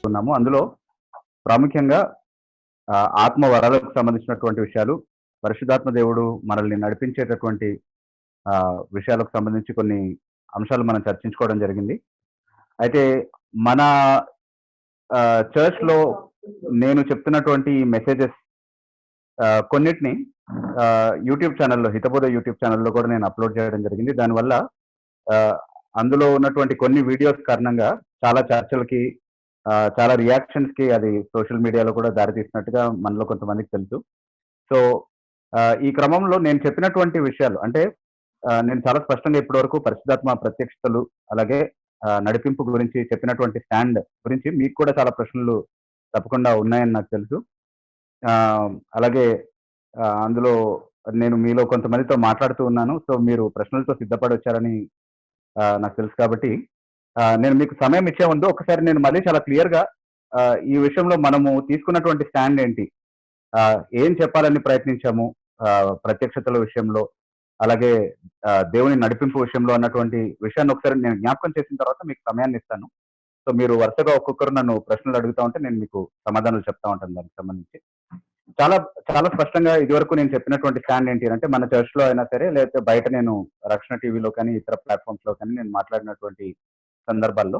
ఉన్నాము. అందులో ప్రాముఖ్యంగా ఆత్మ వరాలకు సంబంధించినటువంటి విషయాలు, పరిశుద్ధాత్మ దేవుడు మనల్ని నడిపించేటటువంటి విషయాలకు సంబంధించి కొన్ని అంశాలు మనం చర్చించుకోవడం జరిగింది. అయితే మన చర్చ్‌లో నేను చెప్తున్నటువంటి మెసేజెస్ కొన్నిటిని యూట్యూబ్ ఛానల్‌లో, హితబోధ యూట్యూబ్ ఛానల్‌లో కూడా నేను అప్లోడ్ చేయడం జరిగింది. దానివల్ల అందులో ఉన్నటువంటి కొన్ని వీడియోస్ కారణంగా చాలా చర్చలకి, చాలా రియాక్షన్స్‌కి అది సోషల్ మీడియాలో కూడా దారితీసినట్టుగా మనలో కొంతమందికి తెలుసు. సో, ఈ క్రమంలో నేను చెప్పినటువంటి విషయాలు అంటే నేను చాలా స్పష్టంగా ఇప్పటివరకు పరిశుద్ధాత్మ ప్రత్యక్షతలు, అలాగే నడిపింపు గురించి చెప్పినటువంటి స్టాండ్ గురించి మీకు కూడా చాలా ప్రశ్నలు తప్పకుండా ఉన్నాయని నాకు తెలుసు. అలాగే అందులో నేను మీలో కొంతమందితో మాట్లాడుతూ ఉన్నాను. సో, మీరు ప్రశ్నలతో సిద్ధపడి వచ్చారని నాకు తెలుసు కాబట్టి, నేను మీకు సమయం ఇచ్చే ముందు ఒకసారి నేను మళ్ళీ చాలా క్లియర్‌గా ఈ విషయంలో మనము తీసుకున్నటువంటి స్టాండ్ ఏంటి? ఏం చెప్పాలని ప్రయత్నించాము ప్రత్యక్షతల విషయంలో, అలాగే దేవుని నడిపింపు విషయంలో అన్నటువంటి విషయాన్ని ఒకసారి నేను జ్ఞాపకం చేసిన తర్వాత మీకు సమయాన్ని ఇస్తాను. సో, మీరు వరుసగా ఒక్కొక్కరు నన్ను ప్రశ్నలు అడుగుతా ఉంటే నేను మీకు సమాధానాలు చెప్తా ఉంటాను దానికి సంబంధించి. చాలా చాలా స్పష్టంగా ఇదివరకు నేను చెప్పినటువంటి స్టాండ్ ఏంటి అంటే, మన చర్చ్‌లో అయినా సరే, లేకపోతే బయట నేను రక్షణ టీవీలో కానీ, ఇతర ప్లాట్‌ఫామ్స్‌లో కానీ నేను మాట్లాడినటువంటి సందర్భాల్లో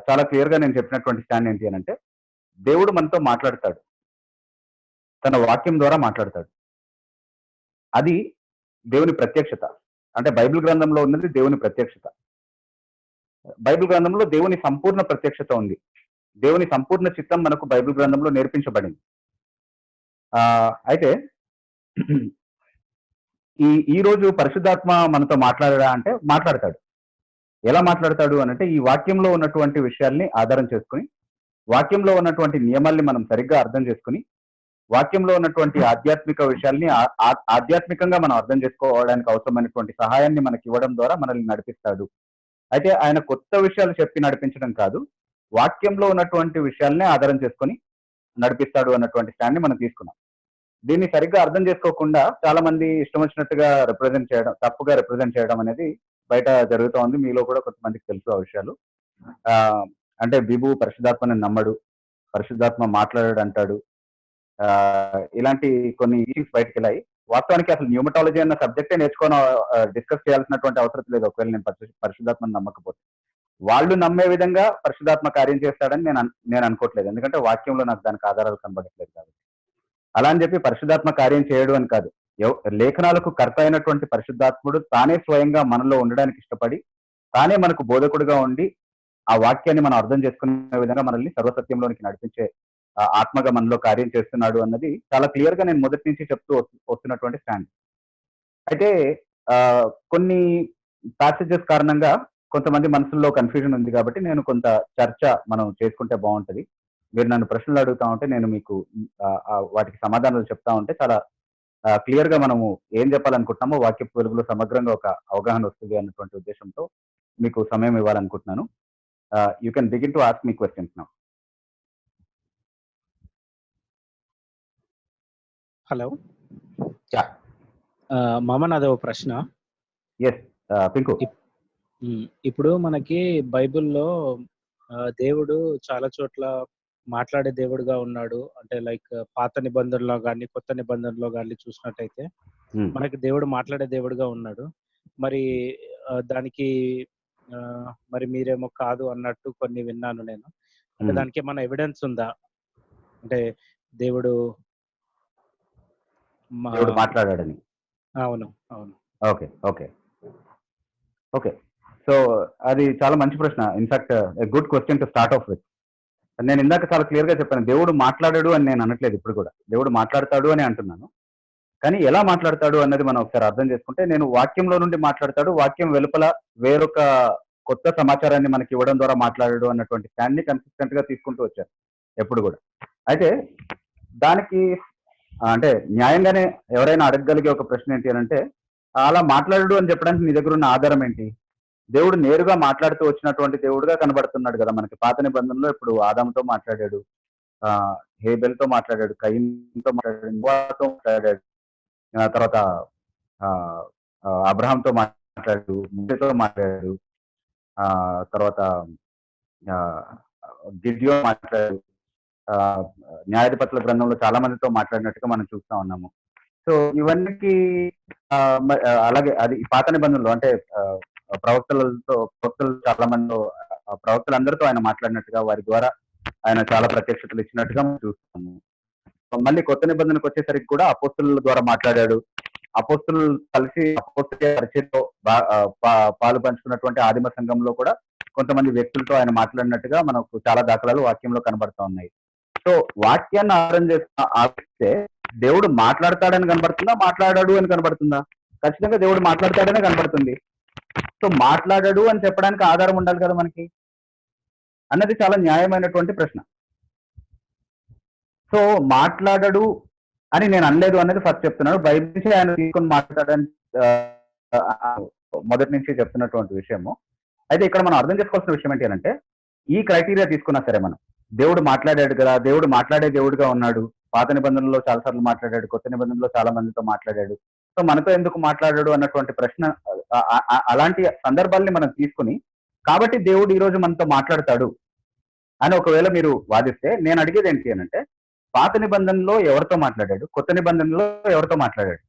చాలా క్లియర్‌గా నేను చెప్పినటువంటి స్టాండ్ ఏంటి అనంటే, దేవుడు మనతో మాట్లాడతాడు. తన వాక్యం ద్వారా మాట్లాడతాడు. అది దేవుని ప్రత్యక్షత. అంటే బైబిల్ గ్రంథంలో ఉన్నది దేవుని ప్రత్యక్షత. బైబిల్ గ్రంథంలో దేవుని సంపూర్ణ ప్రత్యక్షత ఉంది. దేవుని సంపూర్ణ చిత్తం మనకు బైబిల్ గ్రంథంలో నేర్పించబడింది. అయితే ఈ రోజు పరిశుద్ధాత్మ మనతో మాట్లాడడా అంటే మాట్లాడతాడు. ఎలా మాట్లాడతాడు అనంటే, ఈ వాక్యంలో ఉన్నటువంటి విషయాల్ని ఆధారం చేసుకొని, వాక్యంలో ఉన్నటువంటి నియమాల్ని మనం సరిగ్గా అర్థం చేసుకొని, వాక్యంలో ఉన్నటువంటి ఆధ్యాత్మిక విషయాల్ని ఆధ్యాత్మికంగా మనం అర్థం చేసుకోవడానికి అవసరమైనటువంటి సహాయాన్ని మనకి ఇవ్వడం ద్వారా మనల్ని నడిపిస్తాడు. అయితే ఆయన కొత్త విషయాలు చెప్పి నడిపించడం కాదు, వాక్యంలో ఉన్నటువంటి విషయాల్ని ఆధారం చేసుకొని నడిపిస్తాడు అన్నటువంటి స్టాండ్‌ని మనం తీసుకున్నాం. దీన్ని సరిగ్గా అర్థం చేసుకోకుండా చాలా మంది ఇష్టం వచ్చినట్టుగా తప్పుగా రిప్రజెంట్ చేయడం అనేది బయట జరుగుతా ఉంది. మీలో కూడా కొంతమందికి తెలుసు ఆ విషయాలు. అంటే బిబు పరిశుద్ధాత్మని నమ్మడు, పరిశుద్ధాత్మ మాట్లాడాడు అంటాడు. ఇలాంటి కొన్ని టీచింగ్స్ బయటకెళ్ళాయి. వాస్తవానికి అసలు న్యూమటాలజీ అన్న సబ్జెక్టే డిస్కస్ చేయాల్సినటువంటి అవసరం లేదు ఒకవేళ నేను పరిశుద్ధాత్మని నమ్మకపోతే. వాళ్ళు నమ్మే విధంగా పరిశుద్ధాత్మ కార్యం చేస్తాడని నేను అనుకోవట్లేదు. ఎందుకంటే వాక్యంలో నాకు దానికి ఆధారాలు కనబడట్లేదు కాబట్టి. అలా అని చెప్పి పరిశుద్ధాత్మ కార్యం చేయడు అని కాదు. లేఖనాలకు కర్త అయినటువంటి పరిశుద్ధాత్ముడు తానే స్వయంగా మనలో ఉండడానికి ఇష్టపడి, తానే మనకు బోధకుడుగా ఉండి, ఆ వాక్యాన్ని మనం అర్థం చేసుకునే విధంగా మనల్ని సర్వసత్యంలోనికి నడిపించే ఆత్మగా మనలో కార్యం చేస్తున్నాడు అన్నది చాలా క్లియర్ గా నేను మొదటి నుంచి చెప్తూ వస్తున్నటువంటి స్టాండ్. అయితే కొన్ని ప్యాసేజెస్ కారణంగా కొంతమంది మనసుల్లో కన్ఫ్యూజన్ ఉంది కాబట్టి నేను కొంత చర్చ మనం చేసుకుంటే బాగుంటది. మీరు నన్ను ప్రశ్నలు అడుగుతా ఉంటే నేను మీకు వాటికి సమాధానాలు చెప్తా ఉంటే చాలా క్లియర్ గా మనము ఏం చెప్పాలనుకుంటున్నామో వాక్యపు వెలుగులో సమగ్రంగా ఒక అవగాహన వస్తుంది అన్నటువంటి ఉద్దేశంతో మీకు సమయం ఇవ్వాలనుకుంటున్నాను. You can begin to ask me questions now. Hello. మామ నాదో ప్రశ్న. ఎస్ పింకు. ఇప్పుడు మనకి బైబిల్లో దేవుడు చాలా చోట్ల మాట్లాడే దేవుడుగా ఉన్నాడు. అంటే లైక్ పాత నిబంధనలో కానీ, కొత్త నిబంధనలో కానీ చూసినట్టయితే మనకి దేవుడు మాట్లాడే దేవుడుగా ఉన్నాడు. మరి దానికి మరి మీరేమో కాదు అన్నట్టు కొన్ని విన్నాను నేను. అంటే దానికి ఏమైనా ఎవిడెన్స్ ఉందా? అంటే దేవుడు మాట్లాడాడని. అవును, అవును. Okay, okay, okay. సో అది చాలా మంచి ప్రశ్న. In fact good question to start of with. నేను ఇందాక చాలా క్లియర్ గా చెప్పాను, దేవుడు మాట్లాడాడు అని నేను అనట్లేదు. ఇప్పుడు కూడా దేవుడు మాట్లాడతాడు అని అంటున్నాను. కానీ ఎలా మాట్లాడతాడు అన్నది మనం ఒకసారి అర్థం చేసుకుంటే, నేను వాక్యంలో నుండి మాట్లాడతాడు, వాక్యం వెలుపల వేరొక కొత్త సమాచారాన్ని మనకి ఇవ్వడం ద్వారా మాట్లాడాడు అన్నటువంటి స్టాండ్ ని కన్సిస్టెంట్ గా తీసుకుంటూ వచ్చారు ఎప్పుడు కూడా. అయితే దానికి అంటే న్యాయంగానే ఎవరైనా అడగగలిగే ఒక ప్రశ్న ఏంటి అని అంటే, అలా మాట్లాడాడు అని చెప్పడానికి నీ దగ్గర ఉన్న ఆధారం ఏంటి? దేవుడు నేరుగా మాట్లాడుతూ వచ్చినటువంటి దేవుడుగా కనబడుతున్నాడు కదా మనకి. పాత నిబంధనలో ఇప్పుడు ఆదాముతో మాట్లాడాడు, హేబెల్తో మాట్లాడాడు, కయీన్తో మాట్లాడాడు, నోవాతో మాట్లాడాడు, తర్వాత అబ్రహాంతో మాట్లాడాడు, మోషేతో మాట్లాడాడు, తర్వాత గిద్యోను మాట్లాడాడు. ఆ, న్యాయాధిపతుల గ్రంథంలో చాలా మందితో మాట్లాడినట్టుగా మనం చూస్తా ఉన్నాము. సో ఇవన్నీ అలాగే అది పాత నిబంధనలు అంటే ప్రవక్తలు చాలా మంది ప్రవక్తలందరితో ఆయన మాట్లాడినట్టుగా వారి ద్వారా ఆయన చాలా ప్రత్యక్షతలు ఇచ్చినట్టుగా మనం చూస్తాము. మళ్ళీ కొత్త నిబంధనకు వచ్చేసరికి కూడా అపోస్తుల ద్వారా మాట్లాడాడు. అపోస్తులు కలిసి అపోస్తుల పరిచయంలో పాలు పంచుకున్నటువంటి ఆదిమ సంఘంలో కూడా కొంతమంది వ్యక్తులతో ఆయన మాట్లాడినట్టుగా మనకు చాలా దాఖలాలు వాక్యంలో కనబడతా ఉన్నాయి. సో వాక్యాన్ని ఆలోచిస్తే దేవుడు మాట్లాడతాడని కనబడుతుందా, మాట్లాడాడు అని కనబడుతుందా? ఖచ్చితంగా దేవుడు మాట్లాడతాడనే కనబడుతుంది. సో మాట్లాడాడు అని చెప్పడానికి ఆధారం ఉండాలి కదా మనకి, అన్నది చాలా న్యాయమైనటువంటి ప్రశ్న. సో మాట్లాడడు అని నేను అనలేదు అనేది ఫస్ట్ చెప్తున్నాను. బైబిల్ నుంచి ఆయన తీసుకొని మాట్లాడని మొదటి నుంచి చెప్తున్నటువంటి విషయము. అయితే ఇక్కడ మనం అర్థం చేసుకోవాల్సిన విషయం ఏంటి అంటే, ఈ క్రైటీరియా తీసుకున్నా సరే మనం దేవుడు మాట్లాడాడు కదా, దేవుడు మాట్లాడే దేవుడుగా ఉన్నాడు. పాత నిబంధనలో చాలా సార్లు మాట్లాడాడు, కొత్త నిబంధనలో చాలా మందితో మాట్లాడాడు. సో మనతో ఎందుకు మాట్లాడాడు అన్నటువంటి ప్రశ్న, అలాంటి సందర్భాల్ని మనం తీసుకుని కాబట్టి దేవుడు ఈ రోజు మనతో మాట్లాడతాడు అని ఒకవేళ మీరు వాదిస్తే, నేను అడిగేది ఏంటి అని అంటే, పాత నిబంధనలో ఎవరితో మాట్లాడాడు, కొత్త నిబంధనలో ఎవరితో మాట్లాడాడు?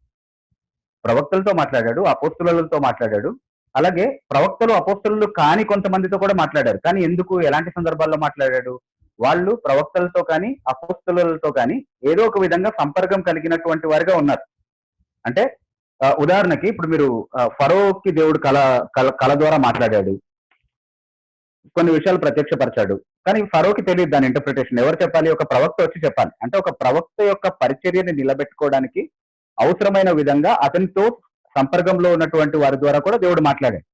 ప్రవక్తలతో మాట్లాడాడు, అపోస్తులతో మాట్లాడాడు. అలాగే ప్రవక్తలు అపోస్తులు కాని కొంతమందితో కూడా మాట్లాడారు. కానీ ఎందుకు, ఎలాంటి సందర్భాల్లో మాట్లాడాడు? వాళ్ళు ప్రవక్తలతో కానీ అపోస్తులతో కానీ ఏదో ఒక విధంగా సంపర్కం కలిగినటువంటి వారిగా ఉన్నారు. అంటే ఉదాహరణకి ఇప్పుడు మీరు ఫరోకి దేవుడు కళ ద్వారా మాట్లాడాడు, కొన్ని విషయాలు ప్రత్యక్షపరిచాడు. కానీ ఫరోకి తెలియదు దాని ఇంటర్ప్రిటేషన్. ఎవరు చెప్పాలి? ఒక ప్రవక్త వచ్చి చెప్పాలి. అంటే ఒక ప్రవక్త యొక్క పరిచర్యని నిలబెట్టుకోవడానికి అవసరమైన విధంగా అతనితో సంపర్కంలో ఉన్నటువంటి వారి ద్వారా కూడా దేవుడు మాట్లాడాడు.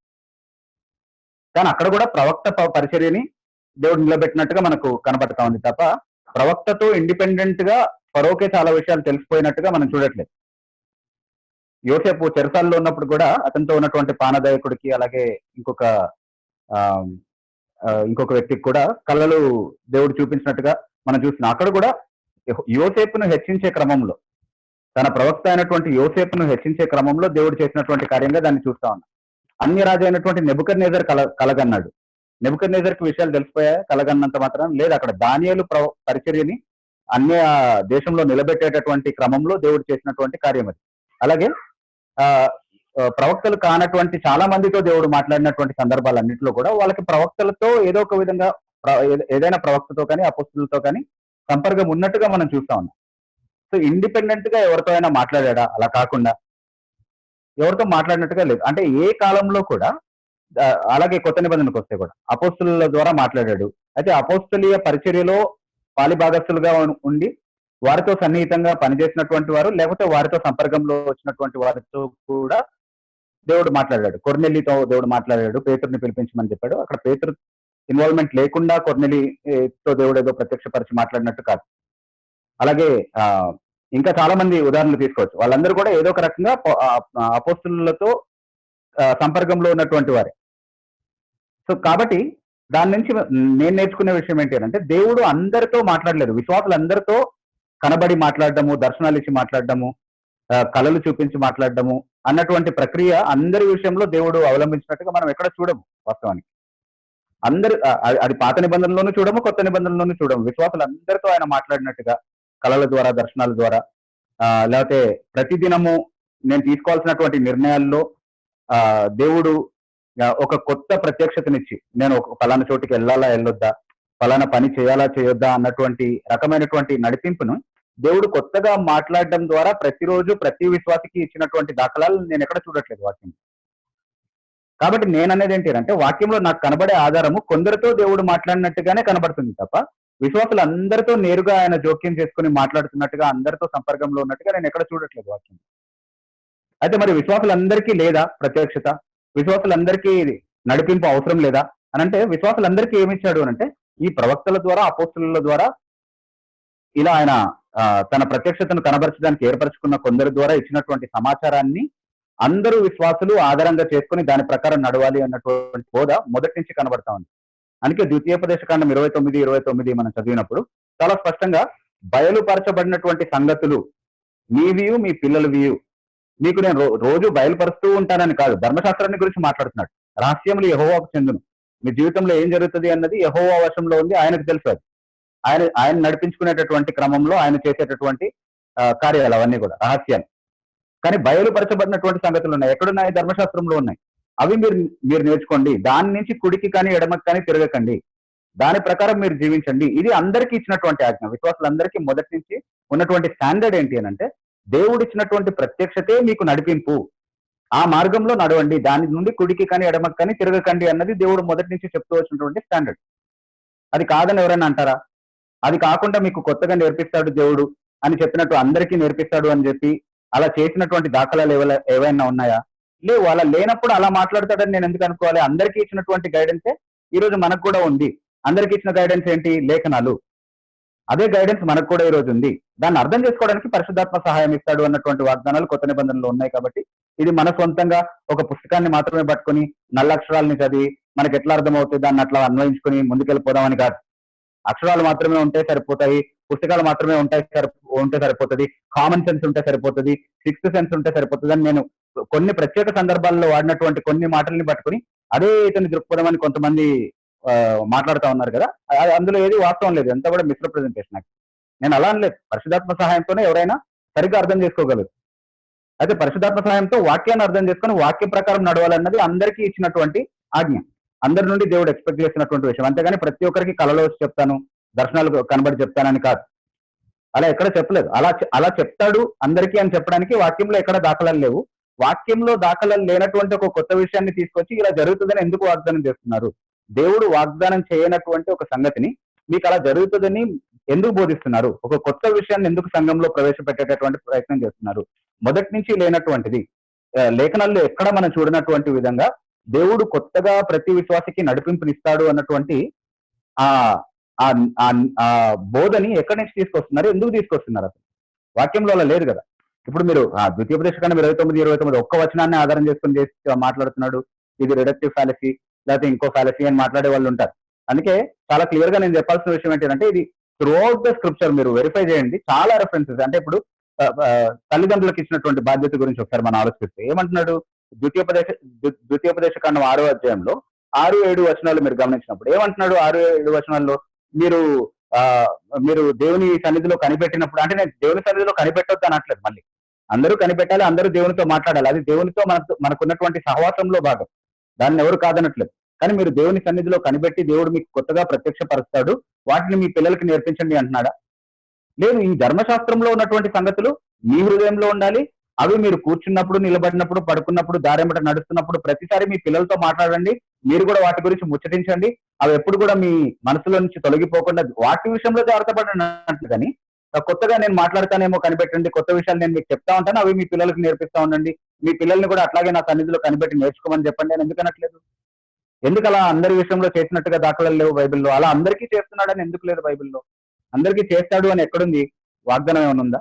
కానీ అక్కడ కూడా ప్రవక్త పరిచర్యని దేవుడు నిలబెట్టినట్టుగా మనకు కనబడతా ఉంది తప్ప, ప్రవక్తతో ఇండిపెండెంట్ గా ఫరోకే చాలా విషయాలు తెలిసిపోయినట్టుగా మనం చూడట్లేదు. యోసేపు చెరసాల్లో ఉన్నప్పుడు కూడా అతనితో ఉన్నటువంటి పానదాయకుడికి, అలాగే ఇంకొక వ్యక్తికి కూడా కళలు దేవుడు చూపించినట్టుగా మనం చూస్తున్నాం. అక్కడ కూడా యోసేపును హెచ్చించే క్రమంలో, తన ప్రవక్త అయినటువంటి యోసేపును హెచ్చించే క్రమంలో దేవుడు చేసినటువంటి కార్యంగా దాన్ని చూస్తా ఉన్నాం. అన్య రాజు అయినటువంటి నెబుకద్నెజర్ కలగన్నాడు. నెబుకద్నెజర్కి విషయాలు తెలిసిపోయా కలగన్నంత మాత్రం లేదు. అక్కడ దానియేలు పరిచర్యని అన్య దేశంలో నిలబెట్టేటటువంటి క్రమంలో దేవుడు చేసినటువంటి కార్యం అది. అలాగే ప్రవక్తలు కానటువంటి చాలా మందితో దేవుడు మాట్లాడినటువంటి సందర్భాలన్నింటిలో కూడా వాళ్ళకి ప్రవక్తలతో ఏదో ఒక విధంగా ఏదైనా ప్రవక్తతో కానీ అపోస్తులతో కానీ సంపర్కం ఉన్నట్టుగా మనం చూస్తా ఉన్నాం. సో ఇండిపెండెంట్ గా ఎవరితో అయినా మాట్లాడా? అలా కాకుండా ఎవరితో మాట్లాడినట్టుగా లేదు. అంటే ఏ కాలంలో కూడా, అలాగే కొత్త నిబంధనకు వస్తే కూడా అపోస్తుల ద్వారా మాట్లాడాడు. అయితే అపోస్తులీయ పరిచర్యలో పాలిభాగస్తులుగా ఉండి వారితో సన్నిహితంగా పనిచేసినటువంటి వారు, లేకపోతే వారితో సంపర్కంలో వచ్చినటువంటి వారితో కూడా దేవుడు మాట్లాడాడు. కొర్నెలితో దేవుడు మాట్లాడాడు, పేతురుని పిలిపించమని చెప్పాడు. అక్కడ పేతురు ఇన్వాల్వ్మెంట్ లేకుండా కొర్నెలితో దేవుడు ఏదో ప్రత్యక్షపరిచి మాట్లాడినట్టు కాదు. అలాగే ఇంకా చాలా మంది ఉదాహరణలు తీసుకోవచ్చు. వాళ్ళందరూ కూడా ఏదో ఒక రకంగా అపోస్తులతో సంపర్కంలో ఉన్నటువంటి వారే. సో కాబట్టి దాని నుంచి నేను నేర్చుకునే విషయం ఏంటి అంటే, దేవుడు అందరితో మాట్లాడలేదు. విశ్వాసులందరితో కనబడి మాట్లాడడము, దర్శనాలు ఇచ్చి మాట్లాడడము, కళలు చూపించి మాట్లాడడము అన్నటువంటి ప్రక్రియ అందరి విషయంలో దేవుడు అవలంబించినట్టుగా మనం ఎక్కడ చూడము. వాస్తవానికి అందరు, అది పాత నిబంధనలోనూ చూడము, కొత్త నిబంధనలోనూ చూడము. విశ్వాసులందరితో ఆయన మాట్లాడినట్టుగా కళల ద్వారా, దర్శనాల ద్వారా, లేకపోతే ప్రతిదినము నేను తీసుకోవాల్సినటువంటి నిర్ణయాల్లో దేవుడు ఒక కొత్త ప్రత్యక్షతనిచ్చి, నేను ఒక ఫలానా చోటికి వెళ్ళాలా వెళ్ళొద్దా, ఫలానా పని చేయాలా చేయొద్దా అన్నటువంటి రకమైనటువంటి నడిపింపును దేవుడు కొత్తగా మాట్లాడడం ద్వారా ప్రతిరోజు ప్రతి విశ్వాసికి ఇచ్చినటువంటి దాఖలాలు నేను ఎక్కడ చూడట్లేదు వాక్యం. కాబట్టి నేను అనేది ఏంటి అంటే, వాక్యంలో నాకు కనబడే ఆధారము కొందరితో దేవుడు మాట్లాడినట్టుగానే కనబడుతుంది తప్ప, విశ్వాసులందరితో నేరుగా ఆయన జోక్యం చేసుకుని మాట్లాడుతున్నట్టుగా, అందరితో సంపర్కంలో ఉన్నట్టుగా నేను ఎక్కడ చూడట్లేదు వాక్యం. అయితే మరి విశ్వాసులందరికీ లేదా ప్రత్యక్షత, విశ్వాసులందరికీ నడిపింపు అవసరం లేదా అని అంటే, విశ్వాసులందరికీ ఏమిచ్చాడు అని అంటే, ఈ ప్రవక్తల ద్వారా, అపోస్తుల ద్వారా ఇలా ఆయన తన ప్రత్యక్షతను కనబరచడానికి ఏర్పరచుకున్న కొందరి ద్వారా ఇచ్చినటువంటి సమాచారాన్ని అందరూ విశ్వాసులు ఆధారంగా చేసుకుని దాని ప్రకారం నడవాలి అన్నటువంటి బోధ మొదటి నుంచి కనబడతా ఉంది. అందుకే ద్వితీయోపదేశకాండం 29:29 మనం చదివినప్పుడు చాలా స్పష్టంగా, బయలుపరచబడినటువంటి సంగతులు మీవియు మీ పిల్లలవియు మీకు నేను రోజు బయలుపరుస్తూ ఉంటానని కాదు, ధర్మశాస్త్రాన్ని గురించి మాట్లాడుతున్నాడు. రహస్యములు యెహోవాకు చెందును, మీ జీవితంలో ఏం జరుగుతుంది అన్నది యెహోవా వశంలో ఉంది, ఆయనకు తెలుసు. అది ఆయన నడిపించుకునేటటువంటి క్రమంలో ఆయన చేసేటటువంటి కార్యాలు అవన్నీ కూడా రహస్యాలు. కానీ బయలుపరచబడినటువంటి సంగతులు ఉన్నాయి. ఎక్కడున్నాయి? ధర్మశాస్త్రంలో ఉన్నాయి. అవి మీరు నేర్చుకోండి. దాని నుంచి కుడికి కానీ ఎడమకి కానీ తిరగకండి. దాని ప్రకారం మీరు జీవించండి. ఇది అందరికీ ఇచ్చినటువంటి ఆజ్ఞ. విశ్వాసులందరికీ మొదటి నుంచి ఉన్నటువంటి స్టాండర్డ్ ఏంటి అని అంటే, దేవుడు ఇచ్చినటువంటి ప్రత్యక్షతే మీకు నడిపింపు. ఆ మార్గంలో నడవండి, దాని నుండి కుడికి కానీ ఎడమకి కానీ తిరగకండి అన్నది దేవుడు మొదటి నుంచి చెప్తూ వచ్చినటువంటి స్టాండర్డ్. అది కాదని ఎవరైనా అంటారా? అది కాకుండా మీకు కొత్తగా నేర్పిస్తాడు దేవుడు అని చెప్పినట్టు అందరికీ నేర్పిస్తాడు అని చెప్పి అలా చేసినటువంటి దాఖలాలు ఏవైనా ఉన్నాయా? లేవు. అలా లేనప్పుడు అలా మాట్లాడతాడని నేను ఎందుకు అనుకోవాలి? అందరికీ ఇచ్చినటువంటి గైడెన్సే ఈ రోజు మనకు కూడా ఉంది. అందరికీ ఇచ్చిన గైడెన్స్ ఏంటి? లేఖనాలు. అదే గైడెన్స్ మనకు కూడా ఈ రోజు ఉంది. దాన్ని అర్థం చేసుకోవడానికి పరిశుద్ధాత్మ సహాయం ఇస్తాడు అన్నటువంటి వాగ్దానాలు కొత్త నిబంధనలు ఉన్నాయి. కాబట్టి ఇది మన సొంతంగా ఒక పుస్తకాన్ని మాత్రమే పట్టుకొని నల్ల అక్షరాలని చదివి మనకి ఎట్లా అర్థమవుతుంది దాన్ని అట్లా అన్వయించుకొని ముందుకెళ్ళిపోదామని కాదు. అక్షరాలు మాత్రమే ఉంటే సరిపోతాయి, పుస్తకాలు మాత్రమే ఉంటే సరిపోతుంది, కామన్ సెన్స్ ఉంటే సరిపోతుంది, సిక్స్త్ సెన్స్ ఉంటే సరిపోతుంది అని నేను కొన్ని ప్రత్యేక సందర్భాల్లో వాడినటువంటి కొన్ని మాటల్ని పట్టుకుని అదే ఇతని దృక్పథం అని కొంతమంది మాట్లాడుతూ ఉన్నారు కదా. అందులో ఏది వాస్తవం లేదు, అంతా కూడా మిస్రిప్రజెంటేషన్. నేను అలా అనలేదు. పరిశుధాత్మ సహాయంతోనే ఎవరైనా సరిగ్గా అర్థం చేసుకోగలరు. అయితే పరిశుధాత్మ సహాయంతో వాక్యాన్ని అర్థం చేసుకుని వాక్య ప్రకారం నడవాలన్నది అందరికీ ఇచ్చినటువంటి ఆజ్ఞ. అందరి నుండి దేవుడు ఎక్స్పెక్ట్ చేసినటువంటి విషయం. అంతేగాని ప్రతి ఒక్కరికి కలలో వచ్చి చెప్తాను, దర్శనాలు కనబడి చెప్తానని కాదు. అలా ఎక్కడ చెప్పలేదు. అలా చెప్తాడు అందరికీ అని చెప్పడానికి వాక్యంలో ఎక్కడ దాఖలాలు లేవు. వాక్యంలో దాఖలాలు లేనటువంటి ఒక కొత్త విషయాన్ని తీసుకొచ్చి ఇలా జరుగుతుందని ఎందుకు వాగ్దానం చేస్తున్నారు? దేవుడు వాగ్దానం చేయనటువంటి ఒక సంగతిని మీకు అలా జరుగుతుందని ఎందుకు బోధిస్తున్నారు? ఒక కొత్త విషయాన్ని ఎందుకు సంఘంలో ప్రవేశపెట్టేటటువంటి ప్రయత్నం చేస్తున్నారు? మొదటి నుంచి లేనటువంటిది లేఖనాల్లో ఎక్కడ మనం చూడనటువంటి విధంగా దేవుడు కొత్తగా ప్రతి విశ్వాసికి నడిపింపునిస్తాడు అన్నటువంటి ఆ బోధని ఎక్కడి నుంచి తీసుకొస్తున్నారు? ఎందుకు తీసుకొస్తున్నారు? అసలు వాక్యంలో అలా లేదు కదా. ఇప్పుడు మీరు ద్వితీయోపదేశకాండం 29 ఒక్క వచనాన్ని ఆధారం చేసుకుని మాట్లాడుతున్నాడు, ఇది రిడక్టివ్ ఫ్యాలసీ లేకపోతే ఇంకో ఫ్యాలసీ అని మాట్లాడే వాళ్ళు ఉంటారు. అందుకే చాలా క్లియర్ గా నేను చెప్పాల్సిన విషయం ఏంటంటే, ఇది త్రూఅవుట్ ద స్క్రిప్చర్ మీరు వెరిఫై చేయండి. చాలా రెఫరెన్సెస్. అంటే ఇప్పుడు తల్లిదండ్రులకు ఇచ్చినటువంటి బాధ్యత గురించి ఒకసారి మనం ఆలోచిస్తే ఏమంటున్నాడు? ద్వితీయోపదేశకాండం 6వ అధ్యాయంలో 6-7 వచనాలు మీరు గమనించినప్పుడు ఏమంటున్నాడు? 6-7 వచనాల్లో మీరు దేవుని సన్నిధిలో కనిపెట్టినప్పుడు, అంటే నేను దేవుని సన్నిధిలో కనిపెట్టొద్దు అనట్లేదు. మళ్ళీ అందరూ కనిపెట్టాలి, అందరూ దేవునితో మాట్లాడాలి. అది దేవునితో మనకున్నటువంటి సహవాసంలో భాగం. దాన్ని ఎవరు కాదనట్లేదు. కానీ మీరు దేవుని సన్నిధిలో కనిపెట్టి దేవుడు మీకు కొత్తగా ప్రత్యక్షపరుస్తాడు, వాటిని మీ పిల్లలకి నేర్పించండి అంటున్నాడా? లేదు. ఈ ధర్మశాస్త్రంలో ఉన్నటువంటి సంగతులు మీ హృదయంలో ఉండాలి. అవి మీరు కూర్చున్నప్పుడు, నిలబడినప్పుడు, పడుకున్నప్పుడు, దారెంబట నడుస్తున్నప్పుడు ప్రతిసారి మీ పిల్లలతో మాట్లాడండి. మీరు కూడా వాటి గురించి ముచ్చటించండి. అవి ఎప్పుడు కూడా మీ మనసులో నుంచి తొలగిపోకుండా వాటి విషయంలో జాగ్రత్త పడండి. కానీ కొత్తగా నేను మాట్లాడతానేమో కనిపెట్టండి, కొత్త విషయాలు నేను మీకు చెప్తా ఉంటాను, అవి మీ పిల్లలకి నేర్పిస్తా ఉండండి, మీ పిల్లల్ని కూడా అట్లాగే నా సన్నిధిలో కనిపెట్టి నేర్చుకోమని చెప్పండి అని ఎందుకు అనట్లేదు? ఎందుకు అలా అందరి విషయంలో చేసినట్టుగా దాఖలాలు లేవు బైబిల్లో? అలా అందరికీ చేస్తున్నాడని ఎందుకు లేదు బైబిల్లో? అందరికీ చేస్తాడు అని ఎక్కడుంది? వాగ్దానం ఏమైనా ఉందా?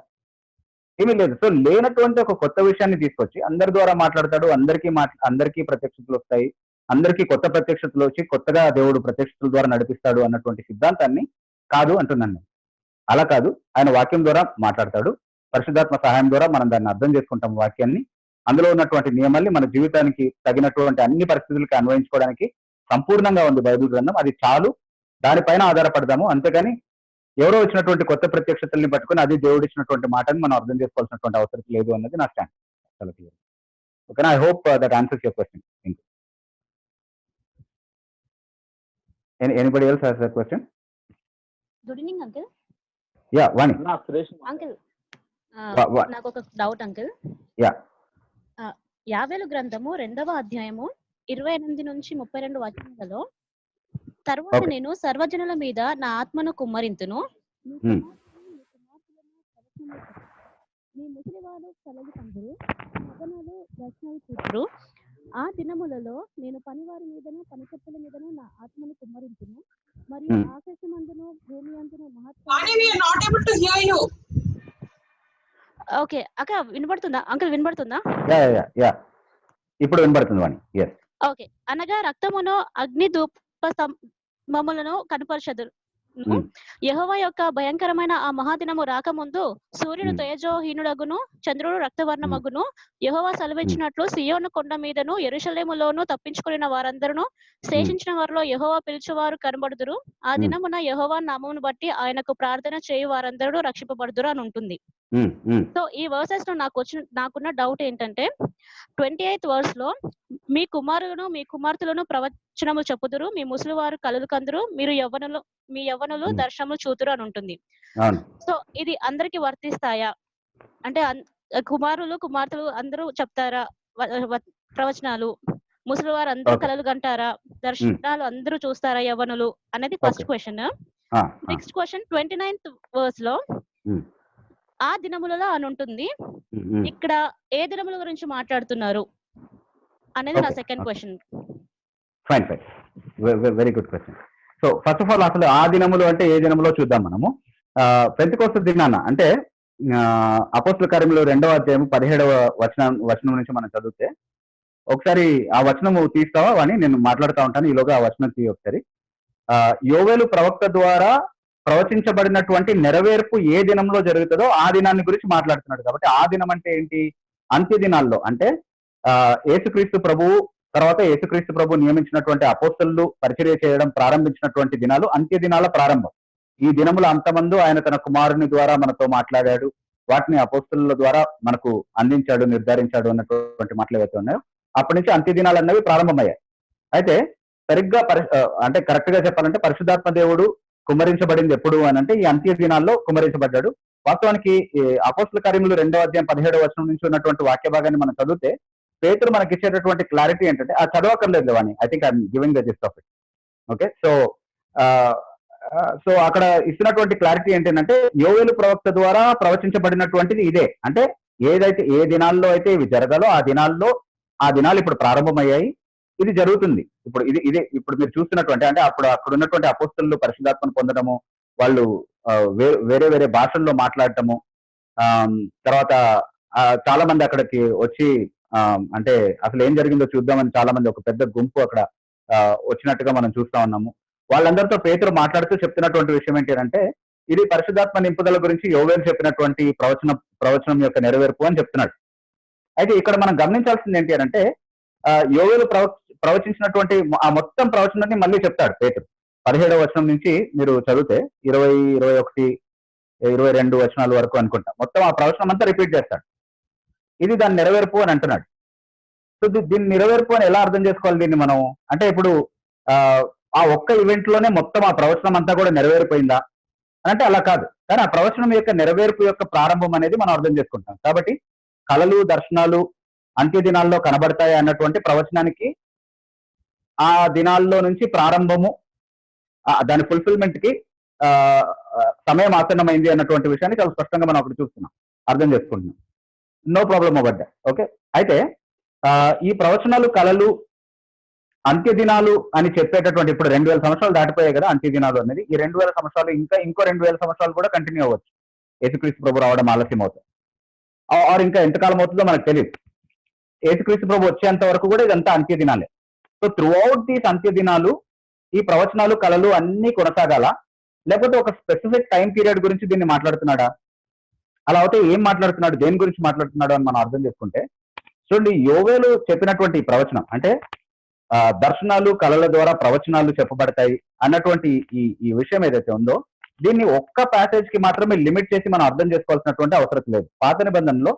ఏమీ లేదు. సో లేనటువంటి ఒక కొత్త విషయాన్ని తీసుకొచ్చి అందరి ద్వారా మాట్లాడతాడు, అందరికీ ప్రత్యక్షతలు వస్తాయి, అందరికీ కొత్త ప్రత్యక్షతలు వచ్చి కొత్తగా దేవుడు ప్రత్యక్షతల ద్వారా నడిపిస్తాడు అన్నటువంటి సిద్ధాంతాన్ని కాదు అంటున్నాను నేను. అలా కాదు. ఆయన వాక్యం ద్వారా మాట్లాడతాడు. పరిశుద్ధాత్మ సహాయం ద్వారా మనం దాన్ని అర్థం చేసుకుంటాం వాక్యాన్ని. అందులో ఉన్నటువంటి నియమాల్ని మన జీవితానికి తగినటువంటి అన్ని పరిస్థితులకి అన్వయించుకోవడానికి సంపూర్ణంగా ఉంది బైబిల్ గ్రంథం. అది చాలు. దానిపైన ఆధారపడదాము. అంతేగాని ఎవరో వచ్చినటువంటి కొత్త ప్రత్యక్షతల్ని పట్టుకుని అది దేవుడు ఇచ్చినటువంటి మాటని మనం అర్థం చేసుకోవాల్సినటువంటి అవసరం లేదు అన్నది నా స్టాండ్. చాలా క్లియర్. ఓకేనా? I hope that answers your question. Anybody else has that question? Good evening uncle. Yeah Vani. Uncle నాకు ఒక డౌట్ అంకుల్. యా. యావేలు గ్రంథము 2వ అధ్యాయము 28 నుంచి 32 వచనాలలో తర్వాత నేను సర్వజనుల మీద నా ఆత్మను కుమ్మరింతును, నీ ముసలివారు కలగి కందురు, మగనలు దర్శనాలు చూతురు. ఆ దినములలో నేను పనివారి మీదను పనికత్తెల మీదను నా ఆత్మను కుమ్మరింతును, మరియు ఆకాశమందును భూమి అందును ఓకే అక్క వినబడుతుందా అంకుల్? వినబడుతుందా? ఇప్పుడు వినబడుతుంది వాణి. ఓకే. అనగా రక్తమును అగ్ని ధూప మమ్మలను కనపరచదురు. యెహోవా యొక్క భయంకరమైన ఆ మహాదినము రాకముందు సూర్యుడు తేజోహీనుడగును, చంద్రుడు రక్తవర్ణమగును. యెహోవా సెలవిచ్చినట్లు సియోను కొండ మీదను యెరూషలేములోను తప్పించుకొనిన వారందరూ శేషించిన వారిలో యెహోవా పిలుచువారు కనబడుదురు. ఆ దినమున యెహోవా నామమును బట్టి ఆయనకు ప్రార్థన చేయు వారందరూ రక్షింపబడుదురు అని ఉంటుంది. సో ఈ వర్సెస్ లో నాకున్న డౌట్ ఏంటంటే 28th వర్స్ లో మీ కుమారులను మీ కుమార్తెలను ప్రవచనము చెప్పుదురు, మీ ముసలి వారు కలలు కందురు, మీ యవ్వనులు దర్శనములు చూతురు అని ఉంటుంది. సో ఇది అందరికి వర్తిస్తాయా? అంటే కుమారులు కుమార్తెలు అందరూ చెప్తారా ప్రవచనాలు? ముసలి వారు అందరూ కలలు కంటారా? దర్శనాలు అందరూ చూస్తారా యవ్వనులు అనేది first question. Next question 29th verse లో ఆ దినములలో అని ఉంటుంది. ఇక్కడ ఏ దినముల గురించి మాట్లాడుతున్నారు అనేది నా second question. Fine fine, very good question. So first of all అసలు ఆ దినములు అంటే ఏ దినములో చూద్దాం మనము. పెంతెకోస్తు దినాన అంటే అపోస్తల కార్యములు 2వ అధ్యాయం 17వ వచనం నుంచి మనం చదివితే, ఒకసారి ఆ వచనము తీస్తావా అని నేను మాట్లాడుతూ ఉంటాను, ఈలోగా ఆ వచనం తీ ఒకసారి. యోవేలు ప్రవక్త ద్వారా ప్రవచించబడినటువంటి నెరవేర్పు ఏ దినంలో జరుగుతుందో ఆ దినాన్ని గురించి మాట్లాడుతున్నాడు. కాబట్టి ఆ దినం అంటే ఏంటి? అంత్య దినాల్లో, అంటే యేసుక్రీస్తు ప్రభువు తర్వాత యేసుక్రీస్తు ప్రభు నియమించినటువంటి అపోస్తలు పరిచర్య చేయడం ప్రారంభించినటువంటి దినాలు అంత్య దినాల ప్రారంభం. ఈ దినముల అంతమందు ఆయన తన కుమారుని ద్వారా మనతో మాట్లాడాడు, వాటిని అపోస్తలుల ద్వారా మనకు అందించాడు, నిర్ధారించాడు అన్నటువంటి మాటలు ఏవైతే ఉన్నాయో అప్పటి నుంచి అంత్య దినాలు అన్నవి ప్రారంభమయ్యాయి. అయితే సరిగ్గా అంటే కరెక్ట్ గా చెప్పాలంటే పరిశుద్ధాత్మ దేవుడు కుమ్మరించబడింది ఎప్పుడు అని అంటే ఈ అంత్య దినాల్లో కుమ్మరించబడ్డాడు. వాస్తవానికి అపోస్తల కార్యములు 2వ అధ్యాయం 17వ వచనం నుంచి ఉన్నటువంటి వాక్య భాగాన్ని మనం చదివితే పేతురు మనకి ఇచ్చేటటువంటి క్లారిటీ ఏంటంటే, ఆ చదవక్కర్లేదు అని, I think I'm giving the gist of it. Okay, so అక్కడ ఇస్తున్నటువంటి క్లారిటీ ఏంటంటే యోవేలు ప్రవక్త ద్వారా ప్రవచించబడినటువంటిది ఇదే. అంటే ఏ దినాల్లో అయితే ఇవి జరగాలో ఆ దినాలు ఇప్పుడు ప్రారంభమయ్యాయి, ఇది జరుగుతుంది. ఇదే ఇప్పుడు మీరు చూస్తున్నటువంటి, అంటే అక్కడ ఉన్నటువంటి అపోస్తలు పరిశుద్ధాత్మను పొందడము, వాళ్ళు వేరే వేరే భాషల్లో మాట్లాడటము, తర్వాత చాలా మంది అక్కడికి వచ్చి అంటే అసలు ఏం జరిగిందో చూద్దామని చాలా మంది ఒక పెద్ద గుంపు అక్కడ వచ్చినట్టుగా మనం చూస్తా ఉన్నాము. వాళ్ళందరితో పేతురు మాట్లాడుతూ చెప్తున్నటువంటి విషయం ఏంటంటే, ఇది పరిశుద్ధాత్మ నింపుదల గురించి యోవేలు చెప్పినటువంటి ప్రవచనం యొక్క నెరవేర్పు అని చెప్తున్నాడు. అయితే ఇక్కడ మనం గమనించాల్సింది ఏంటి అంటే, యోవేలు ప్రవచించినటువంటి ఆ మొత్తం ప్రవచనాన్ని మళ్ళీ చెప్తాడు పేతురు. 17వ వచనం నుంచి మీరు చదివితే 20, 21, 22 వచనాల వరకు అనుకుంటా, మొత్తం ఆ ప్రవచనం అంతా రిపీట్ చేస్తాడు. ఇది దాని నెరవేర్పు అని అంటున్నాడు. సో దీన్ని నెరవేర్పు అని ఎలా అర్థం చేసుకోవాలి దీన్ని మనం? అంటే ఇప్పుడు ఆ ఒక్క ఈవెంట్ లోనే మొత్తం ఆ ప్రవచనం అంతా కూడా నెరవేరిపోయిందా అంటే అలా కాదు. కానీ ఆ ప్రవచనం యొక్క నెరవేర్పు యొక్క ప్రారంభం అనేది మనం అర్థం చేసుకుంటాం. కాబట్టి కళలు దర్శనాలు అంత్య దినాల్లో కనబడతాయి అన్నటువంటి ప్రవచనానికి ఆ దినాల్లో నుంచి ప్రారంభము, దాని ఫుల్ఫిల్మెంట్ కి సమయం ఆసన్నమైంది అన్నటువంటి విషయాన్ని చాలా స్పష్టంగా మనం అక్కడ చూస్తున్నాం, అర్థం చేసుకుంటున్నాం. No problem about that. Okay, అయితే ఈ ప్రవచనాలు కళలు అంత్య దినాలు అని చెప్పేటటువంటి, ఇప్పుడు 2000 సంవత్సరాలు దాటిపోయాయి కదా అంత్య దినాలు అనేది. ఈ 2000 సంవత్సరాలు ఇంకో 2000 సంవత్సరాలు కూడా కంటిన్యూ అవ్వచ్చు, యేసుక్రీస్తు ప్రభు రావడం ఆలస్యం అవుతుంది, ఆర్ ఇంకా ఎంతకాలం అవుతుందో మనకు తెలియదు. యేసుక్రీస్తు ప్రభు వచ్చేంత వరకు కూడా ఇదంతా అంత్య దినాలే. సో త్రూ అవుట్ దీస్ అంత్య దినాలు ఈ ప్రవచనాలు కళలు అన్ని కొనసాగాల, లేకపోతే ఒక స్పెసిఫిక్ టైం పీరియడ్ గురించి దీన్ని మాట్లాడుతున్నాడా? అలా అయితే ఏం మాట్లాడుతున్నాడు, దేని గురించి మాట్లాడుతున్నాడు అని మనం అర్థం చేసుకుంటే, చూడండి, యోవేలు చెప్పినటువంటి ప్రవచనం అంటే దర్శనాలు కళల ద్వారా ప్రవచనాలు చెప్పబడతాయి అన్నటువంటి ఈ విషయం ఏదైతే ఉందో, దీన్ని ఒక్క ప్యాసేజ్ కి మాత్రమే లిమిట్ చేసి మనం అర్థం చేసుకోవాల్సినటువంటి అవసరం లేదు. పాత నిబంధనలో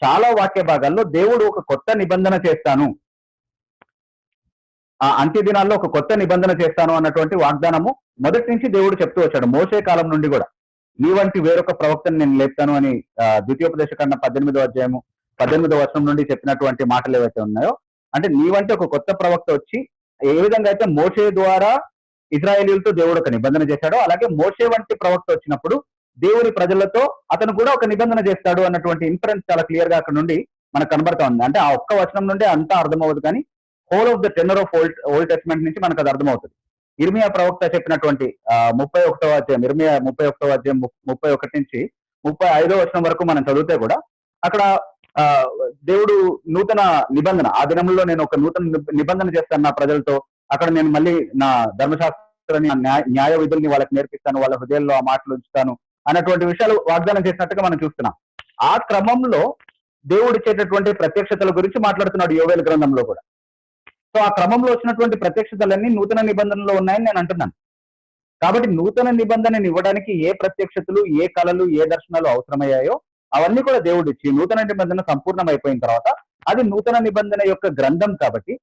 చాలా వాక్య భాగాల్లో దేవుడు ఒక కొత్త నిబంధన చేస్తాను, ఆ అంత్య దినాల్లో ఒక కొత్త నిబంధన చేస్తాను అన్నటువంటి వాగ్దానము మొదటి నుంచి దేవుడు చెప్తూ వచ్చాడు. మోసే కాలం నుండి కూడా నీ వంటి వేరొక ప్రవక్తను నేను లేపుతాను అని ద్వితీయోపదేశకాండం 18వ అధ్యాయము 18వ వచనం నుండి చెప్పినటువంటి మాటలు ఏవైతే ఉన్నాయో, అంటే నీ వంటి ఒక కొత్త ప్రవక్త వచ్చి ఏ విధంగా అయితే మోసే ద్వారా ఇశ్రాయేలీయులతో దేవుడు ఒక నిబంధన చేశాడో, అలాగే మోసే వంటి ప్రవక్త వచ్చినప్పుడు దేవుని ప్రజలతో అతను కూడా ఒక నిబంధన చేస్తాడు అన్నటువంటి ఇన్ఫరెన్స్ చాలా క్లియర్ గా అక్కడ నుండి మనకు కనబడతా ఉంది. అంటే ఆ ఒక్క వచనం నుండి అంతా అర్థమవుతుంది, కానీ whole of the tenor of old testament నుంచి మనకు అది అర్థమవుతుంది. ఇర్మియా ప్రవక్త చెప్పినటువంటి 31వ అధ్యాయం, ఇర్మియా 31వ అధ్యాయం 31 నుంచి 35వ వచనం వరకు మనం చదివితే కూడా అక్కడ దేవుడు నూతన నిబంధన, ఆ దినంలో నేను ఒక నూతన నిబంధన చేస్తాను నా ప్రజలతో, అక్కడ నేను మళ్ళీ నా ధర్మశాస్త్రం న్యాయ విధుల్ని వాళ్ళకి నేర్పిస్తాను, వాళ్ళ హృదయాల్లో ఆ మాటలు ఉంచుతాను అన్నటువంటి విషయాలు వాగ్దానం చేసినట్టుగా మనం చూస్తున్నాం. ఆ క్రమంలో దేవుడు ఇచ్చేటటువంటి ప్రత్యక్షతల గురించి మాట్లాడుతున్నాడు యోవేలు గ్రంథంలో కూడా. సో ఆ క్రమంలో వచ్చినటువంటి ప్రత్యక్షతలన్నీ నూతన నిబంధనలో ఉన్నాయని నేను అంటున్నాను. కాబట్టి నూతన నిబంధనని ఇవ్వడానికి ఏ ప్రత్యక్షతలు, ఏ కళలు, ఏ దర్శనాలు అవసరమయ్యాయో అవన్నీ కూడా దేవుడు ఇచ్చి నూతన నిబంధన సంపూర్ణం అయిపోయిన తర్వాత అది నూతన నిబంధన యొక్క గ్రంథం కాబట్టి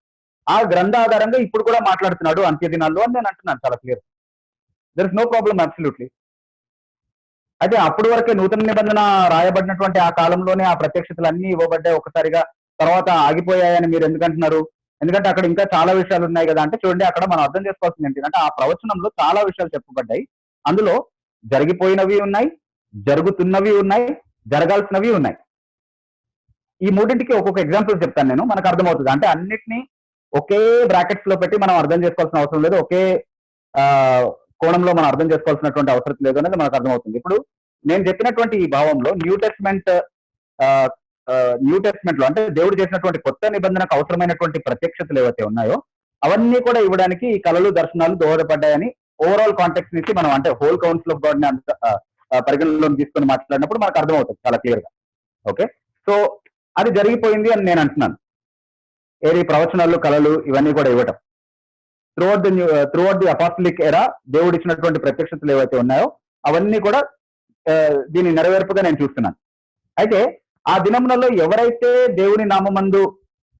ఆ గ్రంథ ఆధారంగా ఇప్పుడు కూడా మాట్లాడుతున్నాడు అంత్య దినాల్లో అని నేను అంటున్నాను చాలా clear. There is no problem absolutely. అయితే అప్పటి వరకే నూతన నిబంధన రాయబడినటువంటి ఆ కాలంలోనే ఆ ప్రత్యక్షతలు అన్ని ఇవ్వబడ్డాయి ఒకసారిగా, తర్వాత ఆగిపోయాయని మీరు ఎందుకంటున్నారు? ఎందుకంటే అక్కడ ఇంకా చాలా విషయాలు ఉన్నాయి కదా అంటే, చూడండి అక్కడ మనం అర్థం చేసుకోవాల్సింది ఏంటంటే ఆ ప్రవచనంలో చాలా విషయాలు చెప్పబడ్డాయి. అందులో జరిగిపోయినవి ఉన్నాయి, జరుగుతున్నవి ఉన్నాయి, జరగాల్సినవి ఉన్నాయి. ఈ మూడింటికి ఒక్కొక్క ఎగ్జాంపుల్ చెప్తాను నేను, మనకు అర్థమవుతుంది. అంటే అన్నిటినీ ఒకే బ్రాకెట్స్ లో పెట్టి మనం అర్థం చేసుకోవాల్సిన అవసరం లేదు, ఒకే కోణంలో మనం అర్థం చేసుకోవాల్సినటువంటి అవసరం లేదు అనేది మనకు అర్థమవుతుంది. ఇప్పుడు నేను చెప్పినటువంటి ఈ భావంలో న్యూ టెస్ట్మెంట్ లో అంటే దేవుడు చేసినటువంటి కొత్త నిబంధనకు అవసరమైనటువంటి ప్రత్యక్షతలు ఏవైతే ఉన్నాయో అవన్నీ కూడా ఇవ్వడానికి ఈ కళలు, దర్శనాలు దోహదపడ్డాయని ఓవరాల్ కాంటెక్స్ట్ నుంచి మనం అంటే హోల్ కౌన్సిల్ ఆఫ్ గాడ్ ని అంత పరిగణలోకి తీసుకొని మాట్లాడినప్పుడు మనకు అర్థమవుతుంది చాలా క్లియర్ గా. ఓకే, సో అది జరిగిపోయింది అని నేను అంటున్నాను. ఏది ప్రవచనాలు, కళలు ఇవన్నీ కూడా ఇవ్వటం త్రూఅవుట్ ది అపాస్టలిక్ ఎరా దేవుడు ఇచ్చినటువంటి ప్రత్యక్షతలు ఏవైతే ఉన్నాయో అవన్నీ కూడా దీని నెరవేర్పుగా నేను చూస్తున్నాను. అయితే ఆ దినములలో ఎవరైతే దేవుని నామమందు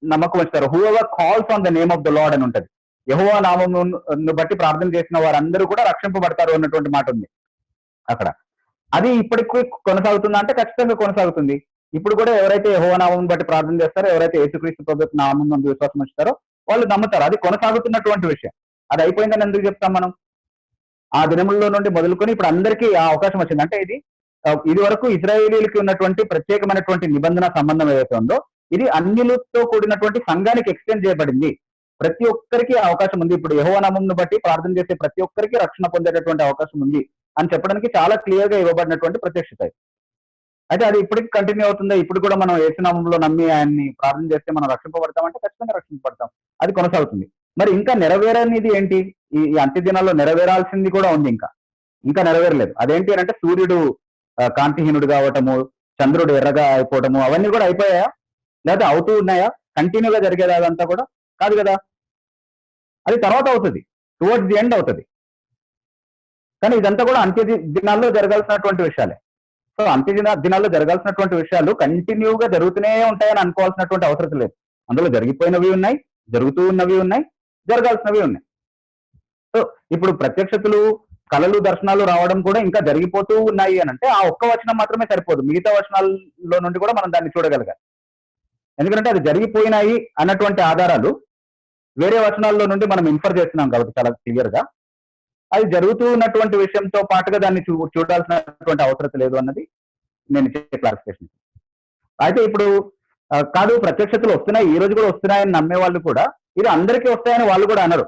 నమ్మకం ఉంచుతారో, whoever calls on the name of the Lord అని ఉంటది, యెహోవా నామమును బట్టి ప్రార్థన చేసిన వారందరూ కూడా రక్షింపబడతారు అన్నటువంటి మాట ఉంది అక్కడ. అది ఇప్పటికీ కొనసాగుతుందా అంటే ఖచ్చితంగా కొనసాగుతుంది. ఇప్పుడు కూడా ఎవరైతే యెహోవా నామం బట్టి ప్రార్థన చేస్తారో, ఎవరైతే యేసుక్రీస్తు ప్రభువు నామం నందు విశ్వాసం ఉంచుతారో వాళ్ళు నమ్ముతారు. అది కొనసాగుతున్నటువంటి విషయం. అది అయిపోయిందని ఎందుకు చెప్తాం మనం? ఆ దినముల్లో నుండి మొదలుకొని ఇప్పుడు అందరికీ ఆ అవకాశం వచ్చింది. అంటే ఇది వరకు ఇశ్రాయేలీలకి ఉన్నటువంటి ప్రత్యేకమైనటువంటి నిబంధన సంబంధం ఏదైతే ఉందో ఇది అన్యులతో కూడినటువంటి సంఘానికి ఎక్స్టెండ్ చేయబడింది. ప్రతి ఒక్కరికి అవకాశం ఉంది. ఇప్పుడు యెహోవా నామమును బట్టి ప్రార్థన చేసే ప్రతి ఒక్కరికి రక్షణ పొందేటటువంటి అవకాశం ఉంది అని చెప్పడానికి చాలా క్లియర్ గా ఇవ్వబడినటువంటి ప్రత్యక్షత. అయితే అది ఇప్పటికి కంటిన్యూ అవుతుందా? ఇప్పుడు కూడా మనం యేసునామంలో నమ్మి ఆయన్ని ప్రార్థన చేస్తే మనం రక్షింపబడతామంటే ఖచ్చితంగా రక్షింపబడతాం. అది కొనసాగుతుంది. మరి ఇంకా నెరవేరనిది ఏంటి? ఈ అంత్య దినాల్లో నెరవేరాల్సింది కూడా ఉంది, ఇంకా నెరవేరలేదు. అదేంటి అంటే సూర్యుడు కాంతిహీనుడు కావటము, చంద్రుడు ఎర్రగా అయిపోవటము, అవన్నీ కూడా అయిపోయాయా? లేదా అవుతూ ఉన్నాయా? కంటిన్యూగా జరిగేది అదంతా కూడా కాదు కదా. అది తర్వాత అవుతుంది, టువర్డ్స్ ది ఎండ్ అవుతుంది. కానీ ఇదంతా కూడా అంత్య దినాల్లో జరగాల్సినటువంటి విషయాలే. సో అంత్య దినాల్లో జరగాల్సినటువంటి విషయాలు కంటిన్యూగా జరుగుతూనే ఉంటాయని అనుకోవాల్సినటువంటి అవసరం లేదు. అందులో జరిగిపోయినవి ఉన్నాయి, జరుగుతూ ఉన్నవి ఉన్నాయి, జరగాల్సినవి ఉన్నాయి. సో ఇప్పుడు ప్రత్యక్షతలు, కళలు, దర్శనాలు రావడం కూడా ఇంకా జరిగిపోతూ ఉన్నాయి అని అంటే ఆ ఒక్క వచనం మాత్రమే సరిపోదు, మిగతా వచనాల్లో నుండి కూడా మనం దాన్ని చూడగలగాలి. ఎందుకంటే అది జరిగిపోయినాయి అన్నటువంటి ఆధారాలు వేరే వచనాల్లో నుండి మనం ఇన్ఫర్ చేస్తున్నాం కాబట్టి చాలా క్లియర్ గా అది జరుగుతూ ఉన్నటువంటి విషయంతో పాటుగా దాన్ని చూడాల్సినటువంటి అవసరం లేదు అన్నది నేను ఇచ్చే క్లారిఫికేషన్. అయితే ఇప్పుడు కాదు ప్రత్యక్షతలు వస్తున్నాయి, ఈ రోజు కూడా వస్తున్నాయని నమ్మే వాళ్ళు కూడా ఇది అందరికీ వస్తాయని వాళ్ళు కూడా అనరు.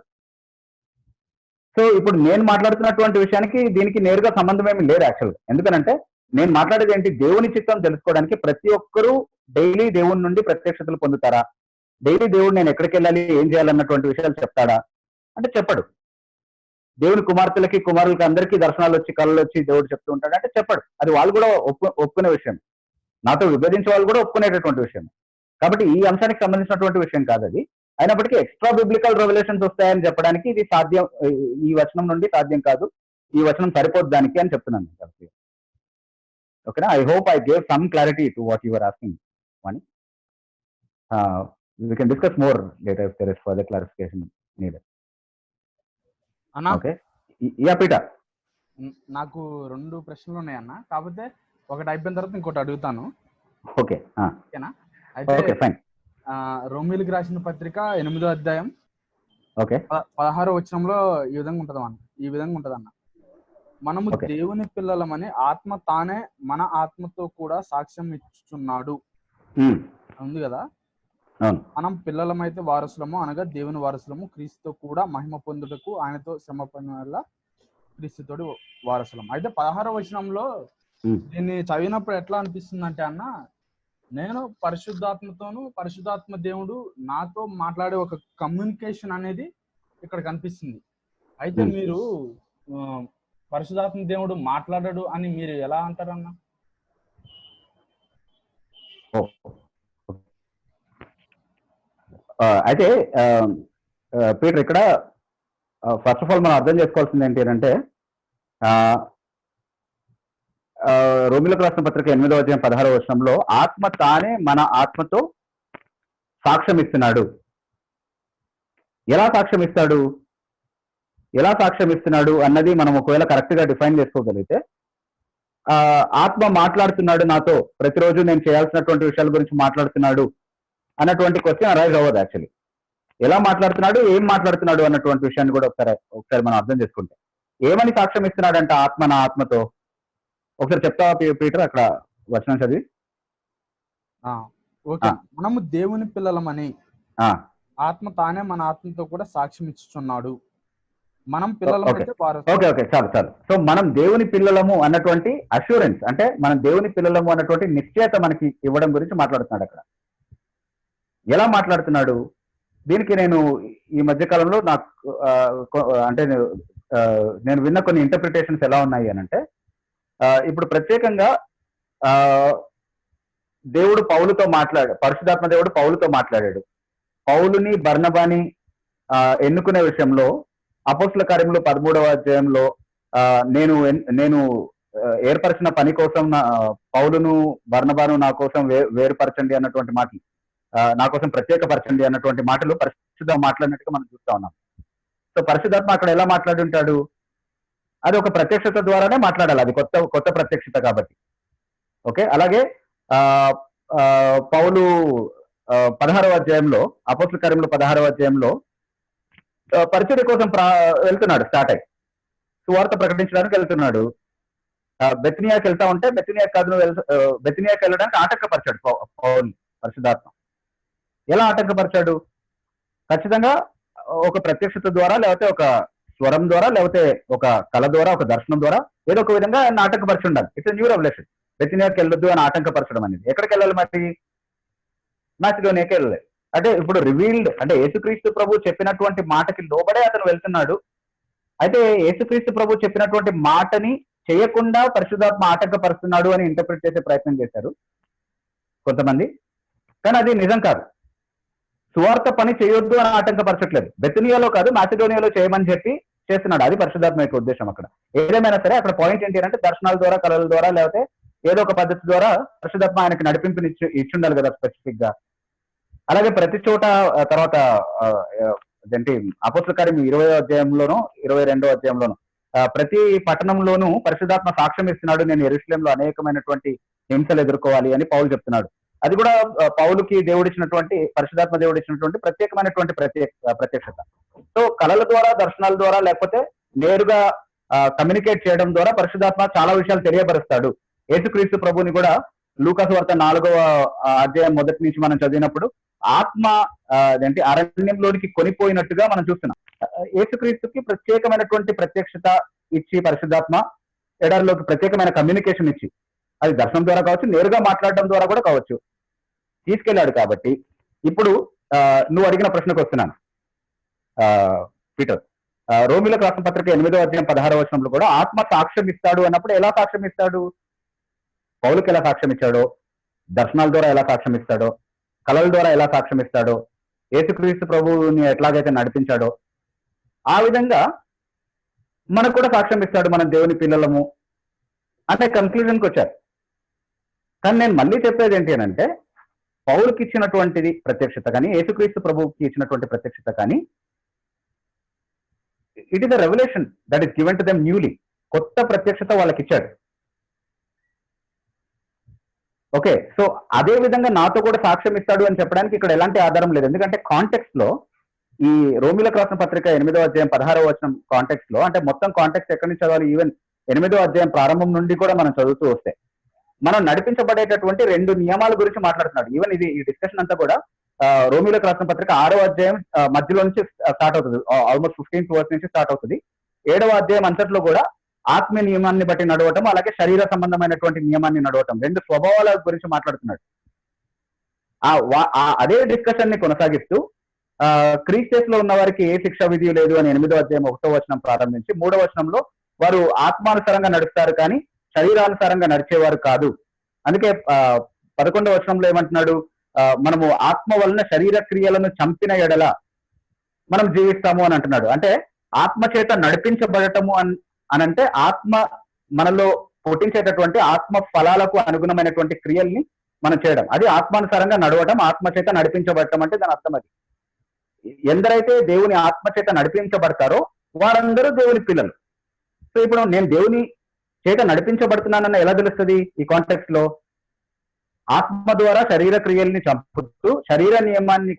సో ఇప్పుడు నేను మాట్లాడుతున్నటువంటి విషయానికి దీనికి నేరుగా సంబంధం ఏమి లేదు యాక్చువల్గా. ఎందుకనంటే నేను మాట్లాడేది ఏంటి, దేవుని చిత్తం తెలుసుకోవడానికి ప్రతి ఒక్కరూ డైలీ దేవుని నుండి ప్రత్యక్షతలు పొందుతారా? డైలీ దేవుడు నేను ఎక్కడికి వెళ్ళాలి, ఏం చేయాలన్నటువంటి విషయాలు చెప్తాడా అంటే చెప్పడు. దేవుని కుమార్తెలకి, కుమారులకి అందరికీ దర్శనాలు వచ్చి, కళలు వచ్చి దేవుడు చెప్తూ ఉంటాడు అంటే చెప్పడు. అది వాళ్ళు కూడా ఒప్పుకునే విషయం, నాతో విభజించే వాళ్ళు కూడా ఒప్పుకునేటటువంటి విషయం. కాబట్టి ఈ అంశానికి సంబంధించినటువంటి విషయం కాదు అది. అయినప్పటికీ ఎక్స్ట్రా బిబ్లికల్ రెవల్యూషన్స్ వస్తాయని చెప్పడానికి ఇది సాధ్యం, ఈ వచనం నుండి సాధ్యం కాదు, ఈ వచనం సరిపోదు దానికి అని చెప్తున్నాను. ఓకేనా? I hope I gave some clarity to what you are asking. Mani, we can discuss more later if there is further clarification needed. అన్నా, ఓకే, యా పీటర్. నాకు 2 ప్రశ్నలు ఉన్నాయి అన్న, కాకపోతే ఒకటి అయిపోయిన తర్వాత ఇంకోటి అడుగుతాను. ఓకే, ఓకేనా? అయితే ఓకే ఫైన్. రోమిలికి రాసిన పత్రిక 8వ అధ్యాయం ఓకే 16వ వచనంలో ఈ విధంగా ఉంటదన్న, మనము దేవుని పిల్లలమని ఆత్మ తానే మన ఆత్మతో కూడా సాక్ష్యం ఇచ్చుచున్నాడు ఉంది కదా. మనం పిల్లలమైతే వారసులము, అనగా దేవుని వారసులము, క్రీస్తుతో కూడా మహిమ పొందుటకు ఆయనతో శ్రమ పడిన వల్ల క్రీస్తుతోటి వారసులం. అయితే 16వ వచనంలో దీన్ని చదివినప్పుడు ఎట్లా అనిపిస్తుంది అంటే అన్న, నేను పరిశుద్ధాత్మతోను, పరిశుద్ధాత్మ దేవుడు నాతో మాట్లాడే ఒక కమ్యూనికేషన్ అనేది ఇక్కడ కనిపిస్తుంది. అయితే మీరు పరిశుద్ధాత్మ దేవుడు మాట్లాడాడు అని మీరు ఎలా అంటారన్న? అయితే పీటర్ ఇక్కడ ఫస్ట్ ఆఫ్ ఆల్ మనం అర్థం చేసుకోవాల్సింది ఏంటి అంటే రోమిలకు రాసిన పత్రిక 8వ అధ్యాయం 16వ వచనంలో ఆత్మ తానే మన ఆత్మతో సాక్ష్యం ఇస్తున్నాడు. ఎలా సాక్ష్యం ఇస్తున్నాడు అన్నది మనం ఒకవేళ కరెక్ట్ గా డిఫైన్ చేసుకోగలిగితే ఆత్మ మాట్లాడుతున్నాడు నాతో, ప్రతిరోజు నేను చేయాల్సినటువంటి విషయాల గురించి మాట్లాడుతున్నాడు అన్నటువంటి క్వశ్చన్ అరైజ్ అవ్వదు. యాక్చువల్లీ ఎలా మాట్లాడుతున్నాడు, ఏం మాట్లాడుతున్నాడు అన్నటువంటి విషయాన్ని కూడా ఒకసారి మనం అర్థం చేసుకుంటే ఏమని సాక్ష్యం ఇస్తున్నాడంట ఆత్మ నా ఆత్మతో? ఒకసారి చెప్తావా పీటర్ అక్కడ వచనం చదివి? ఓకే. మనము దేవుని పిల్లలమని ఆత్మ తానే మన ఆత్మతో కూడా సాక్ష్యం ఇచ్చుచున్నాడు. మనం పిల్లలమైతే ఓకే ఓకే చాలు చాలు. సో మనం దేవుని పిల్లలము అన్నటువంటి అష్యూరెన్స్, అంటే మనం దేవుని పిల్లలము అన్నటువంటి నిశ్చయత మనకి ఇవ్వడం గురించి మాట్లాడుతున్నాడు. అక్కడ ఎలా మాట్లాడుతున్నాడు? దీనికి నేను ఈ మధ్య కాలంలో నాకు అంటే నేను విన్న కొన్ని ఇంటర్ప్రిటేషన్స్ ఎలా ఉన్నాయి అని అంటే, ఇప్పుడు ప్రత్యేకంగా దేవుడు పౌలుతో పరిశుద్ధాత్మ దేవుడు పౌలుతో మాట్లాడాడు. పౌలుని బర్నబాని ఎన్నుకునే విషయంలో అపోస్తుల కార్యములు 13వ అధ్యాయంలో నేను ఏర్పరిచిన పని కోసం పౌలును బర్నబాను నా కోసం వేరుపరచండి అన్నటువంటి మాటలు, నా కోసం ప్రత్యేకపరచండి అన్నటువంటి మాటలు పరిశుద్ధ మాట్లాడినట్టుగా మనం చూస్తా ఉన్నాం. సో పరిశుద్ధాత్మ అక్కడ ఎలా మాట్లాడుంటాడు? అది ఒక ప్రత్యక్షత ద్వారానే మాట్లాడాలి, అది కొత్త ప్రత్యక్షత కాబట్టి. ఓకే. అలాగే పౌలు 16వ అధ్యాయంలో అపోస్తుల కార్యములు 16వ అధ్యాయంలో పరిచర్య కోసం వెళ్తున్నాడు, స్టార్ట్ అయ్యి సువార్త ప్రకటించడానికి వెళ్తున్నాడు. బెత్నియాకి వెళ్తా ఉంటే బెత్నియాకి వెళ్ళడానికి ఆటంకపరిచాడు పౌలు పరిశుద్ధాత్మ. ఎలా ఆటంకపరిచాడు? ఖచ్చితంగా ఒక ప్రత్యక్షత ద్వారా, లేకపోతే ఒక స్వరం ద్వారా, లేకపోతే ఒక కళ ద్వారా, ఒక దర్శనం ద్వారా ఏదో ఒక విధంగా ఆయన ఆటంకపరిచి ఉండాలి. It's new revolution. బెత్నియాకి వెళ్ళొద్దు అని ఆటంకపరచడం అనేది. ఎక్కడికి వెళ్ళాలి మరి? మాసిడోనియాకి వెళ్ళాలి. అంటే ఇప్పుడు రివీల్డ్, అంటే యేసుక్రీస్తు ప్రభు చెప్పినటువంటి మాటకి లోబడే అతను వెళ్తున్నాడు. అయితే యేసుక్రీస్తు ప్రభు చెప్పినటువంటి మాటని చేయకుండా పరిశుద్ధాత్మ ఆటంకపరుస్తున్నాడు అని ఇంటర్ప్రిట్ చేసే ప్రయత్నం చేశారు కొంతమంది. కానీ అది నిజం కాదు. సువార్త పని చేయొద్దు అని ఆటంకపరచట్లేదు. బెతనియాలో కాదు, మాసిడోనియాలో చేయమని చెప్పి చేస్తున్నాడు. అది పరిశుద్ధాత్మ యొక్క ఉద్దేశం. అక్కడ ఏదేమైనా సరే అక్కడ పాయింట్ ఏంటి అంటే దర్శనాల ద్వారా, కళల ద్వారా, లేకపోతే ఏదో ఒక పద్ధతి ద్వారా పరిశుద్ధాత్మ ఆయనకి నడిపింపుని ఇచ్చుండాలి కదా స్పెసిఫిక్ గా. అలాగే ప్రతి చోట తర్వాత ఏంటి అపోస్తల కార్యం 20వ అధ్యాయంలోనూ 22వ అధ్యాయంలోనూ ప్రతి పట్టణంలోనూ పరిశుద్ధాత్మ సాక్ష్యం ఇస్తున్నాడు, నేను యెరూషలేములో అనేకమైనటువంటి హింసలు ఎదుర్కోవాలి అని పౌలు చెప్తున్నాడు. అది కూడా పౌలుకి దేవుడిచ్చినటువంటి, పరిశుద్ధాత్మ దేవుడిచ్చినటువంటి ప్రత్యేకమైనటువంటి ప్రత్యక్షత. సో కళల ద్వారా, దర్శనాల ద్వారా, లేకపోతే నేరుగా కమ్యూనికేట్ చేయడం ద్వారా పరిశుద్ధాత్మ చాలా విషయాలు తెలియపరుస్తాడు. యేసుక్రీస్తు ప్రభుని కూడా లూకాసు వార్త 4వ అధ్యాయం మొదటి నుంచి మనం చదివినప్పుడు ఆత్మ అదేంటి అరణ్యంలోనికి కొనిపోయినట్టుగా మనం చూస్తున్నాం. యేసుక్రీస్తుకి ప్రత్యేకమైనటువంటి ప్రత్యక్షత ఇచ్చి పరిశుద్ధాత్మ ఎడారిలోకి ప్రత్యేకమైన కమ్యూనికేషన్ ఇచ్చి, అది దర్శనం ద్వారా కావచ్చు, నేరుగా మాట్లాడడం ద్వారా కూడా కావచ్చు, తీసుకెళ్లాడు. కాబట్టి ఇప్పుడు నువ్వు అడిగిన ప్రశ్నకు వస్తున్నాను పీటర్. రోమిలకు రాసిన పత్రిక 8వ అధ్యాయం 16వ వచనంలో కూడా ఆత్మ సాక్ష్యం ఇస్తాడు అన్నప్పుడు ఎలా సాక్ష్యం ఇస్తాడు? పౌలుకి ఎలా సాక్ష్యం ఇచ్చాడో, దర్శనాల ద్వారా ఎలా సాక్ష్యం ఇస్తాడో, కళల ద్వారా ఎలా సాక్ష్యం ఇస్తాడో, యేసుక్రీస్తు ప్రభువుని ఎట్లాగైతే నడిపించాడో ఆ విధంగా మనకు కూడా సాక్ష్యం ఇస్తాడు, మనం దేవుని పిల్లలము అనే కన్క్లూజన్కి వచ్చారు. కానీ నేను మళ్ళీ చెప్పేది ఏంటి అని అంటే, పౌలుకి ఇచ్చినటువంటిది ప్రత్యక్షత కానీ, యేసుక్రీస్తు ప్రభువుకి ఇచ్చినటువంటి ప్రత్యక్షత కానీ, it is a revolution that is given to them newly. కొత్త ప్రత్యక్షత వాళ్ళకి ఇచ్చాడు. ఓకే. సో అదే విధంగా నాతో కూడా సాక్ష్యం ఇస్తాడు అని చెప్పడానికి ఇక్కడ ఎలాంటి ఆధారం లేదు. ఎందుకంటే కాంటెక్స్ట్ లో ఈ రోమిలకు రాసిన పత్రిక 8వ అధ్యాయం 16వ వచనం కాంటెక్స్ట్ లో, అంటే మొత్తం కాంటెక్స్ట్ ఎక్కడి నుంచి చదవాలి? ఈవెన్ 8వ అధ్యాయం ప్రారంభం నుండి కూడా మనం చదువుతూ వస్తే మనం నడిపించబడేటటువంటి 2 నియమాల గురించి మాట్లాడుతున్నాడు. ఈవెన్ ఇది ఈ డిస్కషన్ అంతా కూడా రోమిలకు రాసిన పత్రిక 6వ అధ్యాయం మధ్యలో నుంచి స్టార్ట్ అవుతుంది. ఆల్మోస్ట్ 15th వర్స్ నుంచి స్టార్ట్ అవుతుంది. 7వ అధ్యాయం అంతట్లో కూడా ఆత్మీయ నియమాన్ని బట్టి నడవటం, అలాగే శరీర సంబంధమైనటువంటి నియమాన్ని నడవటం, 2 స్వభావాల గురించి మాట్లాడుతున్నాడు. అదే డిస్కషన్ ని కొనసాగిస్తూ క్రీస్తేస్ లో ఉన్న వారికి ఏ శిక్ష విధి లేదు అని 8వ అధ్యాయం 1వ వచనం ప్రారంభించి 3వ వచనంలో వారు ఆత్మానుసారంగా నడుస్తారు కానీ శరీరానుసారంగా నడిచేవారు కాదు. అందుకే 11వ వచనంలో ఏమంటున్నాడు, మనము ఆత్మ వలన శరీర క్రియలను చంపిన ఎడల మనం జీవిస్తాము అని అంటున్నాడు. అంటే ఆత్మ చేత నడిపించబడటము అనంటే ఆత్మ మనలో పుట్టించేటటువంటి ఆత్మ ఫలాలకు అనుగుణమైనటువంటి క్రియల్ని మనం చేయడం, అది ఆత్మానుసారంగా నడవడం, ఆత్మ చేత నడిపించబడటం అంటే దాని అర్థం అది. ఎందరైతే దేవుని ఆత్మ చేత నడిపించబడతారో వారందరూ దేవుని పిల్లలు. సో ఇప్పుడు నేను దేవుని చేత నడిపించబడుతున్నానన్న ఎలా తెలుస్తుంది? ఈ కాంటెక్స్ట్ లో ఆత్మ ద్వారా శరీర క్రియల్ని చంపుతూ శరీర నియమాన్ని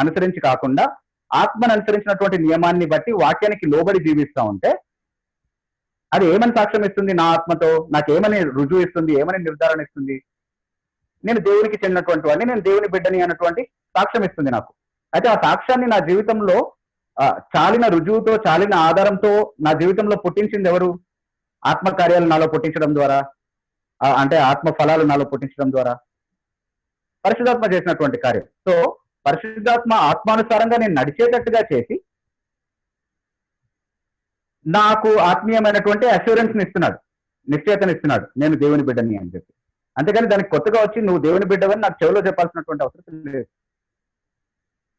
అనుసరించి కాకుండా ఆత్మను అనుసరించినటువంటి నియమాన్ని బట్టి వాక్యానికి లోబడి జీవిస్తా ఉంటే అది ఏమని సాక్ష్యం ఇస్తుంది? నా ఆత్మతో నాకేమని రుజువు ఇస్తుంది, ఏమని నిర్ధారణ ఇస్తుంది? నేను దేవునికి చెందినటువంటి వాడిని, నేను దేవుని బిడ్డని అన్నటువంటి సాక్ష్యం ఇస్తుంది నాకు. అయితే ఆ సాక్ష్యాన్ని నా జీవితంలో చాలిన రుజువుతో, చాలిన ఆధారంతో నా జీవితంలో పుట్టించింది ఎవరు? ఆత్మకార్యాలు నాలో పుట్టించడం ద్వారా, అంటే ఆత్మ ఫలాలు నాలో పుట్టించడం ద్వారా పరిశుద్ధాత్మ చేసినటువంటి కార్యం. సో పరిశుద్ధాత్మ ఆత్మానుసారంగా నేను నడిచేటట్టుగా చేసి నాకు ఆత్మీయమైనటువంటి అష్యూరెన్స్ ని ఇస్తున్నాడు, నిశ్చయతను ఇస్తున్నాడు, నేను దేవుని బిడ్డని అని చెప్పి. అంతేగాని దానికి కొత్తగా వచ్చి నువ్వు దేవుని బిడ్డవని నాకు చెవిలో చెప్పాల్సినటువంటి అవసరం లేదు.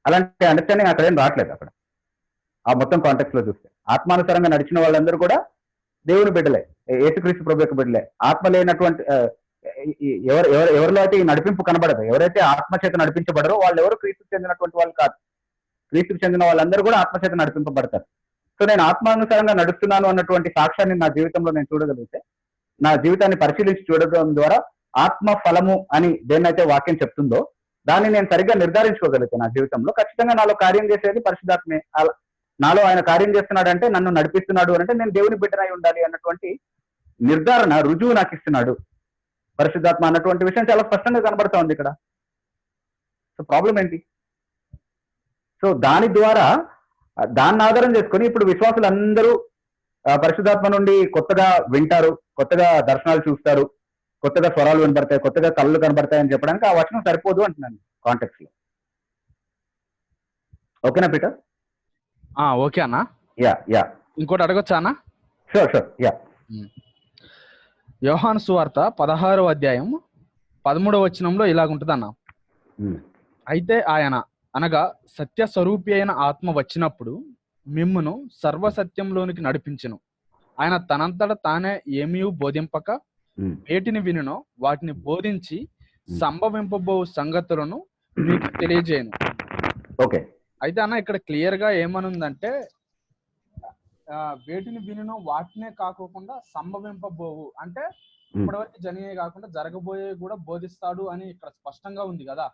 అలాంటి అండర్స్టాండింగ్ అక్కడేం రావట్లేదు. అక్కడ ఆ మొత్తం కాంటెక్స్ట్ లో చూస్తే ఆత్మానుసారంగా నడిచిన వాళ్ళందరూ కూడా దేవుని బిడ్డలే, యేసుక్రీస్తు ప్రభు యొక్క బిడ్డలే. ఆత్మ లేనటువంటి ఎవరిలో అయితే ఈ నడిపింపు కనబడదు, ఎవరైతే ఆత్మచేత నడిపించబడరో వాళ్ళు ఎవరు క్రీస్తుకు చెందినటువంటి వాళ్ళు కాదు. క్రీస్తుకు చెందిన వాళ్ళందరూ కూడా ఆత్మచేత నడిపింపబడతారు. సో నేను ఆత్మానుసారంగా నడుస్తున్నాను అన్నటువంటి సాక్ష్యాన్ని నా జీవితంలో నేను చూడగలిగితే, నా జీవితాన్ని పరిశీలించి చూడడం ద్వారా ఆత్మ ఫలము అని దేన్నైతే వాక్యం చెప్తుందో దాన్ని నేను సరిగ్గా నిర్ధారించుకోగలిగితే నా జీవితంలో ఖచ్చితంగా నాలో కార్యం చేసేది పరిశుద్ధాత్మే. నాలో ఆయన కార్యం చేస్తున్నాడంటే, నన్ను నడిపిస్తున్నాడు అంటే నేను దేవుని బిడ్డనై ఉండాలి అన్నటువంటి నిర్ధారణ, రుజువు నాకు ఇస్తున్నాడు పరిశుద్ధాత్మ అన్నటువంటి విషయం చాలా స్పష్టంగా కనబడతా ఉంది ఇక్కడ. సో ప్రాబ్లం ఏంటి? సో దాని ద్వారా దాన్ని ఆధారం చేసుకొని ఇప్పుడు విశ్వాసులందరూ పరిశుద్ధాత్మ నుండి కొత్తగా వింటారు, కొత్తగా దర్శనాలు చూస్తారు, కొత్తగా స్వరాలు వినబడతాయి, కొత్తగా కళ్ళు కనబడతాయి అని చెప్పడానికి ఆ వచనం సరిపోదు అంటున్నాను కాంటెక్స్ట్ లో. ఓకేనా పీటర్? ఓకే అన్న. యా యా ఇంకోటి అడగొచ్చా అన్న? Sure sure. యా యోహాను సువార్త 16వ అధ్యాయం 13వ వచనంలో ఇలాగుంటుంది అన్న. అయితే ఆయన అనగా సత్య స్వరూపి అయిన ఆత్మ వచ్చినప్పుడు మిమ్మును సర్వసత్యంలోనికి నడిపించును. ఆయన తనంతట తానే ఏమీ బోధింపక వేటిని వినునో వాటిని బోధించి సంభవింపబో సంగతులను మీకు తెలియజేయను. ఓకే. అయితే అన్న ఇక్కడ క్లియర్ గా ఏమనుందంటే వేటిని వినునో వాటినే కాకోకుండా సంభవింపబోవు అంటే ఇప్పటివరకు జరిగే కాకుండా జరగబోయే కూడా బోధిస్తాడు అని ఇక్కడ స్పష్టంగా ఉంది కదా.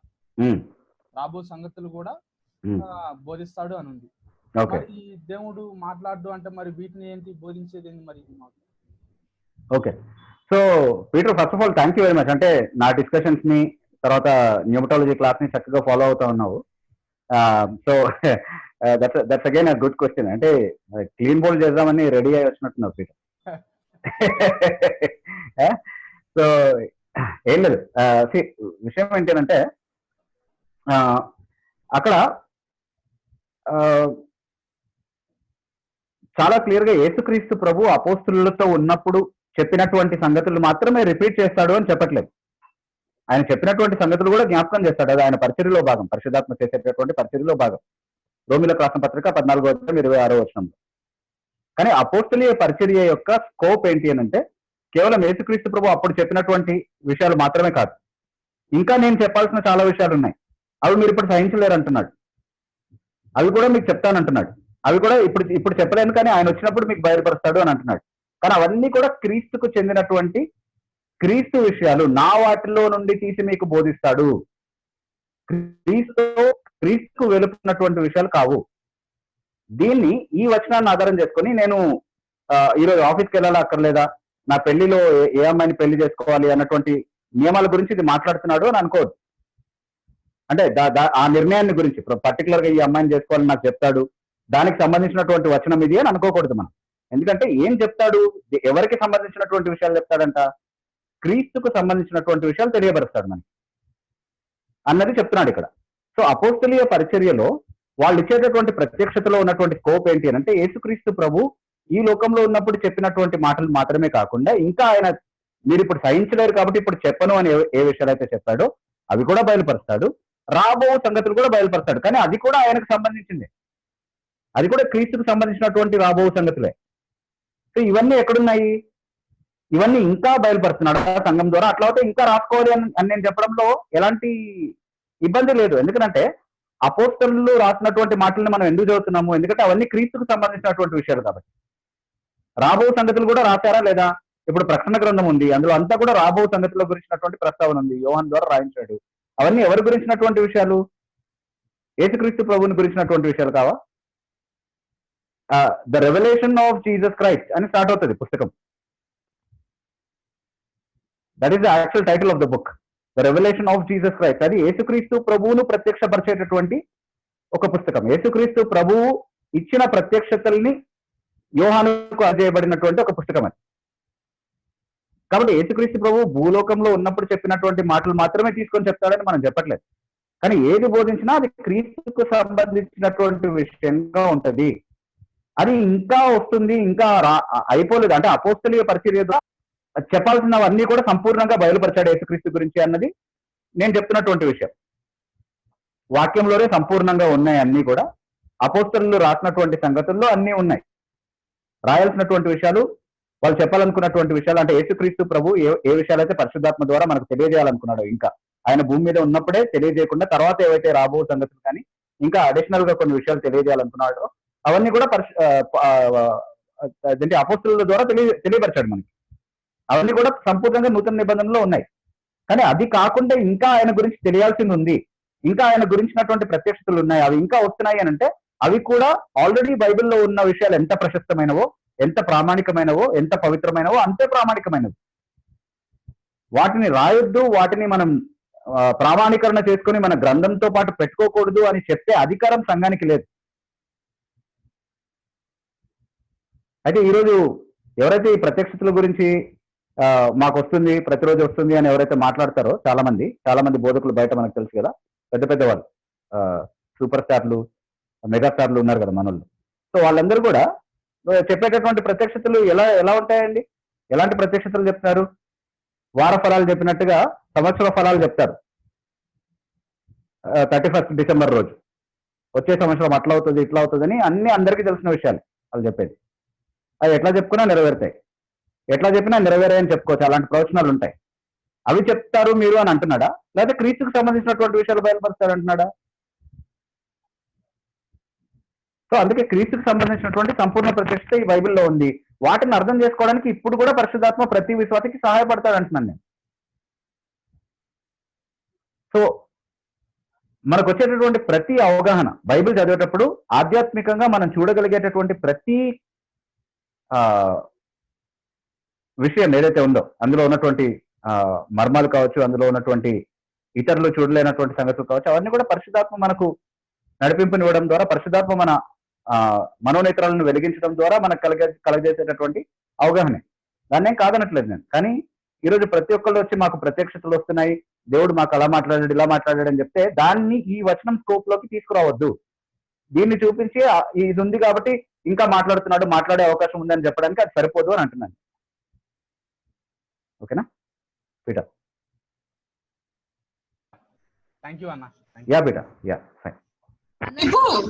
రాబో సంగతులు కూడా బోధిస్తాడు అని ఉంది. ఈ దేవుడు మాట్లాడు అంటే మరి వీటిని ఏంటి బోధించేది ఏంటి మరి? Okay. So Peter, first of all thank you very much. అంటే నా డిస్కషన్స్ ని తర్వాత న్యూమటాలజీ క్లాస్ ని చక్కగా ఫాలో అవుతా ఉన్నావు. So that's again a good question. అంటే క్లీన్ బోల్డ్ చేద్దామని రెడీ అయ్యి వచ్చినట్టున్నావు పీటర్. సో ఏం లేదు, విషయం ఏంటంటే అక్కడ చాలా క్లియర్ గా యేసుక్రీస్తు ప్రభు అపోస్తులతో ఉన్నప్పుడు చెప్పినటువంటి సంగతులు మాత్రమే రిపీట్ చేస్తాడు అని చెప్పట్లేదు. ఆయన చెప్పినటువంటి సంగతులు కూడా జ్ఞాపకం చేస్తాడు. అది ఆయన పరిచర్యలో భాగం, పరిశుద్ధాత్మ చేసేటటువంటి పరిచర్యలో భాగం. రోమిలకు రాసిన పత్రిక 14వ అధ్యాయం 26వ వచనంలో. కానీ అపోస్తలీయ పరిచర్య యొక్క స్కోప్ ఏంటి అని అంటే కేవలం యేసుక్రీస్తు ప్రభు అప్పుడు చెప్పినటువంటి విషయాలు మాత్రమే కాదు, ఇంకా నేను చెప్పాల్సిన చాలా విషయాలు ఉన్నాయి. అవి మీరు ఇప్పుడు సహించలేరు అంటున్నాడు. అవి కూడా మీకు చెప్తానంటున్నాడు. అవి కూడా ఇప్పుడు చెప్పలేను, కానీ ఆయన వచ్చినప్పుడు మీకు బయలుపరుస్తాడు అని అంటున్నాడు. కానీ అవన్నీ కూడా క్రీస్తుకు చెందినటువంటి క్రీస్తు విషయాలు, నా వాటిలో నుండి తీసి మీకు బోధిస్తాడు. క్రీస్తుకు వెలుపున్నటువంటి విషయాలు కావు. దీన్ని ఈ వచనాన్ని ఆధారం చేసుకొని నేను ఈరోజు ఆఫీస్కి వెళ్ళాలా అక్కర్లేదా, నా పెళ్లిలో ఏ అమ్మాయిని పెళ్లి చేసుకోవాలి అన్నటువంటి నియమాల గురించి ఇది మాట్లాడుతున్నాడు అని అనుకోవద్దు. అంటే ఆ నిర్ణయాన్ని గురించి పర్టికులర్ గా ఈ అమ్మాయిని చేసుకోవాలని నాకు చెప్తాడు, దానికి సంబంధించినటువంటి వచనం ఇది అని అనుకోకూడదు మనం. ఎందుకంటే ఏం చెప్తాడు, ఎవరికి సంబంధించినటువంటి విషయాలు చెప్తాడంట, క్రీస్తుకు సంబంధించినటువంటి విషయాలు తెలియబరుస్తాడు మనకి అన్నది చెప్తున్నాడు ఇక్కడ. సో అపోస్తలీయ పరిచర్యలో వాళ్ళు ఇచ్చేటటువంటి ప్రత్యక్షతలో ఉన్నటువంటి స్కోప్ ఏంటి అని అంటే యేసుక్రీస్తు ప్రభు ఈ లోకంలో ఉన్నప్పుడు చెప్పినటువంటి మాటలు మాత్రమే కాకుండా ఇంకా ఆయన మీరు ఇప్పుడు సహించలేరు కాబట్టి ఇప్పుడు చెప్పను అని ఏ విషయాలు అయితే చెప్పాడో అవి కూడా బయలుపరుస్తాడు, రాబో సంగతులు కూడా బయలుపరుస్తాడు. కానీ అది కూడా ఆయనకు సంబంధించింది, అది కూడా క్రీస్తుకు సంబంధించినటువంటి రాబో సంగతులే. సో ఇవన్నీ ఎక్కడున్నాయి? ఇవన్నీ ఇంకా బయలుపరుస్తున్నాడు సంఘం ద్వారా. అట్లా అయితే ఇంకా రాసుకోవాలి అని నేను చెప్పడంలో ఎలాంటి ఇబ్బంది లేదు. ఎందుకంటే అపోస్తలులు రాసినటువంటి మాటలను మనం ఎందుకు చదువుతున్నాము? ఎందుకంటే అవన్నీ క్రీస్తుకు సంబంధించినటువంటి విషయాలు కాబట్టి. రాబో సంగతులు కూడా రాశారా లేదా? ఇప్పుడు ప్రకటన గ్రంథం ఉంది, అందులో అంతా కూడా రాబో సంగతుల గురించినటువంటి ప్రస్తావన ఉంది, యోహాన్ ద్వారా రాయించాడు. అవన్నీ ఎవరి గురించినటువంటి విషయాలు? యేసుక్రీస్తు ప్రభువుని గురించినటువంటి విషయాలు కావా? The revolution of Jesus Christ అని స్టార్ట్ అవుతుంది పుస్తకం. That is the actual title of the book, the revolution of Jesus Christ. అది యేసుక్రీస్తు ప్రభువును ప్రత్యక్షపరిచేటటువంటి ఒక పుస్తకం. యేసుక్రీస్తు ప్రభువు ఇచ్చిన ప్రత్యక్షతల్ని యోహానుకు అందజేయబడినటువంటి ఒక పుస్తకం అది. కాబట్టి యేసుక్రీస్తు ప్రభు భూలోకంలో ఉన్నప్పుడు చెప్పినటువంటి మాటలు మాత్రమే తీసుకొని చెప్తాడని మనం చెప్పట్లేదు. కానీ ఏది బోధించినా అది క్రీస్తుకు సంబంధించినటువంటి విషయంగా ఉంటది. అది ఇంకా వస్తుంది, ఇంకా అయిపోలేదు. అంటే అపోస్తలీయ పరిచర్య ద్వారా చెప్పాల్సినవన్నీ కూడా సంపూర్ణంగా బయలుపరిచాడు యేసుక్రీస్తు గురించి అన్నది నేను చెప్తున్నటువంటి విషయం. వాక్యంలోనే సంపూర్ణంగా ఉన్నాయి అన్ని కూడా. అపోస్తలులు రాసినటువంటి సంగతుల్లో అన్ని ఉన్నాయి. రాయాల్సినటువంటి విషయాలు, వాళ్ళు చెప్పాలనుకున్నటువంటి విషయాలు, అంటే యేసుక్రీస్తు ప్రభు ఏ విషయాలైతే పరిశుద్ధాత్మ ద్వారా మనకు తెలియజేయాలనుకున్నాడో, ఇంకా ఆయన భూమి మీద ఉన్నప్పుడే తెలియజేయకుండా తర్వాత ఏవైతే రాబో సంగతులు కానీ ఇంకా అడిషనల్ గా కొన్ని విషయాలు తెలియజేయాలనుకున్నాడో అవన్నీ కూడా అపోస్తలుల ద్వారా తెలియపరిచాడు మనకి. అవన్నీ కూడా సంపూర్ణంగా నూతన నిబంధనలో ఉన్నాయి. కానీ అది కాకుండా ఇంకా ఆయన గురించి తెలియాల్సింది ఉంది, ఇంకా ఆయన గురించినటువంటి ప్రత్యక్షతలు ఉన్నాయి, అవి ఇంకా వస్తున్నాయి అని అంటే అవి కూడా ఆల్రెడీ బైబిల్లో ఉన్న విషయాలు ఎంత ప్రశస్తమైనవో, ఎంత ప్రామాణికమైనవో, ఎంత పవిత్రమైనవో అంతే ప్రామాణికమైనవి. వాటిని రాయొద్దు, వాటిని మనం ప్రామాణీకరణ చేసుకుని మన గ్రంథంతో పాటు పెట్టుకోకూడదు అని చెప్పే అధికారం సంఘానికి లేదు. అయితే ఈరోజు ఎవరైతే ఈ ప్రత్యక్షతల గురించి మాకు వస్తుంది, ప్రతిరోజు వస్తుంది అని ఎవరైతే మాట్లాడతారో చాలా మంది బోధకులు బయట మనకు తెలుసు కదా, పెద్ద పెద్ద వాళ్ళు, సూపర్ స్టార్లు, మెగాస్టార్లు ఉన్నారు కదా మనోళ్ళు. సో వాళ్ళందరూ కూడా చెప్పేటటువంటి ప్రత్యక్షతలు ఎలా ఉంటాయండి? ఎలాంటి ప్రత్యక్షతలు చెప్తారు? వార ఫలాలు చెప్పినట్టుగా సంవత్సర ఫలాలు చెప్తారు. 31 డిసెంబర్ రోజు వచ్చే సంవత్సరం అట్లా అవుతుంది, ఇట్లా అవుతుంది అని అన్ని అందరికీ తెలిసిన విషయాలు వాళ్ళు చెప్పేది. అవి ఎట్లా చెప్పుకున్నా నెరవేరుతాయి, ఎట్లా చెప్పినా నెరవేరాయని చెప్పుకోవచ్చు. అలాంటి ప్రవచనాలు ఉంటాయి. అవి చెప్తారు మీరు అని అంటున్నాడా, లేదా క్రీస్తుకు సంబంధించినటువంటి విషయాలు బయలుపరుస్తారు అంటున్నాడా? సో అందుకే క్రీస్తుకు సంబంధించినటువంటి సంపూర్ణ ప్రత్యక్షత ఈ బైబిల్లో ఉంది. వాటిని అర్థం చేసుకోవడానికి ఇప్పుడు కూడా పరిశుద్ధాత్మ ప్రతి విశ్వాసికి సహాయపడతాడు అంటున్నాను నేను. సో మనకు వచ్చేటటువంటి ప్రతి అవగాహన బైబిల్ చదివేటప్పుడు ఆధ్యాత్మికంగా మనం చూడగలిగేటటువంటి ప్రతి విషయం ఏదైతే ఉందో, అందులో ఉన్నటువంటి మర్మాలు కావచ్చు, అందులో ఉన్నటువంటి ఇతరులు చూడలేనటువంటి సంగతులు కావచ్చు, అవన్నీ కూడా పరిశుద్ధాత్మ మనకు నడిపింపునివ్వడం ద్వారా, పరిశుద్ధాత్మ మన మనోనేత్రాలను వెలిగించడం ద్వారా మనకు కలగజేసేటటువంటి అవగాహనే. దాన్ని ఏం కాదనట్లేదు నేను. కానీ ఈరోజు ప్రతి ఒక్కళ్ళు వచ్చి మాకు ప్రత్యక్షతలు వస్తున్నాయి, దేవుడు మాకు అలా మాట్లాడాడు, ఇలా మాట్లాడాడు అని చెప్తే దాన్ని ఈ వచనం స్కోప్ లోకి తీసుకురావద్దు. దీన్ని చూపించి ఇది ఉంది కాబట్టి ఇంకా మాట్లాడుతున్నాడు, మాట్లాడే అవకాశం ఉందని చెప్పడానికి అది సరిపోదు అని అంటున్నాను. ఓకేనా పీటర్? థ్యాంక్ యూ అన్న. Yeah Peter, yeah fine.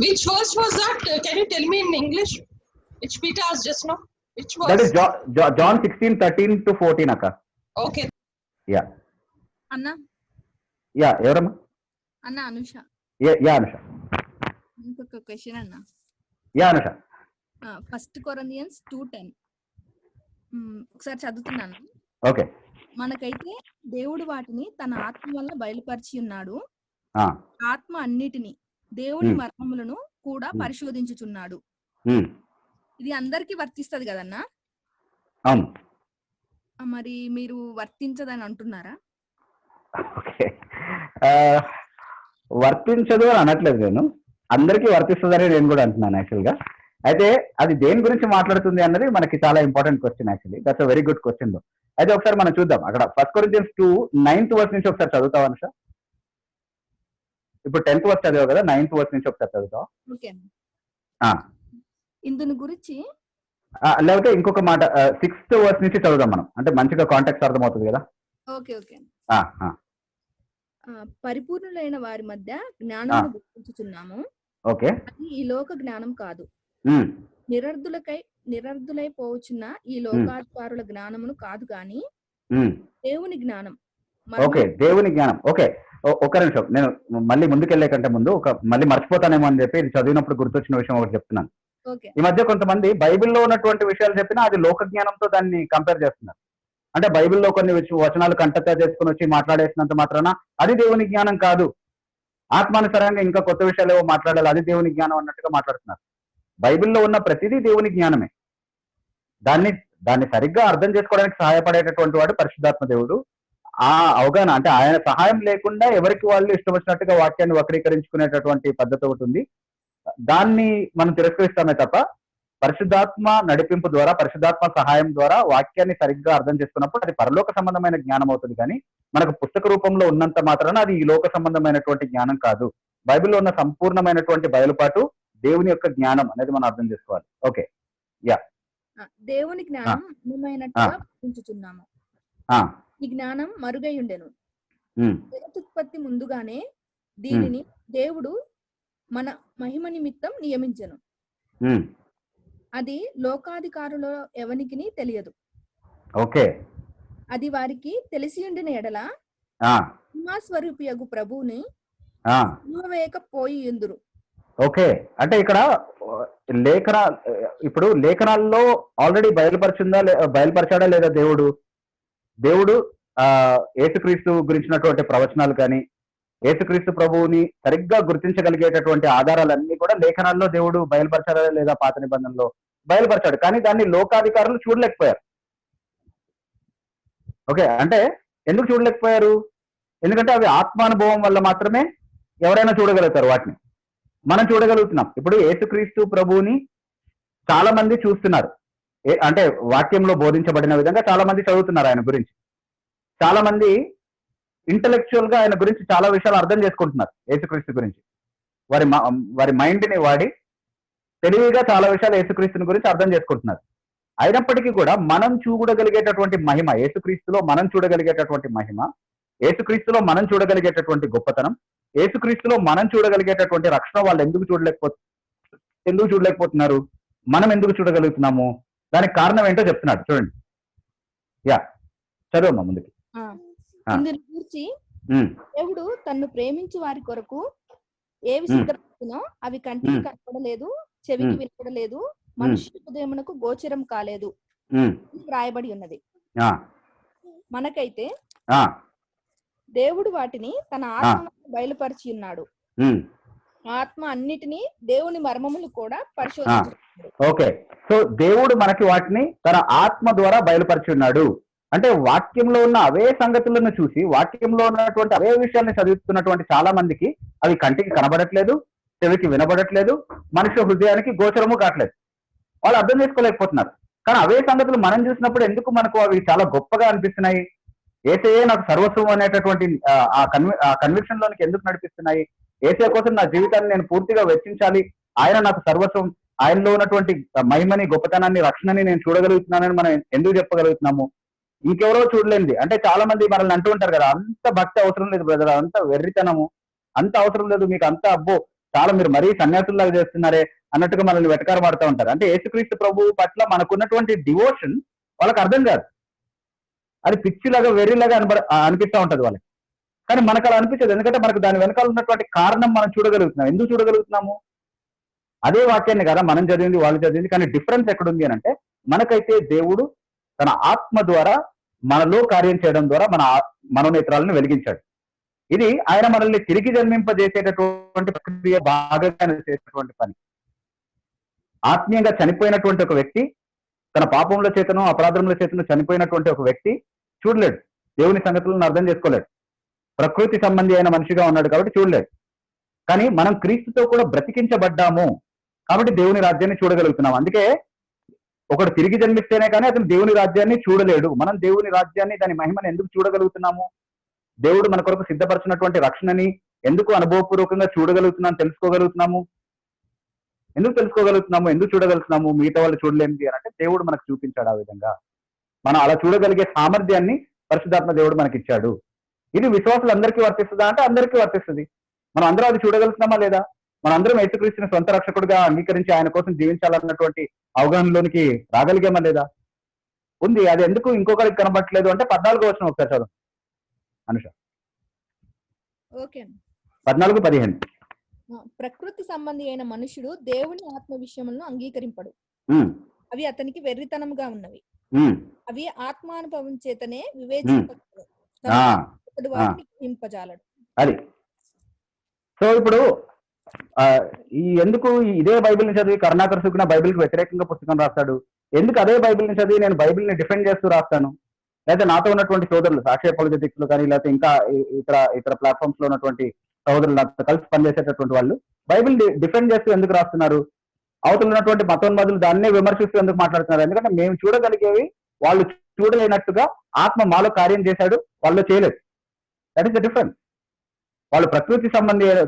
Which verse was that? Can you tell me in English? Which Peter asked just now? Which verse? That is John 16:13-14 akka. Okay. Yeah. Anna. Yeah, ఎవరమ్మా? అన్న Anusha. Yeah Anusha. ఇంకొక question అన్న. Yeah Anusha. 1 Corinthians 2:10 ఒకసారి చదువుతున్నాను. Okay. మనకైతే దేవుడు వాటిని తన ఆత్మ వల్ల బయలుపరిచి ఉన్నాడు. ఆత్మ అన్నిటిని, దేవుని మర్మములను కూడా పరిశోధించుచున్నాడు. ఇది అందరికి వర్తిస్తది కదన్నా? అవును. మరి మీరు వర్తించదని అంటున్నారా? ఓకే, వర్తించదు అని అనట్లేదు నేను, అందరికీ వర్తిస్తుందని నేను కూడా అంటున్నాను యాక్చువల్ గా. అయితే అది దేని గురించి మాట్లాడుతుంది అన్నది మనకి చాలా important question actually. That's a very good question. అయితే ఒకసారి మనం చూద్దాం. అక్కడ 1 Corinthians 2:9 నుంచి ఒకసారి చదువుతావా అనుష? ఇప్పుడు 10th వర్స్ చదివావు కదా, 9th వర్స్ నుంచి ఒకసారి చదువుతావు. ఓకే ఆ, ఇందుని గురించి లేకపోతే ఇంకొక మాట 6th వర్స్ నుంచి చదువుదాం మనం, అంటే మంచిగా కాంటాక్ట్ అర్థమవుతుంది కదా. ఓకే ఓకే ఆ, ఆ, పరిపూర్ణులైన వారి మధ్య జ్ఞానమును గుర్తించుచున్నాము. ఓకే. అది ఈ లోక జ్ఞానం కాదు. ఉమ్, నిరర్ధులైపోవచ్చున్న ఈ లోకాధికారుల జ్ఞానమును కాదు గాని ఉమ్. దేవుని జ్ఞానం. ఓకే, దేవుని జ్ఞానం. ఓకే, ఒక్క నిమిషం, నేను మళ్ళీ ముందుకెళ్లే కంటే ముందు మళ్ళీ మర్చిపోతానేమో అని చెప్పి ఇది చదివినప్పుడు గుర్తొచ్చిన విషయం ఒకటి చెప్తున్నాను. ఓకే ఈ మధ్య కొంతమంది బైబిల్లో ఉన్నటువంటి విషయాలు చెప్పినా అది లోక జ్ఞానంతో దాన్ని కంపేర్ చేస్తున్నారు. అంటే బైబిల్లో కొన్ని వచనాలు కంటతా చేసుకుని వచ్చి మాట్లాడేసినంత మాత్రాన అది దేవుని జ్ఞానం కాదు, ఆత్మానుసారంగా ఇంకా కొత్త విషయాలు ఏవో మాట్లాడాలి, అది దేవుని జ్ఞానం అన్నట్టుగా మాట్లాడుతున్నారు. బైబిల్లో ఉన్న ప్రతిదీ దేవుని జ్ఞానమే. దాన్ని సరిగ్గా అర్థం చేసుకోవడానికి సహాయపడేటటువంటి వాడు పరిశుద్ధాత్మ దేవుడు. ఆ అవగాహన అంటే ఆయన సహాయం లేకుండా ఎవరికి వాళ్ళు ఇష్టం వచ్చినట్టుగా వాక్యాన్ని వక్రీకరించుకునేటటువంటి పద్ధతి ఒకటి ఉంది. దాన్ని మనం తిరస్కరిస్తామే తప్ప పరిశుద్ధాత్మ నడిపింపు ద్వారా, పరిశుద్ధాత్మ సహాయం ద్వారా వాక్యాన్ని సరిగ్గా అర్థం చేసుకున్నప్పుడు అది పరలోక సంబంధమైన జ్ఞానం అవుతుంది. కానీ మనకు పుస్తక రూపంలో ఉన్నంత మాత్రాన అది ఈ లోక సంబంధమైనటువంటి జ్ఞానం కాదు. బైబిల్లో ఉన్న సంపూర్ణమైనటువంటి బయలుపాటు దేవుని యొక్క జ్ఞానం అనేది మనం అర్థం చేసుకోవాలి. Okay, yeah. దేవుని జ్ఞానం అనుమైనట్టుగా భావించుచున్నాము. ఈ జ్ఞానం మరుగై ఉండెను. జగతుత్పత్తి ముందుగానే దీనిని దేవుడు మన మహిమ నిమిత్తం నియమించెను. అది లోకాధికారుల ఎవనికిని తెలియదు. ఓకే, అది వారికి తెలిసి ఉండిన ఎడల మహిమాస్వరూపియగు ప్రభువుని వేయకపోయి ఎందురు. ఓకే, అంటే ఇక్కడ ఇప్పుడు లేఖనాల్లో ఆల్రెడీ బయలుపరిచాడా లేదా దేవుడు యేసుక్రీస్తు గురించినటువంటి ప్రవచనాలు కానీ యేసుక్రీస్తు ప్రభువుని సరిగ్గా గుర్తించగలిగేటటువంటి ఆధారాలన్నీ కూడా లేఖనాల్లో దేవుడు బయలుపరచాడా లేదా పాత నిబంధనలో బయలుపరిచాడు. కానీ దాన్ని లోకాధికారులు చూడలేకపోయారు. ఓకే, అంటే ఎందుకు చూడలేకపోయారు? ఎందుకంటే అవి ఆత్మానుభవం వల్ల మాత్రమే ఎవరైనా చూడగలుగుతారు వాటిని. మనం చూడగలుగుతున్నాం. ఇప్పుడు యేసుక్రీస్తు ప్రభువుని చాలా మంది చూస్తున్నారు, అంటే వాక్యంలో బోధించబడిన విధంగా చాలా మంది చదువుతున్నారు ఆయన గురించి. చాలా మంది ఇంటలెక్చువల్ గా ఆయన గురించి చాలా విషయాలు అర్థం చేసుకుంటున్నారు. యేసుక్రీస్తు గురించి వారి మైండ్ ని వాడి తెలివిగా చాలా విషయాలు యేసుక్రీస్తుని గురించి అర్థం చేసుకుంటున్నారు. అయినప్పటికీ కూడా మనం చూడగలిగేటటువంటి మహిమ, యేసుక్రీస్తులో మనం చూడగలిగేటటువంటి మహిమ, యేసుక్రీస్తులో మనం చూడగలిగేటటువంటి గొప్పతనం, యేసుక్రీస్తులో మనం చూడగలిగేటటువంటి రక్షణ వాళ్ళు ఎందుకు చూడలేకపోతున్నారు, మనం ఎందుకు చూడగలుగుతున్నాము, దానికి కారణం ఏంటో చెప్తున్నాడు. చూడండి, యా చదువమ్మా ముందుకి. ఇందుని గురించి దేవుడు తన్ను ప్రేమించు వారి కొరకు ఏవి సిద్ధపడుతున్నో అవి కంటికి కనపడలేదు, చెవికి వినపడలేదు, మనుష్య హృదయమునకు గోచరం కాలేదు రాయబడి ఉన్నది. మనకైతే దేవుడు వాటిని తన ఆత్మ బయలుపరిచి ఉన్నాడు. ఆత్మ అన్నిటినీ దేవుని మర్మములు కూడా పరిశోధించాడు. ఓకే, సో దేవుడు మనకి వాటిని తన ఆత్మ ద్వారా బయలుపరిచి ఉన్నాడు. అంటే వాక్యంలో ఉన్న అవే సంగతులను చూసి వాక్యంలో ఉన్నటువంటి అవే విషయాన్ని చదువుతున్నటువంటి చాలా మందికి అవి కంటికి కనబడట్లేదు, చెవికి వినబడట్లేదు, మనుష్య హృదయానికి గోచరము కావట్లేదు. వాళ్ళు అర్థం చేసుకోలేకపోతున్నారు. కానీ అవే సంగతులు మనం చూసినప్పుడు ఎందుకు మనకు అవి చాలా గొప్పగా అనిపిస్తున్నాయి? ఏసే నాకు సర్వస్వం అనేటటువంటి ఆ కన్విక్షన్ లోనికి ఎందుకు నడిపిస్తున్నాయి? ఏసే కోసం నా జీవితాన్ని నేను పూర్తిగా వెచ్చించాలి, ఆయన నాకు సర్వస్వం, ఆయనలో ఉన్నటువంటి మహిమని, గొప్పతనాన్ని, రక్షణని నేను చూడగలుగుతున్నానని మనం ఎందుకు చెప్పగలుగుతున్నాము? ఇంకెవరో చూడలేంది. అంటే చాలా మంది మనల్ని అంటూ ఉంటారు కదా, అంత భక్తి అవసరం లేదు బ్రదర్, అంత వెర్రితనము, అంత అవసరం లేదు మీకు, అంత అబ్బో చాలా మీరు మరీ సన్యాసుల్లాగా చేస్తున్నారే అన్నట్టుగా మనల్ని వెటకారం ఆడుతూ ఉంటారు. అంటే యేసుక్రీస్తు ప్రభువు పట్ల మనకున్నటువంటి డివోషన్ వాళ్ళకి అర్థం కాదు. అది పిచ్చిలాగా వెర్రిలాగా అనిపిస్తూ ఉంటది వాళ్ళకి. కానీ మనకు అలా అనిపించదు, ఎందుకంటే మనకు దాని వెనకాల ఉన్నటువంటి కారణం మనం చూడగలుగుతున్నాం. ఎందుకు చూడగలుగుతున్నాము? అదే వాక్యాన్ని కదా మనం చదివింది, వాళ్ళు చదివింది. కానీ డిఫరెన్స్ ఎక్కడుంది అని అంటే, మనకైతే దేవుడు తన ఆత్మ ద్వారా మనలో కార్యం చేయడం ద్వారా మన మనోనేత్రాలను వెలిగించాడు. ఇది ఆయన మనల్ని తిరిగి జన్మింపజేసేటటువంటి ప్రక్రియ భాగంగా చేసేటటువంటి పని. ఆత్మీయంగా చనిపోయినటువంటి ఒక వ్యక్తి, తన పాపముల చేతను అపరాధముల చేతను చనిపోయినటువంటి ఒక వ్యక్తి చూడలేడు, దేవుని సంగతులను అర్థం చేసుకోలేడు, ప్రకృతి సంబంధి అయిన మనిషిగా ఉన్నాడు కాబట్టి చూడలేడు. కానీ మనం క్రీస్తుతో కూడా బ్రతికించబడ్డాము కాబట్టి దేవుని రాజ్యాన్ని చూడగలుగుతున్నాం. అందుకే ఒకడు తిరిగి జన్మిస్తేనే కానీ అతను దేవుని రాజ్యాన్ని చూడలేడు. మనం దేవుని రాజ్యాన్ని, దాని మహిమను ఎందుకు చూడగలుగుతున్నాము? దేవుడు మన కొరకు సిద్ధపరిచినటువంటి రక్షణని, ఎందుకు అనుభవపూర్వకంగా చూడగలుగుతున్నాం, తెలుసుకోగలుగుతున్నాము? ఎందుకు తెలుసుకోగలుగుతున్నాము, ఎందుకు చూడగలుగుతున్నాము, మిగతా వాళ్ళు చూడలేనిది అని అంటే దేవుడు మనకు చూపించాడు. ఆ విధంగా మనం అలా చూడగలిగే సామర్థ్యాన్ని పరిశుద్ధాత్మ దేవుడు మనకి ఇచ్చాడు. ఇది విశ్వాసులు అందరికీ వర్తిస్తుందా అంటే అందరికీ వర్తిస్తుంది. మనం అందరం అది చూడగలుగుతున్నామా లేదా? మన అందరం యేసుక్రీస్తుని సొంత రక్షకుడిగా అంగీకరించి ఆయన కోసం జీవించాలన్నటువంటి అవగాహనలోనికి రాగలిగామా లేదా? ఉంది. అది ఎందుకు ఇంకొకరికి కనబట్టలేదు అంటే 14వ వచనం ఒకసారి చదువు అనుష. ఓకే. 14-15. ప్రకృతి సంబంధి అయిన మనుషుడు దేవుని ఆత్మ విషయములను అంగీకరింపడు. అవి అతనికి వెర్రితనముగా ఉన్నవి. అవి ఆత్మానుభవం చేతనే వివేచింపజాలడు. అది. సో ఇప్పుడు ఈ ఎందుకు ఇదే బైబిల్ని చదివి కరుణాకర్ సుగ్న బైబిల్కి వ్యతిరేకంగా పుస్తకం రాస్తాడు? ఎందుకు అదే బైబిల్ని చదివి నేను బైబిల్ని డిఫెండ్ చేస్తూ రాస్తాను? లేదా నాతో ఉన్నటువంటి సోదరులు సాక్షి అపోలోజెటిక్స్లు కానీ లేకపోతే ఇంకా ఇతర ప్లాట్ఫామ్స్ లో ఉన్నటువంటి సోదరులు నాతో కలిసి పనిచేసేటటువంటి వాళ్ళు బైబిల్ డిఫెండ్ చేస్తూ ఎందుకు రాస్తున్నారు? అవతల ఉన్నటువంటి మతోన్మాదులు దాన్నే విమర్శిస్తూ ఎందుకు మాట్లాడుతున్నారు? ఎందుకంటే మేము చూడగలిగేవి వాళ్ళు చూడలేనట్టుగా ఆత్మ మాలో కార్యం చేశాడు, వాళ్ళు చేయలేదు. That is the difference. వాళ్ళు ప్రకృతి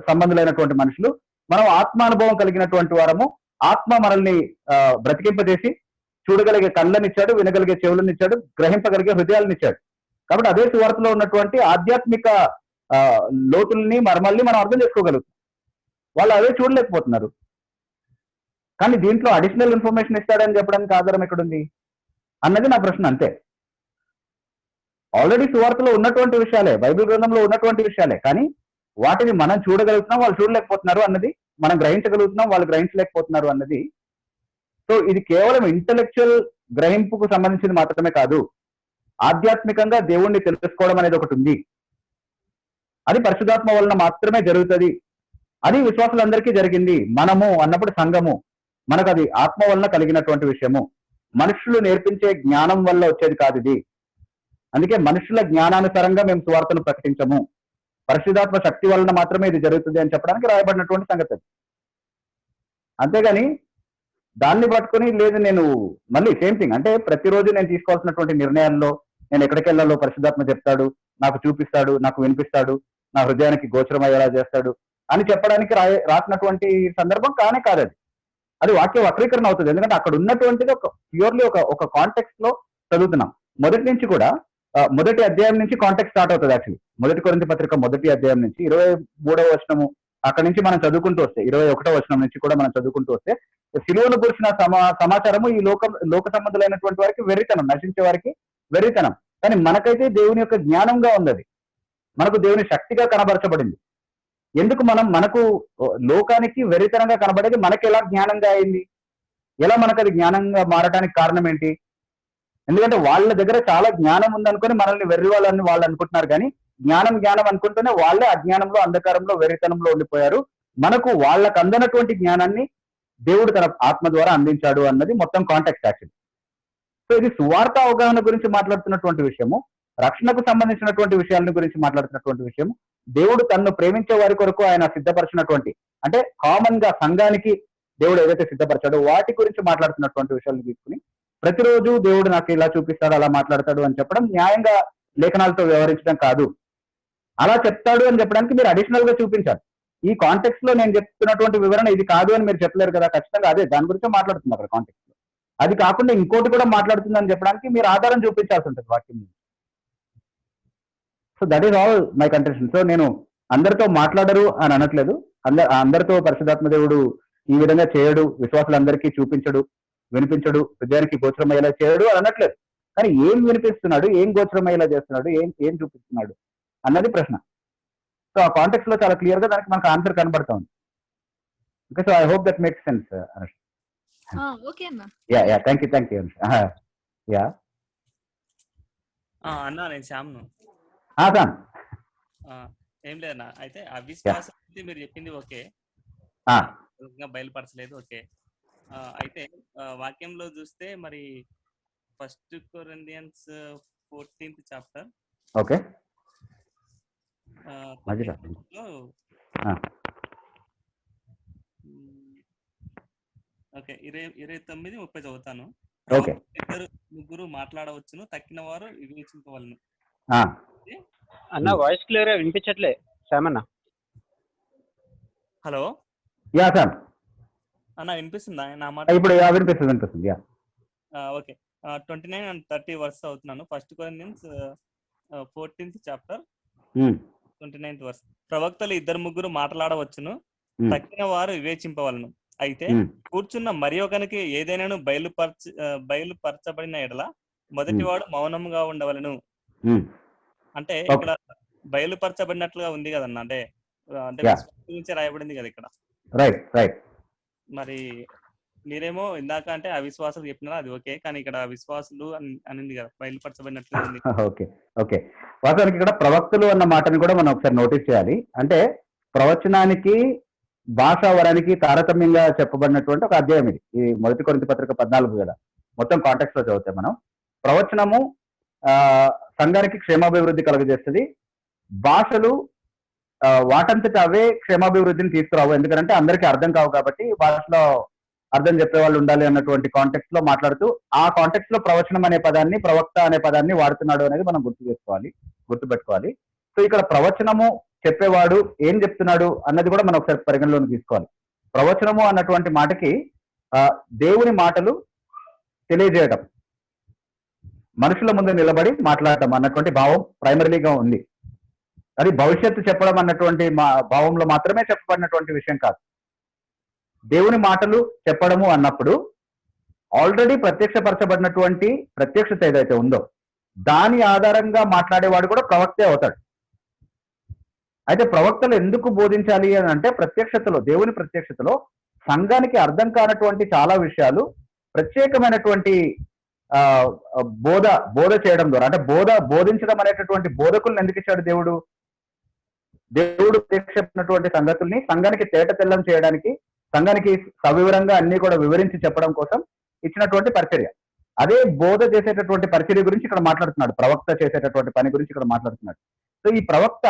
సంబంధులైనటువంటి మనుషులు, మనం ఆత్మానుభవం కలిగినటువంటి వారము. ఆత్మ మనల్ని బ్రతికింపజేసి చూడగలిగే కళ్ళనిచ్చాడు, వినగలిగే చెవులనిచ్చాడు, గ్రహింపగలిగే హృదయాలనిచ్చాడు. కాబట్టి అదే సువార్తలో ఉన్నటువంటి ఆధ్యాత్మిక లోతుల్ని మర్మల్ని మనం అర్థం చేసుకోగలుగుతాం. వాళ్ళు అదే చూడలేకపోతున్నారు. కానీ దీంట్లో అడిషనల్ ఇన్ఫర్మేషన్ ఇస్తాడని చెప్పడానికి ఆధారం ఎక్కడుంది అన్నది నా ప్రశ్న. అంతే. ఆల్రెడీ సువార్తలో ఉన్నటువంటి విషయాలే, బైబిల్ గ్రంథంలో ఉన్నటువంటి విషయాలే, కానీ వాటిని మనం చూడగలుగుతున్నాం, వాళ్ళు చూడలేకపోతున్నారు అన్నది, మనం గ్రహించగలుగుతున్నాం, వాళ్ళు గ్రహించలేకపోతున్నారు అన్నది. సో ఇది కేవలం ఇంటలెక్చువల్ గ్రహింపుకు సంబంధించింది మాత్రమే కాదు, ఆధ్యాత్మికంగా దేవుణ్ణి తెలుసుకోవడం అనేది ఒకటి ఉంది. అది పరిశుద్ధాత్మ వలన మాత్రమే జరుగుతుంది. అది విశ్వాసులందరికీ జరిగింది. మనము అన్నప్పుడు సంఘము, మనకు అది ఆత్మ వలన కలిగినటువంటి విషయము. మనుషులు నేర్పించే జ్ఞానం వల్ల వచ్చేది కాదు ఇది. అందుకే మనుషుల జ్ఞానానుసారంగా మేము సువార్తను ప్రకటించము, పరిశుద్ధాత్మ శక్తి వలన మాత్రమే ఇది జరుగుతుంది అని చెప్పడానికి రాయబడినటువంటి సంగతి. అంతేగాని దాన్ని పట్టుకొని లేదు నేను మళ్ళీ సేమ్ థింగ్ అంటే ప్రతిరోజు నేను తీసుకోవాల్సినటువంటి నిర్ణయాల్లో నేను ఎక్కడికి వెళ్ళాలో పరిశుద్ధాత్మ చెప్తాడు, నాకు చూపిస్తాడు, నాకు వినిపిస్తాడు, నా హృదయానికి గోచరం అయ్యేలా చేస్తాడు అని చెప్పడానికి రాసినటువంటి సందర్భం కానే కాదు. అది వాక్య వక్రీకరణ అవుతుంది. ఎందుకంటే అక్కడ ఉన్నటువంటిది ఒక ప్యూర్లీ ఒక కాంటెక్స్ట్ లో చదువుతున్నాం. మొదటి నుంచి కూడా మొదటి అధ్యాయం నుంచి కాంటెక్స్ట్ స్టార్ట్ అవుతుంది. యాక్చువల్లీ మొదటి కొరింథీ పత్రిక మొదటి అధ్యాయం నుంచి 23వ వచనము అక్కడి నుంచి మనం చదువుకుంటూ వస్తే 21వ వచనం నుంచి కూడా మనం చదువుకుంటూ వస్తే సిలువను గురించిన సమాచారము ఈ లోక సంబంధులైనటువంటి వారికి వెర్రితనం, నశించే వారికి వెర్రితనం. కానీ మనకైతే దేవుని యొక్క జ్ఞానంగా ఉంది. అది మనకు దేవుని శక్తిగా కనబరచబడింది. ఎందుకు మనకు లోకానికి వెర్రితనంగా కనబడేది మనకి ఎలా జ్ఞానంగా అయింది? ఎలా మనకు అది జ్ఞానంగా మారడానికి కారణం ఏంటి? ఎందుకంటే వాళ్ళ దగ్గర చాలా జ్ఞానం ఉందనుకొని మనల్ని వెర్రి వాళ్ళని వాళ్ళు అనుకుంటున్నారు. కానీ జ్ఞానం అనుకుంటూనే వాళ్ళే అజ్ఞానంలో, అంధకారంలో, వెర్రితనంలో ఉండిపోయారు. మనకు వాళ్ళకు అందనటువంటి జ్ఞానాన్ని దేవుడు తన ఆత్మ ద్వారా అందించాడు అన్నది మొత్తం కాంటెక్స్ట్ యాక్చువల్లీ. సో ఇది సువార్త అవగాహన గురించి మాట్లాడుతున్నటువంటి విషయము, రక్షణకు సంబంధించినటువంటి విషయాల గురించి మాట్లాడుతున్నటువంటి విషయం. దేవుడు తనను ప్రేమించే వారి కొరకు ఆయన సిద్ధపరిచినటువంటి, అంటే కామన్ గా సంఘానికి దేవుడు ఏదైతే సిద్ధపరిచాడో వాటి గురించి మాట్లాడుతున్నటువంటి విషయాలను తీసుకుని ప్రతిరోజు దేవుడు నాకు ఇలా చూపిస్తాడు, అలా మాట్లాడతాడు అని చెప్పడం న్యాయంగా లేఖనాలతో వ్యవహరించడం కాదు. అలా చెప్తాడు అని చెప్పడానికి మీరు అడిషనల్ గా చూపించాలి. ఈ కాంటెక్స్ట్ లో నేను చెప్తున్నటువంటి వివరణ ఇది కాదు అని మీరు చెప్పలేరు కదా. ఖచ్చితంగా అదే దాని గురించి మాట్లాడుతున్నారు అక్కడ కాంటెక్స్ట్ లో. అది కాకుండా ఇంకోటి కూడా మాట్లాడుతుందని చెప్పడానికి మీరు ఆధారం చూపించాల్సి ఉంటుంది వాక్యం. So that is all my contention. So నేను అందరితో మాట్లాడరు అని అనట్లేదు. అందరితో పరిశుద్ధాత్మ దేవుడు ఈ విధంగా చేయడు, విశ్వాసులందరికీ చూపించడు, వినిపించడు, హృదయానికి గోచరమయ్యేలా చేయడు అని అనట్లేదు. కానీ ఏం వినిపిస్తున్నాడు, ఏం గోచరమయ్యేలా చేస్తున్నాడు, ఏం చూపిస్తున్నాడు అన్నది ప్రశ్న. సో ఆ కాంటెక్స్ట్ లో చాలా క్లియర్ గా దానికి మనకు ఆన్సర్ కనబడతా ఉంది. Okay, so I hope that makes sense. Okay అన్న. Yeah thank you. యా అన్నా, నేను శ్యామ్ను. సామ్ ఏం లేదన్నా, అయితే అవిశ్వాసం మీరు చెప్పింది ఓకే, బయలుపరచలేదు ఓకే. అయితే వాక్యంలో చూస్తే మరి 1 Corinthians 14th chapter okay okay 29-30 చదువుతాను. ఓకే. 2-3 మాట్లాడవచ్చును, తక్కిన వారు వివేచింపవలను. అన్న వాయిస్ క్లియర్ గా వినిపించట్లే శ్యామన్న. హలో యా సార్, అన్న వినిపిస్తుందా నా మాట? ఇప్పుడు వినిపిస్తుంది. Yeah okay. 29 and 30 వర్స్ అవుతున్నాను. 1 Corinthians 14th chapter 29th verse. ప్రవక్తలు 2-3 మాట్లాడవచ్చును, తక్కిన వారు వివేచింపవలను. అయితే కూర్చున్న మరి ఒకనికి ఏదైనాను బయలుపరచబడిన ఎడల మొదటివాడు మౌనంగా ఉండవలను. అంటే ఇక్కడ బయలుపరచబడినట్లుగా ఉంది కదన్న, అంటే గురించి రాయబడింది కదా ఇక్కడ. రైట్. మరి మీరేమో ఇందాక అంటే అవిశ్వాసులు చెప్పినారా, అది ఓకే, కానీ ఇక్కడ విశ్వాసులు అనింది కదా, బయలుపరచబడినట్లుగా ఉంది. ఓకే. వాస్తవానికి ఇక్కడ ప్రవక్తలు అన్న మాటని కూడా మనం ఒకసారి నోటీస్ చేయాలి. అంటే ప్రవచనానికి భాషా వరానికి తారతమ్యంగా చెప్పబడినటువంటి ఒక అధ్యాయం ఇది. ఈ 1 కొరింథీ పత్రిక 14 కదా, మొత్తం కాంటెక్స్ట్ లో చదివితే మనం ప్రవచనము సంఘానికి క్షేమాభివృద్ధి కలుగజేస్తుంది. భాషలు వాటంతట అవే క్షేమాభివృద్ధిని తీసుకురావు, ఎందుకంటే అందరికీ అర్థం కావు కాబట్టి భాషలో అర్థం చెప్పే వాళ్ళు ఉండాలి అన్నటువంటి కాంటెక్స్ట్ లో మాట్లాడుతూ ఆ కాంటెక్స్ట్ లో ప్రవచనం అనే పదాన్ని, ప్రవక్త అనే పదాన్ని వాడుతున్నాడు అనేది మనం గుర్తుపెట్టుకోవాలి. సో ఇక్కడ ప్రవచనము చెప్పేవాడు ఏం చెప్తున్నాడు అన్నది కూడా మనం ఒకసారి పరిగణలోకి తీసుకోవాలి. ప్రవచనము అన్నటువంటి మాటకి దేవుని మాటలు తెలియజేయటం, మనుషుల ముందు నిలబడి మాట్లాడటం అన్నటువంటి భావం ప్రైమరీగా ఉంది. అది భవిష్యత్తు చెప్పడం అన్నటువంటి భావంలో మాత్రమే చెప్పబడినటువంటి విషయం కాదు. దేవుని మాటలు చెప్పడము అన్నప్పుడు ఆల్రెడీ ప్రత్యక్షపరచబడినటువంటి ప్రత్యక్షత ఏదైతే ఉందో దాని ఆధారంగా మాట్లాడేవాడు కూడా ప్రవక్తే అవుతాడు. అయితే ప్రవక్తలు ఎందుకు బోధించాలి అని అంటే దేవుని ప్రత్యక్షతలో సంఘానికి అర్థం కానటువంటి చాలా విషయాలు ప్రత్యేకమైనటువంటి బోధ చేయడం ద్వారా, అంటే బోధించడం అనేటటువంటి బోధకులను ఎందుకు ఇచ్చాడు దేవుడు ప్రత్యక్షమైనటువంటి సంగతుల్ని సంఘానికి తేటతెల్లం చేయడానికి, సంఘానికి సవివరంగా అన్ని కూడా వివరించి చెప్పడం కోసం ఇచ్చినటువంటి పరిచర్య. అదే బోధ చేసేటటువంటి పరిచర్య గురించి ఇక్కడ మాట్లాడుతున్నాడు, ప్రవక్త చేసేటటువంటి పని గురించి ఇక్కడ మాట్లాడుతున్నాడు. సో ఈ ప్రవక్త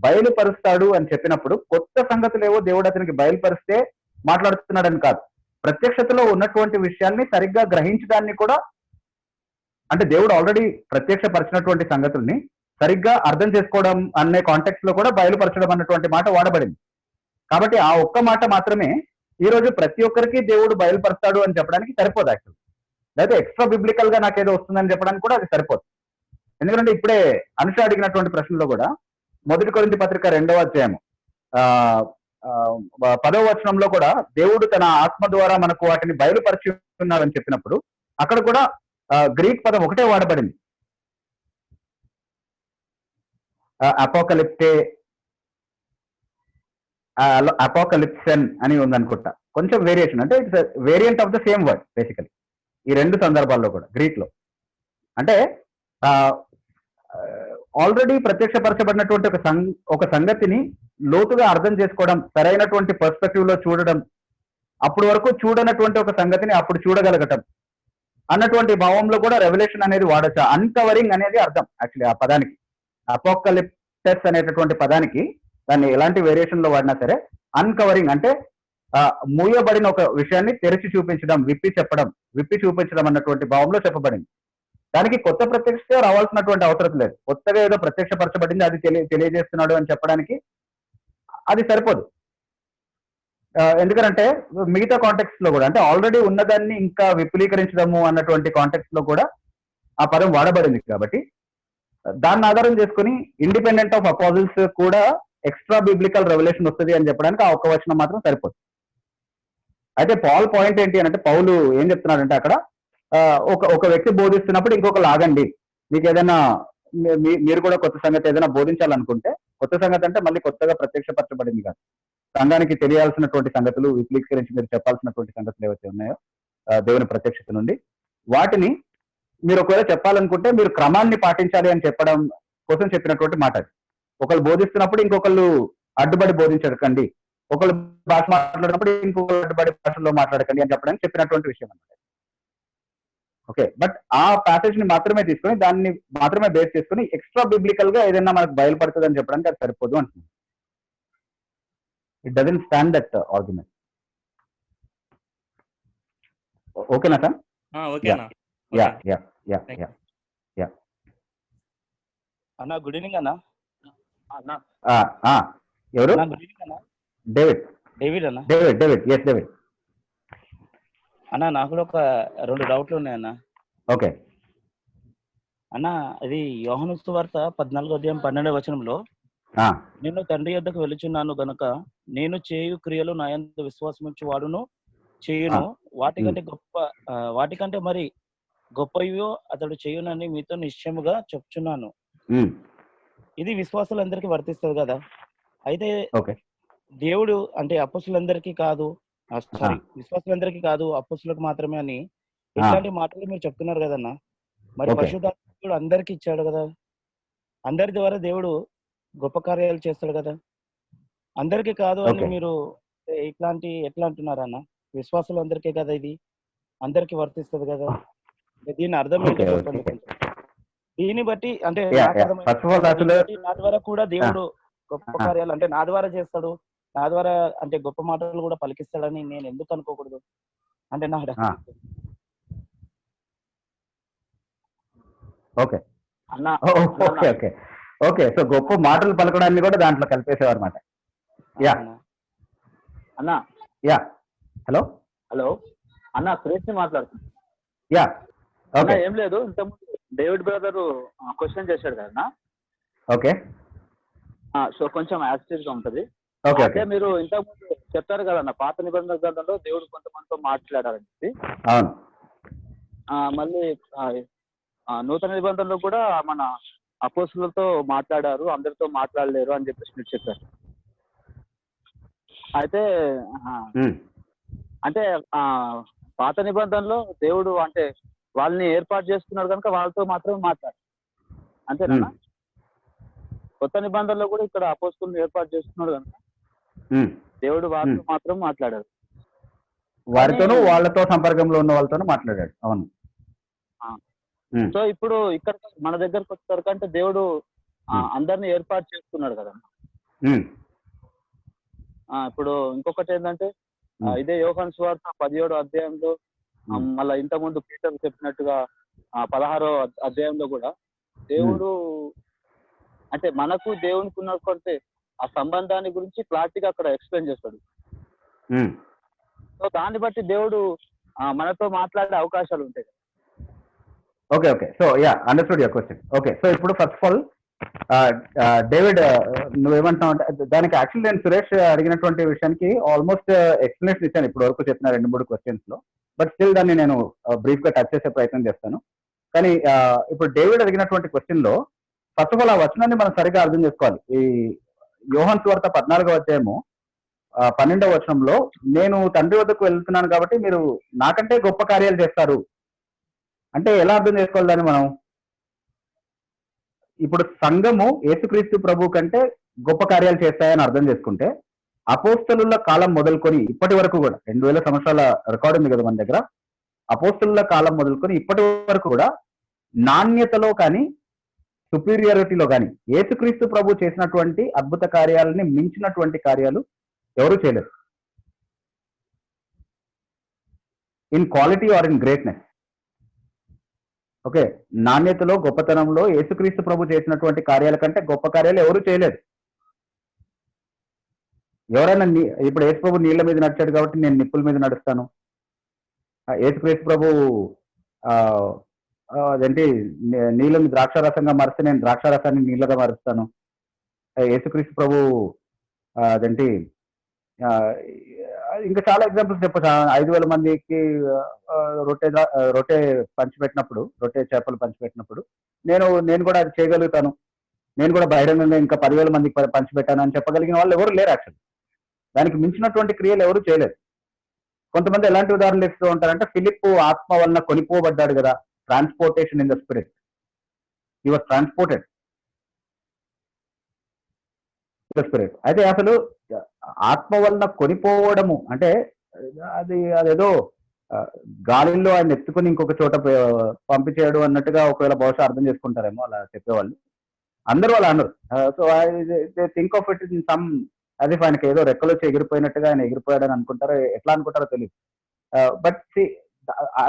బయలుపరుస్తాడు అని చెప్పినప్పుడు కొత్త సంగతులేవో దేవుడు అతనికి బయలుపరిస్తే మాట్లాడుతున్నాడని కాదు, ప్రత్యక్షతలో ఉన్నటువంటి విషయాల్ని సరిగ్గా గ్రహించడాన్ని కూడా, అంటే దేవుడు ఆల్రెడీ ప్రత్యక్షపరిచినటువంటి సంగతుల్ని సరిగ్గా అర్థం చేసుకోవడం అనే కాంటెక్స్ట్ లో కూడా బయలుపరచడం అన్నటువంటి మాట వాడబడింది. కాబట్టి ఆ ఒక్క మాట మాత్రమే ఈ రోజు ప్రతి ఒక్కరికి దేవుడు బయలుపరుస్తాడు అని చెప్పడానికి సరిపోదు. యాక్చువల్ లేదా ఎక్స్ట్రా బిబ్లికల్ గా నాకేదో వస్తుందని చెప్పడానికి కూడా అది సరిపోదు. ఎందుకంటే ఇప్పుడే అనుష అడిగినటువంటి ప్రశ్నలో కూడా 1 కొరింథీ పత్రిక 2వ అధ్యాయం 10వ వచనంలో కూడా దేవుడు తన ఆత్మ ద్వారా మనకు వాటిని బయలుపరిచి ఉన్నాడని చెప్పినప్పుడు అక్కడ కూడా గ్రీక్ పదం ఒకటే వాడబడింది, అపోకలిప్సన్ అని ఉందనుకుంటా. కొంచెం వేరియేషన్, అంటే it's variant of the same word basically ఈ రెండు సందర్భాల్లో కూడా గ్రీక్ లో. అంటే ఆల్రెడీ ప్రత్యక్షపరచబడినటువంటి ఒక సంగతిని లోతుగా అర్థం చేసుకోవడం, సరైనటువంటి పర్స్పెక్టివ్ లో చూడడం, అప్పటి వరకు చూడనటువంటి ఒక సంగతిని అప్పుడు చూడగలగటం అన్నటువంటి భావంలో కూడా రెవల్యూషన్ అనేది వాడచ్చు. అన్కవరింగ్ అనేది అర్థం యాక్చువల్లీ ఆ పదానికి. అపోకలిప్టస్ అనేటటువంటి పదానికి దాన్ని ఎలాంటి వేరియేషన్ లో వాడినా సరే అన్కవరింగ్ అంటే మూయబడిన ఒక విషయాన్ని తెరిచి చూపించడం, విప్పి చూపించడం అన్నటువంటి భావంలో చెప్పబడింది. దానికి కొత్త ప్రత్యక్షత రావాల్సినటువంటి అవసరం లేదు. కొత్తగా ఏదో ప్రత్యక్షపరచబడింది అది తెలియజేస్తున్నాడు అని చెప్పడానికి అది సరిపోదు. ఎందుకంటే మిగతా కాంటెక్స్ట్ లో కూడా, అంటే ఆల్రెడీ ఉన్నదాన్ని ఇంకా విపులీకరించడము అన్నటువంటి కాంటెక్స్ట్ లో కూడా ఆ పదం వాడబడింది. కాబట్టి దాన్ని ఆధారం చేసుకుని ఇండిపెండెంట్ ఆఫ్ అపోజిల్స్ కూడా ఎక్స్ట్రా బిబ్లికల్ రెవల్యూషన్ వస్తుంది అని చెప్పడానికి ఆ ఒక్క వచనం మాత్రం సరిపోదు. అయితే పాల్ పాయింట్ ఏంటి అంటే, పౌలు ఏం చెప్తున్నాడంటే అక్కడ ఒక వ్యక్తి బోధిస్తున్నప్పుడు ఇంకొక లాగండి, మీకు ఏదైనా మీరు కూడా కొత్త సంగతి ఏదైనా బోధించాలనుకుంటే, కొత్త సంగతి అంటే మళ్ళీ కొత్తగా ప్రత్యక్షపరచబడింది కాదు, సంఘానికి తెలియాల్సినటువంటి సంగతులు విపులీకరించి మీరు చెప్పాల్సినటువంటి సంగతులు ఏవైతే ఉన్నాయో దేవుని ప్రత్యక్షత నుండి, వాటిని మీరు ఒకవేళ చెప్పాలనుకుంటే మీరు క్రమాన్ని పాటించాలి అని చెప్పడం కోసం చెప్పినటువంటి మాట. ఒకళ్ళు బోధిస్తున్నప్పుడు ఇంకొకళ్ళు అడ్డుబడి బోధించకండి, ఒకళ్ళు భాష మాట్లాడినప్పుడు ఇంకొకళ్ళు అడ్డుబడి భాషలో మాట్లాడకండి అని చెప్పడానికి చెప్పినటువంటి విషయం అన్నమాట. ఓకే, బట్ ఆ ప్యాసేజ్ ని మాత్రమే తీసుకొని, దాన్ని మాత్రమే బేస్ చేసుకుని ఎక్స్ట్రా బిబ్లికల్ గా ఏదైనా మనకు బయలుపడుతుంది అని చెప్పడానికి అది సరిపోదు అంటున్నాను. It doesn't stand that argument. ఓకేనా సార్? ఓకేనా? Yeah yeah yeah yeah yeah. అన్న గుడ్ ఈవినింగ్ అన్న. ఎవరు? గుడ్ ఈవినింగ్ అన్న. డేవిడ్. డేవిడ్ అన్న. David yes David. అన్న నాకు కూడా ఒక 2 డౌట్లు ఉన్నాయన్న. ఓకే అన్న, అది యోహాను సువార్త 14:12 నేను తండ్రి యొద్దకు వెళుచున్నాను గనుక నేను చేయు క్రియలు నా యందు విశ్వాసముంచు వాడును చేయును, వాటికంటే మరి గొప్పయో అతడు చేయునని మీతో నిశ్చయముగా చెప్తున్నాను. ఇది విశ్వాసులందరికీ వర్తిస్తుంది కదా. అయితే దేవుడు అంటే అపోస్తులందరికీ కాదు, సారీ విశ్వాసులందరికీ కాదు అపోస్తులకు మాత్రమే అని ఇట్లాంటి మాటలు మీరు చెప్తున్నారు కదన్నా. మరి పరిశుద్ధాత్ముడు అందరికి ఇచ్చాడు కదా, అందరి ద్వారా దేవుడు గొప్ప కార్యాలు చేస్తాడు కదా, అందరికీ కాదు అని మీరు ఎట్లా అంటున్నారు అన్న? విశ్వాసులు అందరికీ కదా, ఇది అందరికి వర్తిస్తుంది కదా. దీని అర్థం ఏంటో చెప్పండి. దీన్ని బట్టి అంటే నా ద్వారా కూడా దేవుడు గొప్ప కార్యాలు అంటే నా ద్వారా చేస్తాడు, నా ద్వారా అంటే గొప్ప మాటలు కూడా పలికిస్తాడని నేను ఎందుకు అనుకోకూడదు అంటే నా ఓకే. సో గొప్ప మాటలు పలకడాన్ని కూడా దాంట్లో కలిపేసేవారు అనమాట. యా అన్నా. యా హలో అన్న, సురేష్ మాట్లాడుతున్నా. Yeah okay. ఏం లేదు, ఇంతకుముందు డేవిడ్ బ్రదర్ క్వశ్చన్ చేశాడు కదా. ఓకే. సో కొంచెం యాక్టివ్ గా ఉంటది. అంటే మీరు ఇంతకుముందు చెప్తారు కదన్న, పాత నిబంధన గ్రంథంలో దేవుడు కొంతమందితో మాట్లాడాలని చెప్పి. మళ్ళీ నూతన నిబంధనలో కూడా మన అపోస్తులతో మాట్లాడారు, అందరితో మాట్లాడలేరు అని చెప్పేసి మీరు చెప్పారు. అయితే అంటే పాత నిబంధనలో దేవుడు అంటే వాళ్ళని ఏర్పాటు చేసుకున్నాడు కనుక వాళ్ళతో మాత్రమే మాట్లాడారు, అంతేనా? కొత్త నిబంధనలో కూడా ఇక్కడ అపోస్తులను ఏర్పాటు చేసుకున్నాడు కనుక దేవుడు వాళ్ళతో మాత్రం మాట్లాడారు, వారితోనూ వాళ్ళతో సంపర్కంలో ఉన్న వాళ్ళతోనూ మాట్లాడాడు. అవును. సో ఇప్పుడు ఇక్కడ మన దగ్గరకు వచ్చేసరికంటే దేవుడు అందరిని ఏర్పాటు చేసుకున్నాడు కదా. ఇప్పుడు ఇంకొకటి ఏంటంటే ఇదే యోహాను సువార్త 17వ అధ్యాయంలో మళ్ళీ ఇంతకుముందు పీటర్ చెప్పినట్టుగా 16వ అధ్యాయంలో కూడా దేవుడు అంటే మనకు దేవునికి ఉన్నటువంటి ఆ సంబంధాన్ని గురించి క్లారిటీగా అక్కడ ఎక్స్ప్లెయిన్ చేస్తాడు. సో దాన్ని బట్టి దేవుడు మనతో మాట్లాడే అవకాశాలు ఉంటాయి. Okay. So yeah understood your question. Okay. So ఇప్పుడు ఫస్ట్ ఆఫ్ ఆల్ డేవిడ్ నువ్వేమంటున్నావు అంటే దానికి యాక్చువల్లీ నేను సురేష్ అడిగినటువంటి విషయానికి ఆల్మోస్ట్ ఎక్స్ప్లెనేషన్ ఇచ్చాను ఇప్పుడు వరకు చెప్పిన 2-3 క్వశ్చన్స్ లో. బట్ స్టిల్ దాన్ని నేను బ్రీఫ్ గా టచ్ చేసే ప్రయత్నం చేస్తాను. కానీ ఇప్పుడు డేవిడ్ అడిగినటువంటి క్వశ్చన్ లో ఫస్ట్ ఆఫ్ ఆల్ ఆ వచనాన్ని మనం సరిగ్గా అర్థం చేసుకోవాలి. ఈ యోహాను సువార్త 14వ అధ్యాయము 12వ వచనంలో నేను తండ్రి వద్దకు వెళ్తున్నాను కాబట్టి మీరు నాకంటే గొప్ప కార్యాలు చేస్తారు అంటే ఎలా అర్థం చేసుకోవాలి దాన్ని మనం? ఇప్పుడు సంఘము యేసుక్రీస్తు ప్రభు కంటే గొప్ప కార్యాలు చేస్తాయని అర్థం చేసుకుంటే అపోస్తలుల కాలం మొదలుకొని ఇప్పటి వరకు కూడా 2000 సంవత్సరాల రికార్డు ఉంది కదా మన దగ్గర. అపోస్తలుల కాలం మొదలుకొని ఇప్పటి వరకు కూడా నాణ్యతలో కానీ సుపీరియారిటీలో కానీ యేసుక్రీస్తు ప్రభు చేసినటువంటి అద్భుత కార్యాలని మించినటువంటి కార్యాలు ఎవరు చేయలేరు. In quality are in greatness. Okay. నాణ్యతలో గొప్పతనంలో యేసుక్రీస్తు ప్రభు చేసినటువంటి కార్యాల కంటే గొప్ప కార్యాలు ఎవరు చేయలేదు. ఎవరైనా ఇప్పుడు యేసు ప్రభు నీళ్ల మీద నడిచాడు కాబట్టి నేను నిప్పుల మీద నడుస్తాను. యేసుక్రీస్తు ప్రభు అదేంటి నీళ్ళని ద్రాక్షారసంగా మారిస్తే నేను ద్రాక్షారసాన్ని నీళ్ళగా మారుస్తాను. యేసుక్రీస్తు ప్రభు అదేంటి ఇంకా చాలా ఎగ్జాంపుల్స్ చెప్పచ్చు. 5,000 మందికి రొట్టె పంచిపెట్టినప్పుడు, రొట్టె చేపలు పంచిపెట్టినప్పుడు నేను కూడా అది చేయగలుగుతాను, నేను కూడా బహిరంగంగా ఇంకా 10,000 మందికి పంచిపెట్టాను అని చెప్పగలిగిన వాళ్ళు ఎవరు లేరు. యాక్చువల్లీ దానికి మించినటువంటి క్రియలు ఎవరు చేయలేరు. కొంతమంది ఎలాంటి ఉదాహరణలు ఇస్తూ ఉంటారంటే ఫిలిప్ ఆత్మ వలన కొనిపోబడ్డాడు కదా, transportation in the spirit, he was transported spirit. అయితే అసలు ఆత్మ వలన కొనిపోవడము అంటే అదేదో గాలిలో ఆయన ఎత్తుకుని ఇంకొక చోట పంపించాడు అన్నట్టుగా ఒకవేళ బహుశా అర్థం చేసుకుంటారేమో అలా చెప్పేవాళ్ళు. అందరూ అలా అన్నారు. So think of it in some అదే ఆయనకి ఏదో రెక్కలు వచ్చి ఎగిరిపోయినట్టుగా ఆయన ఎగిరిపోయాడని అనుకుంటారో, ఎట్లా అనుకుంటారో తెలియదు. But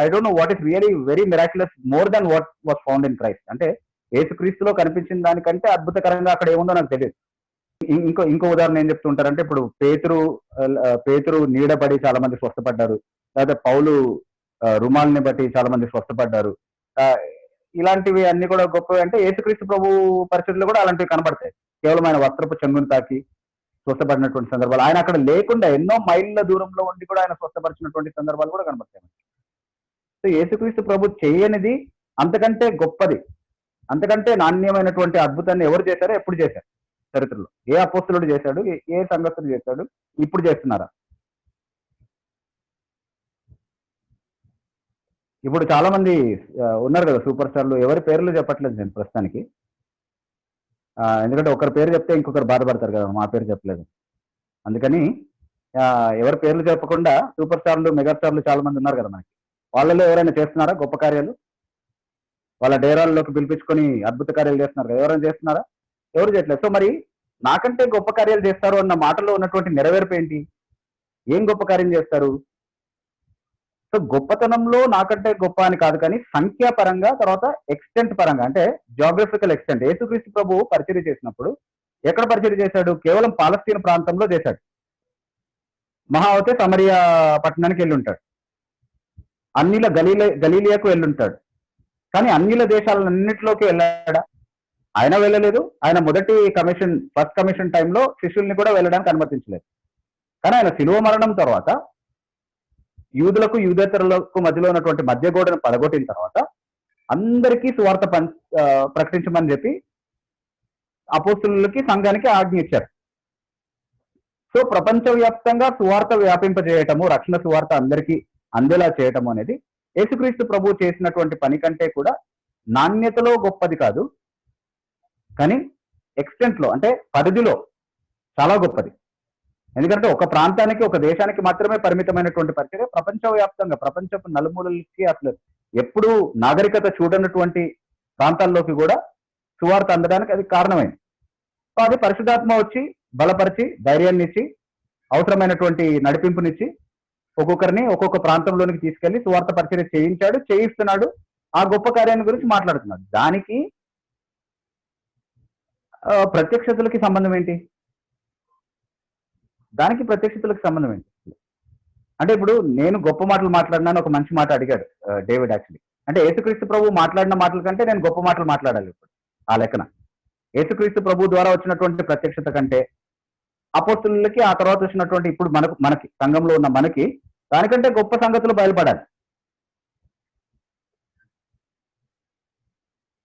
I don't know what is really very miraculous more than what was found in Christ. అంటే యేసుక్రీస్తులో కనిపించిన దానికంటే అద్భుతకరంగా అక్కడ ఏముందో నాకు తెలియదు. ఇంకో ఉదాహరణ ఏం చెప్తుంటారంటే, ఇప్పుడు పేతురు నీడబడి చాలా మంది స్వస్థపడ్డారు, లేదా పౌలు రుమాల్ని బట్టి చాలా మంది స్వస్థపడ్డారు. ఇలాంటివి అన్ని కూడా గొప్పవి. అంటే యేసుక్రీస్తు ప్రభు పరిస్థితుల్లో కూడా అలాంటివి కనబడతాయి. కేవలం ఆయన వస్త్రపు చెంగును తాకి స్వస్థపడినటువంటి సందర్భాలు, ఆయన అక్కడ లేకుండా ఎన్నో మైళ్ళ దూరంలో ఉండి కూడా ఆయన స్వస్థపరిచినటువంటి సందర్భాలు కూడా కనబడతాయి. సో యేసుక్రీస్తు ప్రభు చేయనిది అంతకంటే గొప్పది, అంతకంటే నాణ్యమైనటువంటి అద్భుతాన్ని ఎవరు చేశారో, ఎప్పుడు చేశారు చరిత్రలో? ఏ అపోస్తలుడు చేశాడు? ఏ సంఘస్థుడు చేశాడు? ఇప్పుడు చేస్తున్నారా? ఇప్పుడు చాలా మంది ఉన్నారు కదా సూపర్ స్టార్లు, ఎవరి పేర్లు చెప్పట్లేదు నేను ప్రస్తుతానికి, ఎందుకంటే ఒకరి పేరు చెప్తే ఇంకొకరు బాధపడతారు కదా, మా పేరు చెప్పలేదు. అందుకని ఎవరి పేర్లు చెప్పకుండా సూపర్ స్టార్లు, మెగా స్టార్లు చాలా మంది ఉన్నారు కదా మనకి. వాళ్ళలో ఎవరైనా చేస్తున్నారా గొప్ప కార్యాలు? వాళ్ళ డేరాల్లోకి పిలిపించుకొని అద్భుత కార్యాలు చేస్తున్నారు కదా, ఎవరైనా చేస్తున్నారా? ఎవరు చేయట్లేదు. సో మరి నాకంటే గొప్ప కార్యాలు చేస్తారు అన్న మాటలో ఉన్నటువంటి నెరవేర్పు ఏంటి? ఏం గొప్ప కార్యం చేస్తారు? సో గొప్పతనంలో నాకంటే గొప్ప అని కాదు, కానీ సంఖ్యాపరంగా, తర్వాత ఎక్స్టెంట్ పరంగా, అంటే జాగ్రఫికల్ ఎక్స్టెంట్. యేసుక్రీస్తు ప్రభువు పరిచర్య చేసినప్పుడు ఎక్కడ పరిచర్య చేశాడు? కేవలం పాలస్తీన్ ప్రాంతంలో చేశాడు. మహా అవుతే సమరియా పట్టణానికి వెళ్ళి ఉంటాడు, అన్నిల గలీలియాకు వెళ్ళుంటాడు. కానీ అన్నిల దేశాలన్నింటిలోకి వెళ్ళాడా? ఆయన వెళ్ళలేదు. ఆయన ఫస్ట్ కమిషన్ టైంలో శిష్యుల్ని కూడా వెళ్ళడానికి అనుమతించలేదు. కానీ ఆయన శిలువ మరణం తర్వాత యూదులకు యూదేతరులకు మధ్యలో ఉన్నటువంటి మధ్య గోడను పడగొట్టిన తర్వాత అందరికీ సువార్త ప్రకటించమని చెప్పి అపోస్తులకి, సంఘానికి ఆజ్ఞ ఇచ్చారు. సో ప్రపంచవ్యాప్తంగా సువార్త వ్యాపింపజేయటము, రక్షణ సువార్త అందరికీ అందేలా చేయటము అనేది యేసుక్రీస్తు ప్రభు చేసినటువంటి పని కంటే కూడా నాణ్యతలో గొప్పది కాదు, కానీ ఎక్స్టెంట్ లో, అంటే పరిధిలో చాలా గొప్పది. ఎందుకంటే ఒక ప్రాంతానికి, ఒక దేశానికి మాత్రమే పరిమితమైనటువంటి పరిచర్య ప్రపంచవ్యాప్తంగా, ప్రపంచపు నలుమూలలకి, అసలు ఎప్పుడూ నాగరికత చూడనటువంటి ప్రాంతాల్లోకి కూడా సువార్త అందడానికి అది కారణమైంది. సో అది పరిశుద్ధాత్మ వచ్చి బలపరిచి, ధైర్యాన్ని ఇచ్చి, అవసరమైనటువంటి నడిపింపునిచ్చి ఒక్కొక్కరిని ఒక్కొక్క ప్రాంతంలోనికి తీసుకెళ్లి సువార్త పరిచర్య చేయించాడు, చేయిస్తున్నాడు. ఆ గొప్ప కార్యాన్ని గురించి మాట్లాడుతున్నాడు. దానికి ప్రత్యక్షతలకి సంబంధం ఏంటి? దానికి ప్రత్యక్షతలకు సంబంధం ఏంటి? అంటే ఇప్పుడు నేను గొప్ప మాటలు మాట్లాడినాను, ఒక మంచి మాట అడిగాడు డేవిడ్ యాక్చువల్లీ. అంటే యేసుక్రీస్తు ప్రభు మాట్లాడిన మాటల కంటే నేను గొప్ప మాటలు మాట్లాడాలి ఇప్పుడు ఆ లెక్కన. యేసుక్రీస్తు ప్రభు ద్వారా వచ్చినటువంటి ప్రత్యక్షత కంటే అపోస్తులకి, ఆ తర్వాత వచ్చినటువంటి ఇప్పుడు మనకి సంఘంలో ఉన్న మనకి దానికంటే గొప్ప సంగతులు బయలుపడాలి.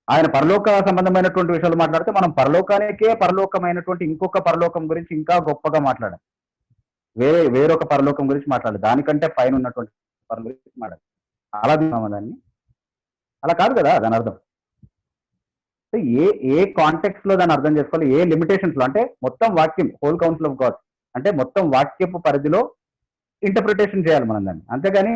ఆయన పరలోక సంబంధమైనటువంటి విషయాలు మాట్లాడితే మనం పరలోకానికే పరలోకమైనటువంటి ఇంకొక పరలోకం గురించి ఇంకా గొప్పగా మాట్లాడాలి. వేరొక పరలోకం గురించి మాట్లాడాలి, దానికంటే పైన ఉన్నటువంటి పరలోకం గురించి మాట్లాడాలి. అలా దాన్ని అలా కాదు కదా దాని అర్థం. ఏ కాంటెక్స్ట్ లో దాన్ని అర్థం చేసుకోవాలి, ఏ లిమిటేషన్స్ లో, అంటే మొత్తం వాక్యం, హోల్ కౌన్సిల్ ఆఫ్ గాడ్, అంటే మొత్తం వాక్యపు పరిధిలో ఇంటర్ప్రిటేషన్ చేయాలి మనం దాన్ని. అంతేగాని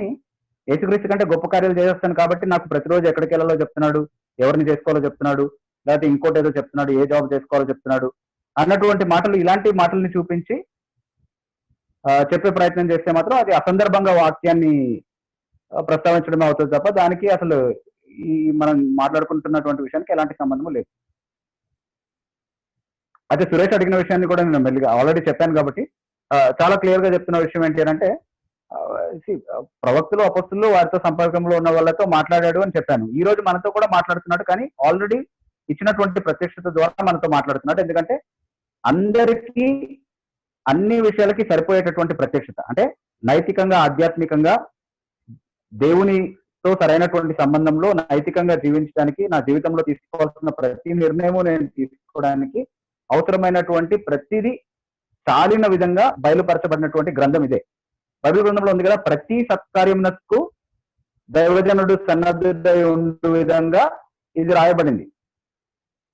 యేసుక్రీస్తు కంటే గొప్ప కార్యాలు చేస్తాను కాబట్టి నాకు ప్రతిరోజు ఎక్కడికి వెళ్ళాలో చెప్తున్నాడు, ఎవరిని చేసుకోవాలో చెప్తున్నాడు, లేకపోతే ఇంకోటి ఏదో చెప్తున్నాడు, ఏ జాబ్ చేసుకోవాలో చెప్తున్నాడు అన్నటువంటి మాటలు, ఇలాంటి మాటల్ని చూపించి చెప్పే ప్రయత్నం చేస్తే మాత్రం అది అసందర్భంగా వాక్యాన్ని ప్రస్తావించడమే అవుతుంది తప్ప దానికి అసలు ఈ మనం మాట్లాడుకుంటున్నటువంటి విషయానికి ఎలాంటి సంబంధం లేదు. అయితే సురేష్ అడిగిన విషయాన్ని కూడా నేను మెల్లిగా ఆల్రెడీ చెప్పాను కాబట్టి చాలా క్లియర్ గా చెప్తున్న విషయం ఏంటి అంటే, ప్రవక్తలు, అపోస్తులు వారితో సంపర్కంలో ఉన్న వాళ్ళతో మాట్లాడాడు అని చెప్పాను. ఈ రోజు మనతో కూడా మాట్లాడుతున్నాడు, కానీ ఆల్రెడీ ఇచ్చినటువంటి ప్రత్యక్షత ద్వారా మనతో మాట్లాడుతున్నాడు. ఎందుకంటే అందరికీ అన్ని విషయాలకి సరిపోయేటటువంటి ప్రత్యక్షత, అంటే నైతికంగా, ఆధ్యాత్మికంగా దేవునితో సరైనటువంటి సంబంధంలో నైతికంగా జీవించడానికి, నా జీవితంలో తీసుకోవాల్సిన ప్రతి నిర్ణయము నేను తీసుకోవడానికి అవసరమైనటువంటి ప్రతిదీ చాలిన విధంగా బయలుపరచబడినటువంటి గ్రంథం ఇదే. బైబిల్ గ్రంథంలో ఉంది కదా, ప్రతి సత్కార్యమునకు దైవజనుడు సన్నద్ధుడై ఉండు విధంగా ఇది రాయబడింది.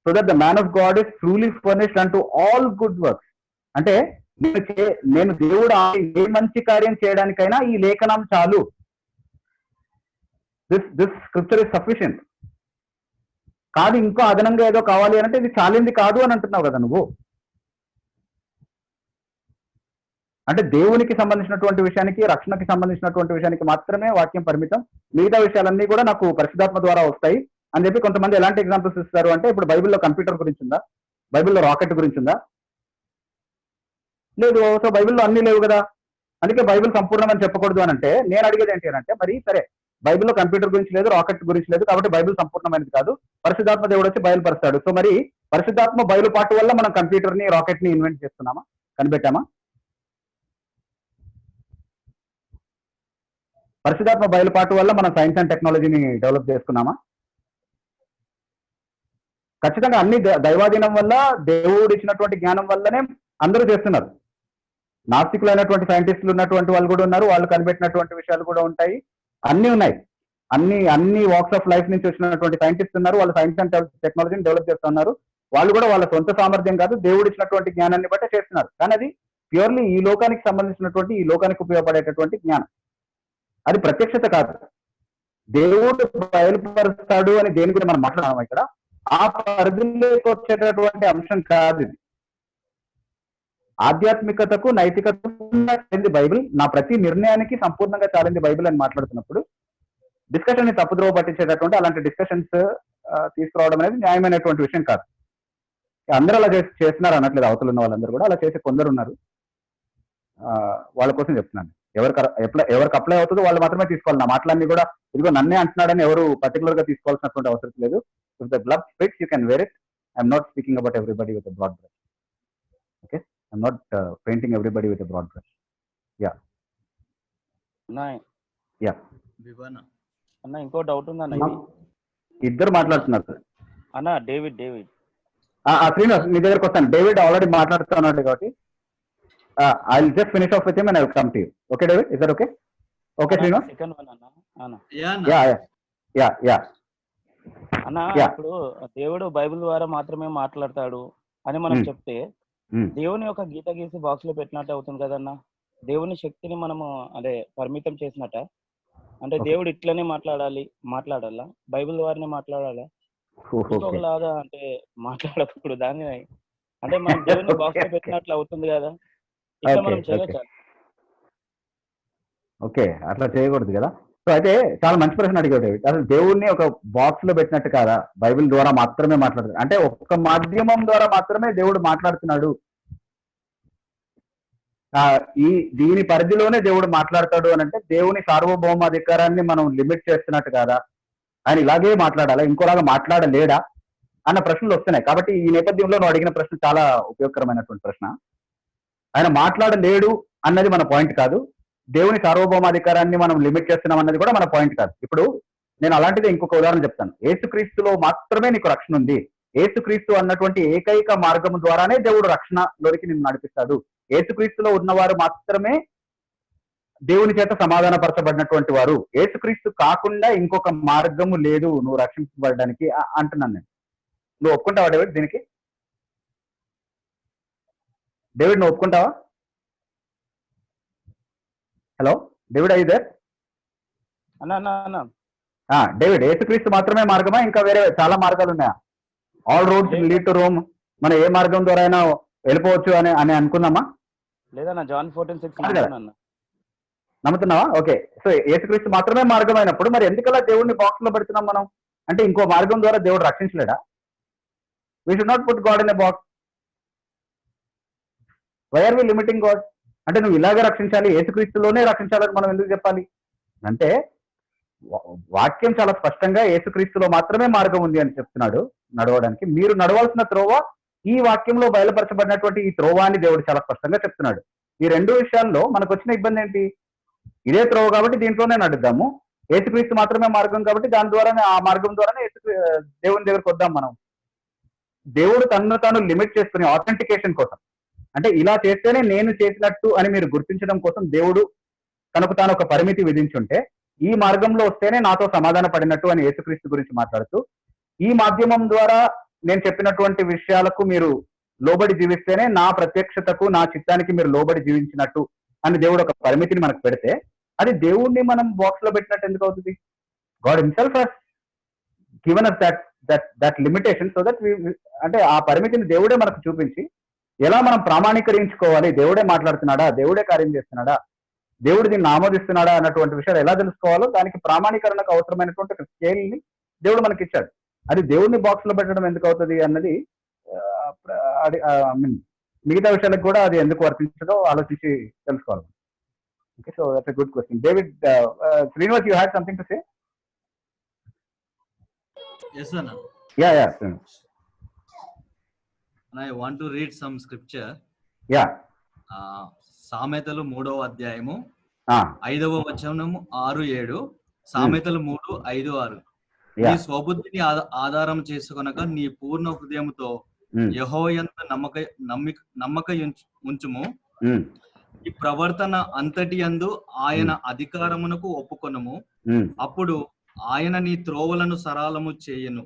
So that the man of God is truly furnished అంటూ ఆల్ గుడ్ వర్క్స్. అంటే నేను దేవుడు ఏ మంచి కార్యం చేయడానికైనా ఈ లేఖనం చాలు. This scripture is sufficient. కాదు ఇంకో అదనంగా ఏదో కావాలి అంటే ఇది చాలింది కాదు అని అంటున్నావు కదా నువ్వు. అంటే దేవునికి సంబంధించినటువంటి విషయానికి, రక్షణకి సంబంధించినటువంటి విషయానికి మాత్రమే వాక్యం పరిమితం, మిగతా విషయాలన్నీ కూడా నాకు పరిశుద్ధాత్మ ద్వారా వస్తాయి అని చెప్పి కొంతమంది ఎలాంటి ఎగ్జాంపుల్స్ ఇస్తారు అంటే, ఇప్పుడు బైబిల్లో కంప్యూటర్ గురించి ఉందా, బైబిల్లో రాకెట్ గురించి ఉందా, లేదు. సో బైబిల్లో అన్ని లేవు కదా, అందుకే బైబిల్ సంపూర్ణమని చెప్పకూడదు అని అంటే నేను అడిగేది ఏంటి అని అంటే, మరి సరే బైబిల్లో కంప్యూటర్ గురించి లేదు, రాకెట్ గురించి లేదు, కాబట్టి బైబిల్ సంపూర్ణమైనది కాదు, పరిశుద్ధాత్మ దేవుడు వచ్చి బయలుపరుస్తాడు. సో మరి పరిశుద్ధాత్మ బయలుపాటు వల్ల మనం కంప్యూటర్ ని రాకెట్ ని ఇన్వెంట్ చేస్తున్నామా, కనిపెట్టామా? పరిశుద్ధాత్మ బయలుపాటు వల్ల మనం సైన్స్ అండ్ టెక్నాలజీని డెవలప్ చేసుకున్నామా? ఖచ్చితంగా అన్ని దైవాధీనం వల్ల, దేవుడు ఇచ్చినటువంటి జ్ఞానం వల్లనే అందరూ చేస్తున్నారు. నాస్తికులైనటువంటి సైంటిస్టులు ఉన్నటువంటి వాళ్ళు కూడా ఉన్నారు, వాళ్ళు కనిపెట్టినటువంటి విషయాలు కూడా ఉంటాయి, అన్ని ఉన్నాయి. అన్ని వాక్స్ ఆఫ్ లైఫ్ నుంచి వచ్చినటువంటి సైంటిస్ట్ ఉన్నారు, వాళ్ళు సైన్స్ అండ్ టెక్నాలజీని డెవలప్ చేస్తున్నారు. వాళ్ళు కూడా వాళ్ళ సొంత సామర్థ్యం కాదు, దేవుడు ఇచ్చినటువంటి జ్ఞానాన్ని బట్టే చేస్తున్నారు. కానీ అది ప్యూర్లీ ఈ లోకానికి సంబంధించినటువంటి, ఈ లోకానికి ఉపయోగపడేటటువంటి జ్ఞానం, అది ప్రత్యక్షత కాదు. దేవుడు బయలుపరుస్తాడు అని దేని గురించి మనం మాట్లాడాము ఇక్కడ, ఆ పరిధిలోకి వచ్చేటటువంటి అంశం కాదు ఇది. ఆధ్యాత్మికతకు నైతికతకు చాలింది బైబిల్, నా ప్రతి నిర్ణయానికి సంపూర్ణంగా చాలింది బైబిల్ అని మాట్లాడుతున్నప్పుడు డిస్కషన్ ని తప్పుద్రోవ పట్టించేటటువంటి అలాంటి డిస్కషన్స్ తీసుకురావడం అనేది న్యాయమైనటువంటి విషయం కాదు. అందరూ అలా చేస్తున్నారు అనట్లేదు, అవతల ఉన్న వాళ్ళందరూ కూడా అలా చేసే కొందరు ఉన్నారు, వాళ్ళ కోసం చెప్తున్నాను. ఎవరికి అప్లై అవుతుందో వాళ్ళు మాత్రమే తీసుకోవాలి. నా మాటలన్నీ కూడా ఇదిగో నన్నే అంటున్నాడని ఎవరు పర్టికులర్ గా తీసుకోవాల్సినటువంటి అవసరం లేదు. If the glove fits you can wear it. I'm not speaking about everybody with broad brush. Okay, I'm not painting everybody with broad brush. Yeah yeah అన్న, ఇంకో డౌట్ ఉందన్న. ఇద్దరు మాట్లాడుతున్నారు అన్న. డేవిడ్ శ్రీనివాస్ నీ దగ్గరకు వస్తాను. డేవిడ్ ఆల్రెడీ మాట్లాడుతున్నాడు కాబట్టి I will just finish off with him and I will come to you. Okay David, is that okay? Okay Srinivas. Second one అన్న. యా యా యా అన్న, ఇప్పుడు దేవుడు బైబిల్ ద్వారా మాత్రమే మాట్లాడతాడు అని మనం చెప్తే, దేవుని యొక్క గీత గీసి బాక్స్ లో పెట్టినట్టు అవుతుంది కదన్న. దేవుని శక్తిని మనము అదే పరిమితం చేసినట్ట. అంటే దేవుడు ఇట్లనే మాట్లాడాలా, బైబిల్ ద్వారానే మాట్లాడాలా, ఇంకొకలాగా అంటే మాట్లాడకూడదు దాన్ని, అంటే మనం దేవుని బాక్స్ లో పెట్టినట్లు అవుతుంది కదా, ఇట్లా మనం చేయొచ్చా? ఓకే, అట్లా చేయకూడదు కదా. సో అయితే చాలా మంచి ప్రశ్న అడిగాడు డేవిడ్. అసలు దేవుడిని ఒక బాక్స్ లో పెట్టినట్టు కాదా, బైబిల్ ద్వారా మాత్రమే మాట్లాడుతున్నాడు అంటే ఒక్క మాధ్యమం ద్వారా మాత్రమే దేవుడు మాట్లాడుతున్నాడు, దీని పరిధిలోనే దేవుడు మాట్లాడతాడు అని అంటే దేవుని సార్వభౌమాధికారాన్ని మనం లిమిట్ చేస్తున్నట్టు కాదా, ఆయన ఇలాగే మాట్లాడాలా, ఇంకోలాగా మాట్లాడలేడా అన్న ప్రశ్నలు వస్తున్నాయి. కాబట్టి ఈ నేపథ్యంలో నువ్వు అడిగిన ప్రశ్న చాలా ఉపయోగకరమైనటువంటి ప్రశ్న. ఆయన మాట్లాడలేడు అన్నది మన పాయింట్ కాదు, దేవుని సార్వభౌమాధికారాన్ని మనం లిమిట్ చేస్తున్నాం అన్నది కూడా మన పాయింట్ కాదు. ఇప్పుడు నేను అలాంటిది ఇంకొక ఉదాహరణ చెప్తాను. ఏసుక్రీస్తులో మాత్రమే నీకు రక్షణ ఉంది, ఏసుక్రీస్తు అన్నటువంటి ఏకైక మార్గం ద్వారానే దేవుడు రక్షణలోనికి నిన్ను నడిపిస్తాడు, ఏసుక్రీస్తులో ఉన్నవారు మాత్రమే దేవుని చేత సమాధానపరచబడినటువంటి వారు, ఏసుక్రీస్తు కాకుండా ఇంకొక మార్గము లేదు నువ్వు రక్షించబడడానికి అంటున్నాను నేను. నువ్వు ఒప్పుకుంటావా డేవిడ్ దీనికి? డేవిడ్ నువ్వు ఒప్పుకుంటావా? Hello David, I there? David, యేసుక్రీస్తు మాత్రమే మార్గమా, ఇంకా వేరే చాలా మార్గాలు ఉన్నాయా? All roads lead to Rome, మనం ఏ మార్గం ద్వారా అయినా వెళ్ళిపోవచ్చు అని అనుకున్నామా? లేదన్నా, జాన్ 14:6 నమ్ముతున్నావా? ఓకే, సో యేసుక్రీస్తు మాత్రమే మార్గం అయినప్పుడు మరి ఎందుకలా దేవుడిని బాక్స్ లో పెడుతున్నాం మనం? అంటే ఇంకో మార్గం ద్వారా దేవుడు రక్షించలేడా? We should not put God in a box. Why are we limiting God? అంటే నువ్వు ఇలాగే రక్షించాలి, యేసుక్రీస్తులోనే రక్షించాలని మనం ఎందుకు చెప్పాలి అంటే, వాక్యం చాలా స్పష్టంగా యేసుక్రీస్తులో మాత్రమే మార్గం ఉంది అని చెప్తున్నాడు నడవడానికి. మీరు నడవాల్సిన త్రోవ ఈ వాక్యంలో బయలుపరచబడినటువంటి ఈ త్రోవ అని దేవుడు చాలా స్పష్టంగా చెప్తున్నాడు. ఈ రెండు విషయాల్లో మనకు వచ్చిన ఇబ్బంది ఏంటి? ఇదే త్రోవ కాబట్టి దీంట్లోనే నడుద్దాము, యేసుక్రీస్తు మాత్రమే మార్గం కాబట్టి దాని ద్వారానే, ఆ మార్గం ద్వారానే దేవుని దగ్గరకు వద్దాం మనం. దేవుడు తనను తాను లిమిట్ చేసుకుని ఆథెంటికేషన్ కోసం, అంటే ఇలా చేస్తేనే నేను చేసినట్టు అని మీరు గుర్తించడం కోసం దేవుడు తనకు తాను ఒక పరిమితి విధించుంటే, ఈ మార్గంలో వస్తేనే నాతో సమాధాన పడినట్టు అని యేసుక్రీస్తు గురించి మాట్లాడుతూ, ఈ మాధ్యమం ద్వారా నేను చెప్పినటువంటి విషయాలకు మీరు లోబడి జీవిస్తేనే నా ప్రత్యక్షతకు, నా చిత్తానికి మీరు లోబడి జీవించినట్టు అని దేవుడు ఒక పరిమితిని మనకు పెడితే, అది దేవుణ్ణి మనం బాక్స్ లో పెట్టినట్టు ఎందుకు అవుతుంది? God himself has given us that limitation so that అంటే ఆ పరిమితిని దేవుడే మనకు చూపించి ఎలా మనం ప్రామాణీకరించుకోవాలి, దేవుడే మాట్లాడుతున్నాడా, దేవుడే కార్యం చేస్తున్నాడా, దేవుడు దీన్ని ఆమోదిస్తున్నాడా అన్నటువంటి విషయాలు ఎలా తెలుసుకోవాలో దానికి ప్రామాణీకరణకు అవసరమైనటువంటి ఒక స్కేల్ ని దేవుడు మనకి ఇచ్చాడు. అది దేవుడిని బాక్స్ లో పెట్టడం ఎందుకు అవుతుంది అన్నది మిగతా విషయాలకు కూడా అది ఎందుకు వర్తించదో ఆలోచించి తెలుసుకోవాలి. Okay, so that's a good question. David, Srinivas, you had something to say? Yes, Anna. Yeah. And I want to read some scripture. Yeah. సామెతలు 3వ అధ్యాయము 5వ వచనము 6-7. సామెతలు 3:5-6. నీ స్వబుద్ధిని ఆధారం చేసుకొనక నీ పూర్ణ హృదయముతో యెహోవాయందు నమ్మక ఉంచుము. ఈ ప్రవర్తన అంతటి యందు ఆయన అధికారమునకు ఒప్పుకొనము. అప్పుడు ఆయన నీ త్రోవలను సరళము చేయను.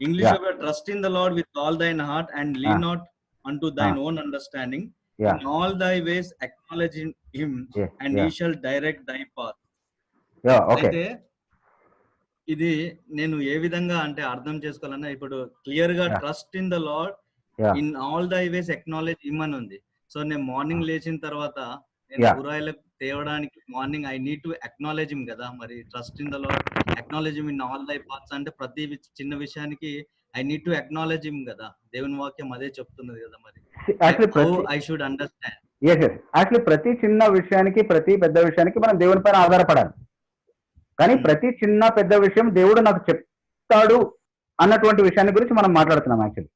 ఇంగ్లీష్ లో trust in the lord with all దైన్ heart and lean not unto thine own understanding. In all thy ways acknowledge him and he shall direct thy path. అయితే ఇది నేను ఏ విధంగా అంటే అర్థం చేసుకోవాలన్నా, ఇప్పుడు క్లియర్ గా trust in the lord in all దై వేస్ అక్నాలెడ్జ్ హిమ్ అని ఉంది. సో నేను మార్నింగ్ లేచిన తర్వాత నేను బురాయిలకు తేవడానికి morning I need to acknowledge him కదా. మరి trust in the lord acknowledge him in all దై పాత్స్ అంటే ప్రతి చిన్న విషయానికి I need to acknowledge him కదా. దేవుని వాక్యం అదే చెప్తున్నది కదా. మరి ఐ షుడ్ అండర్స్టాండ్. యాక్చువల్లీ ప్రతి చిన్న విషయానికి, ప్రతి పెద్ద విషయానికి మనం దేవుని పైన ఆధారపడాలి. కానీ ప్రతి చిన్న పెద్ద విషయం దేవుడు నాకు చెప్తాడు అన్నటువంటి విషయాన్ని గురించి మనం మాట్లాడుతున్నాం. యాక్చువల్లీ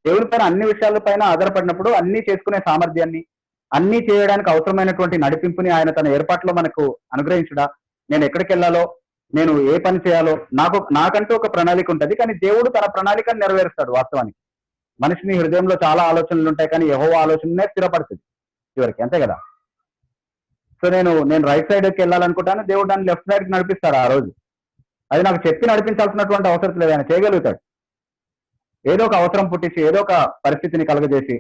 దేవుని పైన అన్ని విషయాల పైన ఆధారపడినప్పుడు అన్ని చేసుకునే సామర్థ్యాన్ని, అన్ని చేయడానికి అవసరమైనటువంటి నడిపింపుని ఆయన తన ఏర్పాట్లో మనకు అనుగ్రహించడా. నేను ఎక్కడికి వెళ్ళాలో, నేను ఏ పని చేయాలో నాకంటూ ఒక ప్రణాళిక ఉంటుంది. కానీ దేవుడు తన ప్రణాళికను నెరవేరుస్తాడు. వాస్తవానికి మనిషిని హృదయంలో చాలా ఆలోచనలు ఉంటాయి, కానీ యెహోవా ఆలోచననే స్థిరపడుతుంది చివరికి, అంతే కదా. సో నేను రైట్ సైడ్కి వెళ్ళాలనుకుంటాను, దేవుడు దాన్ని లెఫ్ట్ సైడ్కి నడిపిస్తాడు ఆ రోజు. అది నాకు చెప్పి నడిపించాల్సినటువంటి అవసరం లేదు, ఆయన చేయగలుగుతాడు. ఏదో ఒక అవసరం పుట్టించి, ఏదో ఒక పరిస్థితిని కలగజేసి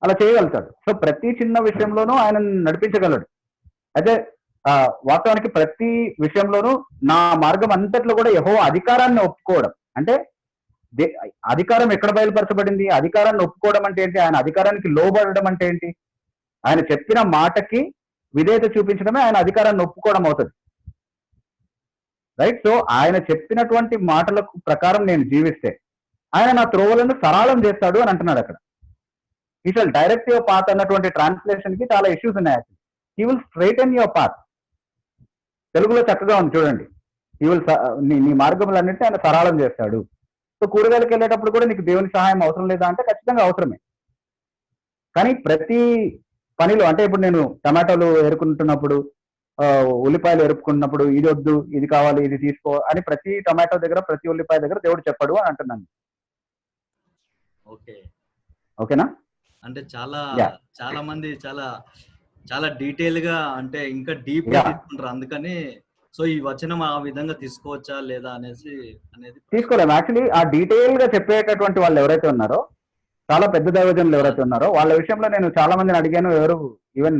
అలా చేయగలుగుతాడు. సో ప్రతి చిన్న విషయంలోనూ ఆయన నడిపించగలడు. అయితే వాస్తవానికి ప్రతి విషయంలోనూ నా మార్గం అంతట్లో కూడా యెహోవా అధికారాన్ని ఒప్పుకోవడం అంటే, అధికారం ఎక్కడ బయలుపరచబడింది? అధికారాన్ని ఒప్పుకోవడం అంటే ఏంటి? ఆయన అధికారానికి లోబడడం అంటే ఏంటి? ఆయన చెప్పిన మాటకి విధేయత చూపించడమే ఆయన అధికారాన్ని ఒప్పుకోవడం అవుతుంది. రైట్. సో ఆయన చెప్పినటువంటి మాటల ప్రకారం నేను జీవిస్తే ఆయన నా త్రోవలను సరళం చేస్తాడు అని అంటున్నాడు అక్కడ. హి షల్ డైరెక్ట్ యువర్ పాత్ అన్నటువంటి ట్రాన్స్లేషన్ కి చాలా ఇష్యూస్ ఉన్నాయి. He will straighten your path. తెలుగులో చక్కగా ఉంది చూడండి. హి విల్ నీ మార్గములన్నింటినీ ఆయన సరళం చేస్తాడు. సో కూరగాయలకు వెళ్ళేటప్పుడు కూడా నీకు దేవుని సహాయం అవసరం లేదా అంటే ఖచ్చితంగా అవసరమే. కానీ ప్రతి పనిలో అంటే ఇప్పుడు నేను టమాటాలు ఎరుకుంటున్నప్పుడు, ఉల్లిపాయలు ఎరుపుకున్నప్పుడు ఇది వద్దు, ఇది కావాలి, ఇది తీసుకో అని ప్రతి టమాటో దగ్గర, ప్రతి ఉల్లిపాయ దగ్గర దేవుడు చెప్పడు అని అంటున్నాను. ఓకేనా? అంటే చాలా మంది చాలా డీటెయిల్ గా అంటే ఇంకా డీప్ గా తీసుకుంటారు. అందుకని సో ఈ వచనం ఆ విధంగా తీసుకోవచ్చా లేదా అనేది తీసుకోలేము. యాక్చువల్లీ ఆ డీటెయిల్ గా చెప్పేటటువంటి వాళ్ళు ఎవరైతే ఉన్నారో, చాలా పెద్ద దైవజనులు ఎవరైతే ఉన్నారో వాళ్ళ విషయంలో నేను చాలా మందిని అడిగాను. ఎవరు ఈవెన్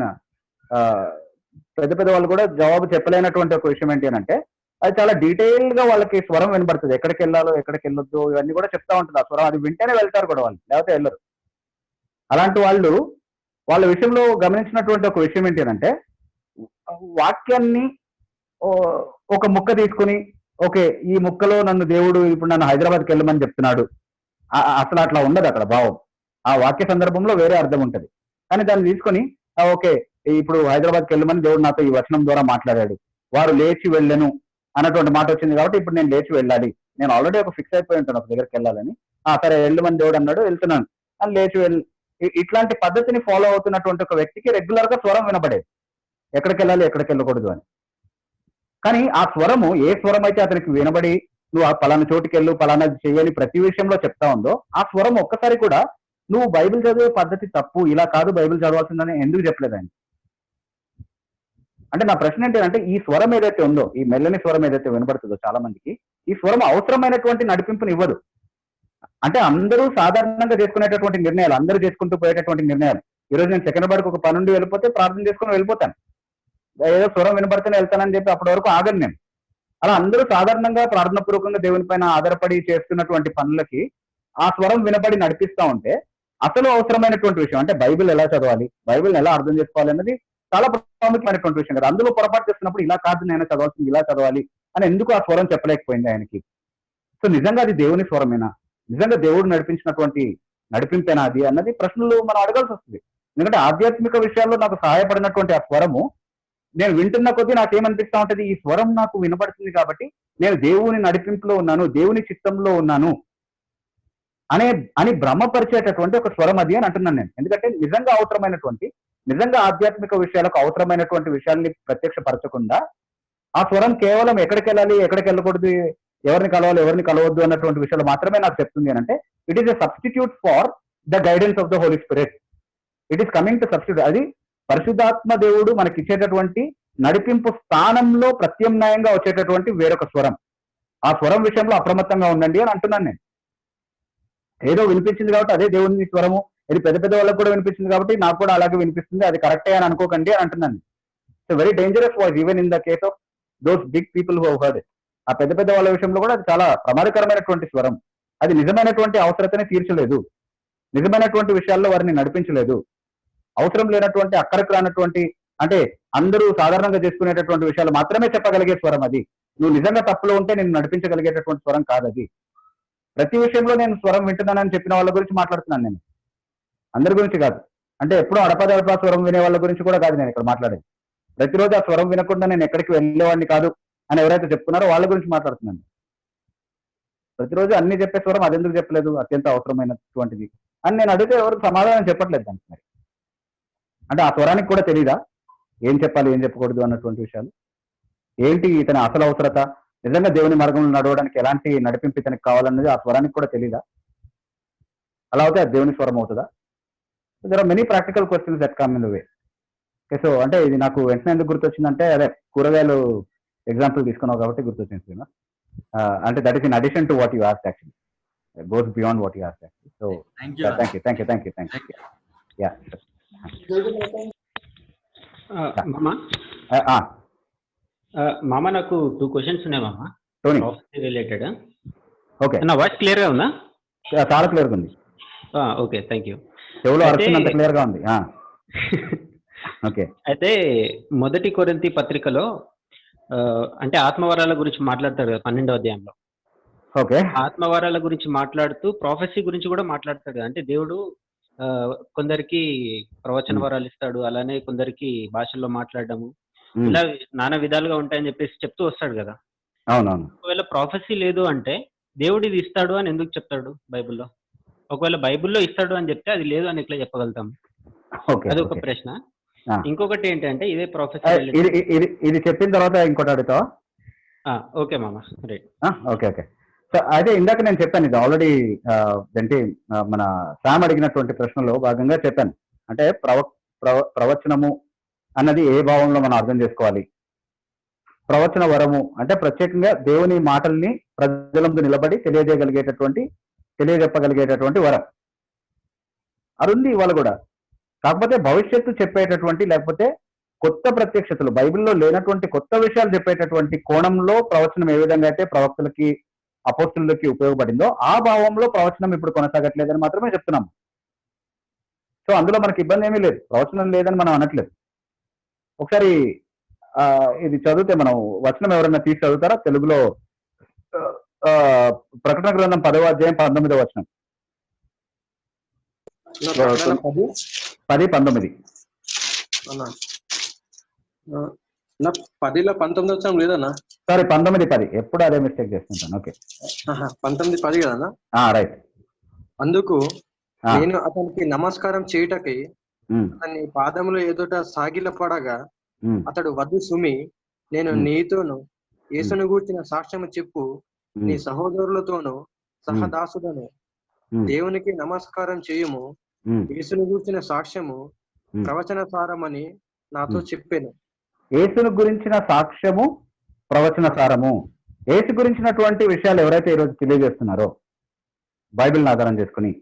పెద్ద పెద్ద వాళ్ళు కూడా జవాబు చెప్పలేనటువంటి ఒక విషయం ఏంటి అని అంటే, అది చాలా డీటెయిల్ గా వాళ్ళకి స్వరం వినబడుతుంది. ఎక్కడికి వెళ్ళాలో, ఎక్కడికి వెళ్ళొద్దు, ఇవన్నీ కూడా చెప్తా ఉంటుంది ఆ స్వరం. అది వింటేనే వెళ్తారు కూడా వాళ్ళు, లేకపోతే వెళ్ళరు. అలాంటి వాళ్ళు వాళ్ళ విషయంలో గమనించినటువంటి ఒక విషయం ఏంటి అంటే, వాక్యాన్ని ఒక ముక్క తీసుకుని, ఓకే ఈ ముక్కలో నన్ను దేవుడు ఇప్పుడు నన్ను హైదరాబాద్కి వెళ్ళమని చెప్తున్నాడు, అసలు అట్లా ఉండదు అక్కడ భావం. ఆ వాక్య సందర్భంలో వేరే అర్థం ఉంటుంది. కానీ దాన్ని తీసుకొని ఓకే ఇప్పుడు హైదరాబాద్కి వెళ్ళమని దేవుడు నాతో ఈ వచనం ద్వారా మాట్లాడాడు, వారు లేచి వెళ్ళను అన్నటువంటి మాట వచ్చింది కాబట్టి ఇప్పుడు నేను లేచి వెళ్ళాలి, నేను ఆల్రెడీ ఒక ఫిక్స్ అయిపోయి ఉంటాను ఒక దగ్గరికి వెళ్ళాలని, సరే వెళ్ళమని దేవుడు అన్నాడు, వెళ్తున్నాను అని లేచి ఇట్లాంటి పద్ధతిని ఫాలో అవుతున్నటువంటి ఒక వ్యక్తికి రెగ్యులర్ గా స్వరం వినపడేది, ఎక్కడికి వెళ్ళాలి, ఎక్కడికి వెళ్ళకూడదు అని. కానీ ఆ స్వరము ఏ స్వరం అయితే అతనికి వినబడి నువ్వు పలానా చోటుకి వెళ్ళు, పలానా చెయ్యాలి ప్రతి విషయంలో చెప్తా ఉందో, ఆ స్వరం ఒక్కసారి కూడా నువ్వు బైబిల్ చదివే పద్ధతి తప్పు, ఇలా కాదు బైబిల్ చదవాల్సిందని ఎందుకు చెప్పలేదు ఆయన? అంటే నా ప్రశ్న ఏంటంటే, ఈ స్వరం ఏదైతే ఉందో, ఈ మెల్లని స్వరం ఏదైతే వినబడుతుందో చాలా మందికి, ఈ స్వరం అవసరమైనటువంటి నడిపింపుని ఇవ్వదు. అంటే అందరూ సాధారణంగా చేసుకునేటటువంటి నిర్ణయాలు, అందరూ చేసుకుంటూ పోయేటటువంటి నిర్ణయాలు. ఈరోజు నేను సెకండ్ బార్కి ఒక పని నుండి వెళ్ళిపోతే ప్రార్థన చేసుకుని వెళ్ళిపోతాను, ఏదో స్వరం వినబడితేనే వెళ్తానని చెప్పి అప్పటి వరకు ఆగను నేను. అలా అందరూ సాధారణంగా ప్రార్థన పూర్వకంగా దేవుని పైన ఆధారపడి చేస్తున్నటువంటి పనులకి ఆ స్వరం వినబడి నడిపిస్తా ఉంటే, అసలు అవసరమైనటువంటి విషయం అంటే బైబిల్ ఎలా చదవాలి, బైబిల్ని ఎలా అర్థం చేసుకోవాలి అన్నది చాలా ప్రాముఖ్యమైనటువంటి విషయం కదా. అందులో పొరపాటు చేస్తున్నప్పుడు ఇలా కాదు నేను చదవాల్సింది, ఇలా చదవాలి అని ఎందుకు ఆ స్వరం చెప్పలేకపోయింది ఆయనకి? సో నిజంగా అది దేవుని స్వరమేనా? నిజంగా దేవుడు నడిపించినటువంటి నడిపింపేనా అది అన్నది ప్రశ్నలు మనం అడగాల్సి వస్తుంది. ఎందుకంటే ఆధ్యాత్మిక విషయాల్లో నాకు సహాయపడినటువంటి ఆ స్వరము నేను వింటున్న కొద్దీ నాకేమనిపిస్తా ఉంటది, ఈ స్వరం నాకు వినపడుతుంది కాబట్టి నేను దేవుని నడిపింపులో ఉన్నాను, దేవుని చిత్తంలో ఉన్నాను అని భ్రమపరిచేటటువంటి ఒక స్వరం అది అని అంటున్నాను నేను. ఎందుకంటే నిజంగా అవసరమైనటువంటి, నిజంగా ఆధ్యాత్మిక విషయాలకు అవసరమైనటువంటి విషయాల్ని ప్రత్యక్షపరచకుండా ఆ స్వరం కేవలం ఎక్కడికి వెళ్ళాలి, ఎక్కడికి వెళ్ళకూడదు, ఎవరిని కలవాలి, ఎవరిని కలవద్దు అన్నటువంటి విషయాలు మాత్రమే నాకు చెప్తుంది అని అంటే it is a substitute for the guidance of the Holy Spirit. It is coming to substitute. అది పరిశుద్ధాత్మ దేవుడు మనకి ఇచ్చేటటువంటి నడిపింపు స్థానంలో ప్రత్యామ్నాయంగా వచ్చేటటువంటి వేరొక స్వరం. ఆ స్వరం విషయంలో అప్రమత్తంగా ఉండండి అని అంటున్నాను నేను. ఏదో వినిపించింది కాబట్టి అదే దేవుని స్వరము, ఇది పెద్ద పెద్ద వాళ్ళకు కూడా వినిపించింది కాబట్టి నాకు కూడా అలాగే వినిపిస్తుంది, అది కరెక్టే అని అనుకోకండి అని అంటున్నాను. It's very dangerous voice even in the case of those big people who heard it. ఆ పెద్ద పెద్ద వాళ్ళ విషయంలో కూడా అది చాలా ప్రమాదకరమైనటువంటి స్వరం. అది నిజమైనటువంటి అవసరతని తీర్చలేదు, నిజమైనటువంటి విషయాల్లో వారిని నడిపించలేదు. అవసరం లేనటువంటి, అక్కరకు రానటువంటి, అంటే అందరూ సాధారణంగా చేసుకునేటటువంటి విషయాలు మాత్రమే చెప్పగలిగే స్వరం అది. నువ్వు నిజంగా తప్పులో ఉంటే నేను నడిపించగలిగేటటువంటి స్వరం కాదు అది. ప్రతి విషయంలో నేను స్వరం వింటున్నానని చెప్పిన వాళ్ళ గురించి మాట్లాడుతున్నాను నేను, అందరి గురించి కాదు. అంటే ఎప్పుడూ అడపదడపా స్వరం వినే వాళ్ళ గురించి కూడా కాదు నేను ఇక్కడ మాట్లాడేది. ప్రతిరోజు ఆ స్వరం వినకుండా నేను ఎక్కడికి వెళ్ళేవాడిని కాదు అని ఎవరైతే చెప్తున్నారో వాళ్ళ గురించి మాట్లాడుతున్నాను. ప్రతిరోజు అన్ని చెప్పే స్వరం అది ఎందుకు చెప్పలేదు, అత్యంత అవసరమైనటువంటిది అని నేను అడిగితే ఎవరికి సమాధానం చెప్పట్లేదు దానికి. మరి అంటే ఆ స్వరానికి కూడా తెలీదా ఏం చెప్పాలి, ఏం చెప్పకూడదు అన్నటువంటి విషయాలు? ఏంటి ఇతని అసలు అవసరత, నిజంగా దేవుని మార్గంలో నడవడానికి ఎలాంటి నడిపింపు ఇతనికి కావాలన్నది ఆ స్వరానికి కూడా తెలీదా? అలా అవుతే అది దేవుని స్వరం అవుతుందా? There are many practical questions that come in the way. Okay, so అంటే ఇది నాకు వెంటనే ఎందుకు గుర్తొచ్చిందంటే, అదే కూరగాయలు ఎగ్జాంపుల్ తీసుకున్నావు కాబట్టి గుర్తొచ్చింది. అంటే that is in addition to what you asked actually, goes beyond what you asked actually. So thank you. Yeah మామ, నాకు 2 క్వశ్చన్స్ ఉన్నాయి మామ, రిలేటెడ్. ఓకే, నా వాయిస్ క్లియర్ గా ఉందా? చాలా క్లియర్ గా ఉంది. Okay, thank you. చెవులో అరుస్తున్నంత క్లియర్ గా ఉంది. ఓకే, అయితే మొదటి కొరింథీ పత్రికలో అంటే ఆత్మవరాల గురించి మాట్లాడతారు కదా 12వ అధ్యాయంలో. ఓకే, ఆత్మవరాల గురించి మాట్లాడుతూ ప్రాఫెసీ గురించి కూడా మాట్లాడతాడు. అంటే దేవుడు కొందరికి ప్రవచన వరాలు ఇస్తాడు, అలానే కొందరికి భాషల్లో మాట్లాడడము, ఇలా నానా విధాలుగా ఉంటాయని చెప్పేసి చెప్తూ వస్తాడు కదా. అవునవును. ఒకవేళ ప్రాఫెసీ లేదు అంటే దేవుడు ఇది ఇస్తాడు అని ఎందుకు చెప్తాడు బైబిల్లో? ఒకవేళ బైబిల్లో ఇస్తాడు అని చెప్తే అది లేదు అని ఎట్లా చెప్పగలుగుతాం? అది ఒక ప్రశ్న. ఇంకొకటి ఏంటంటే ఇదే ప్రొఫెసర్ ఇది చెప్పిన తర్వాత ఇంకోటి అడుగుతావా? ఓకే మామ, రైట్. ఓకే. సో అయితే ఇందాక నేను చెప్పాను, ఇది ఆల్రెడీ ఏంటి మన శామ్ అడిగినటువంటి ప్రశ్నలో భాగంగా చెప్పాను. అంటే ప్రవచనము అన్నది ఏ భావంలో మనం అర్థం చేసుకోవాలి. ప్రవచన వరము అంటే ప్రత్యేకంగా దేవుని మాటల్ని ప్రజల ముందు నిలబడి తెలియజెప్పగలిగేటటువంటి వరం. అది ఉంది ఇవాళ కూడా. కాకపోతే భవిష్యత్తు చెప్పేటటువంటి, లేకపోతే కొత్త ప్రత్యక్షతలు, బైబిల్లో లేనటువంటి కొత్త విషయాలు చెప్పేటటువంటి కోణంలో ప్రవచనం ఏ విధంగా అయితే ప్రవక్తలకి, అపోస్తులకి ఉపయోగపడిందో ఆ భావంలో ప్రవచనం ఇప్పుడు కొనసాగట్లేదని మాత్రమే చెప్తున్నాము. సో అందులో మనకి ఇబ్బంది ఏమీ లేదు, ప్రవచనం లేదని మనం అనట్లేదు. ఒకసారి ఇది చదివితే మనం వచనం ఎవరైనా తీసి చదువుతారా తెలుగులో? ప్రకటన గ్రంథం 10వ అధ్యాయం 19వ వచనం. 10:19. 10:19 వచ్చాం లేదన్నా? సారీ, 19:10. ఎప్పుడు అదే మిస్టేక్ చేస్తుంటాను. ఓకే, 19:10 కదన్నా? రైట్. అందుకు నేను అతనికి నమస్కారం చేయుటకై అతని పాదముల ఎదుట సాగిలపడగా అతడు వద్దు సుమి, నేను నీతోను యేసును గూర్చిన సాక్ష్యము చెప్పు, నీ సహోదరులతోనూ సహదాసుడను దేవునికి నమస్కారం చేయుము, యేసును గూర్చిన సాక్ష్యము ప్రవచన సారమని నాతో చెప్పాను. యేసును గురించిన సాక్ష్యము ప్రవచన సారము. యేసు గురించినటువంటి విషయాలు ఎవరైతే ఈరోజు తెలియజేస్తున్నారో బైబిల్ని ఆధారం చేసుకుని,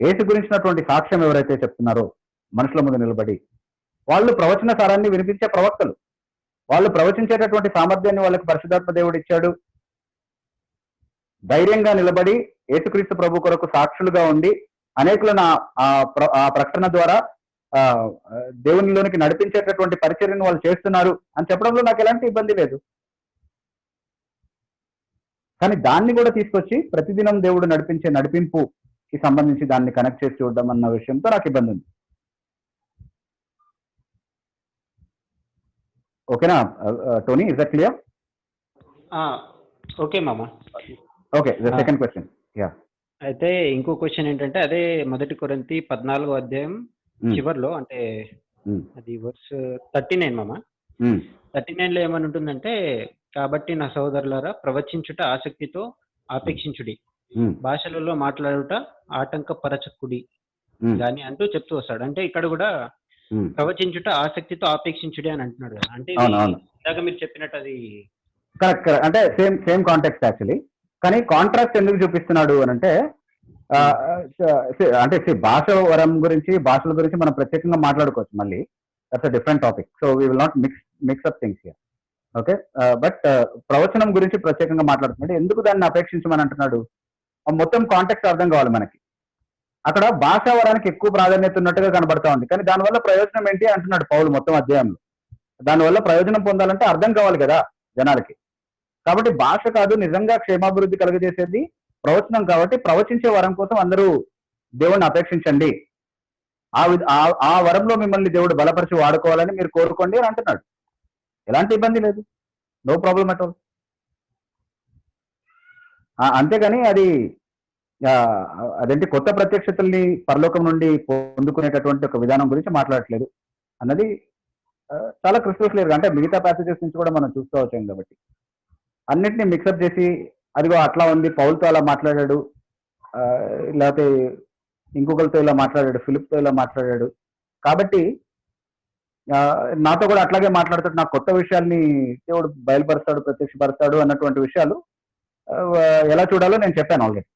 యేసు గురించినటువంటి సాక్ష్యం ఎవరైతే చెప్తున్నారో మనుషుల ముందు నిలబడి, వాళ్ళు ప్రవచన సారాన్ని వినిపించే ప్రవక్తలు. వాళ్ళు ప్రవచించేటటువంటి సామర్థ్యాన్ని వాళ్ళకి పరిశుద్ధాత్మ దేవుడు ఇచ్చాడు. ధైర్యంగా నిలబడి యేసుక్రీస్తు ప్రభు కొరకు సాక్షులుగా ఉండి అనేకులను ఆ ప్రకటన ద్వారా దేవునిలోనికి నడిపించేటటువంటి పరిచర్యను వాళ్ళు చేస్తున్నారు అని చెప్పడంలో నాకు ఎలాంటి ఇబ్బంది లేదు. కానీ దాన్ని కూడా తీసుకొచ్చి ప్రతిదినం దేవుడు నడిపించే నడిపింపు కి సంబంధించి దాన్ని కనెక్ట్ చేసి చూడడం అన్న విషయంతో నాకు ఇబ్బంది ఉంది. ఓకేనా Tony, is that clear? Okay మామ. Okay, the second question. Yeah, అయితే ఇంకో క్వశ్చన్ ఏంటంటే అదే 1 కొరింథీ 14వ అధ్యాయం చివర్లో, అంటే అది వర్స్ 39 మామ. 39లో ఏమని ఉంటుందంటే, కాబట్టి నా సహోదరులారా ప్రవచించుట ఆసక్తితో ఆపేక్షించుడి, భాషలలో మాట్లాడుట ఆటంకపరచకుడి గాని అంటూ చెప్తూ వస్తాడు. అంటే ఇక్కడ కూడా ప్రవచించుట ఆసక్తితో ఆపేక్షించుడి అని అంటున్నాడు కదా. అంటే ఇందాక మీరు చెప్పినట్టు అది కరెక్ట్. అంటే సేమ్ కాంటెక్స్ట్ యాక్చువల్లీ. కానీ కాంట్రాస్ట్ ఎందుకు చూపిస్తున్నాడు అని అంటే భాష వరం గురించి, భాషల గురించి మనం ప్రత్యేకంగా మాట్లాడుకోవచ్చు మళ్ళీ. That's a different topic. So we will not mix up things here. Okay, but ప్రవచనం గురించి ప్రత్యేకంగా మాట్లాడుతున్నాడు. ఎందుకు దాన్ని అపేక్షించమని అంటున్నాడు? మొత్తం కాంటెక్స్ట్ అర్థం కావాలి మనకి. అక్కడ భాషా వరానికి ఎక్కువ ప్రాధాన్యత ఉన్నట్టుగా కనబడతా ఉంది, కానీ దానివల్ల ప్రయోజనం ఏంటి అంటున్నాడు పౌలు మొత్తం అధ్యాయంలో. దానివల్ల ప్రయోజనం పొందాలంటే అర్థం కావాలి కదా జనాలకి. కాబట్టి భాష కాదు, నిజంగా క్షేమాభివృద్ధి కలుగజేసేది ప్రవచనం. కాబట్టి ప్రవచించే వరం కోసం అందరూ దేవుణ్ణి అపేక్షించండి, ఆ వరంలో మిమ్మల్ని దేవుడు బలపరిచి వాడుకోవాలని మీరు కోరుకోండి అని అంటున్నాడు. ఎలాంటి ఇబ్బంది లేదు, నో ప్రాబ్లం అట్ ఆల్. అంతేగాని అదేంటి కొత్త ప్రత్యక్షతల్ని పరలోకం నుండి పొందుకునేటటువంటి ఒక విధానం గురించి మాట్లాడట్లేదు అన్నది చాలా క్రిస్టల్ క్లియర్. అంటే మిగతా ప్యాసేజెస్ నుంచి కూడా మనం చూస్తూ వచ్చాం కాబట్టి అన్నిటినీ మిక్సప్ చేసి అదిగో అట్లా ఉంది, పౌల్తో అలా మాట్లాడాడు, లేకపోతే ఇంకొకరితో ఇలా మాట్లాడాడు, ఫిలిప్తో ఇలా మాట్లాడాడు, కాబట్టి నాతో కూడా అట్లాగే మాట్లాడతాడు, నాకు కొత్త విషయాల్ని దేవుడు బయలుపరుస్తాడు, ప్రత్యక్షపరుస్తాడు అన్నటువంటి విషయాలు ఎలా చూడాలో నేను చెప్పాను ఆల్రెడీ.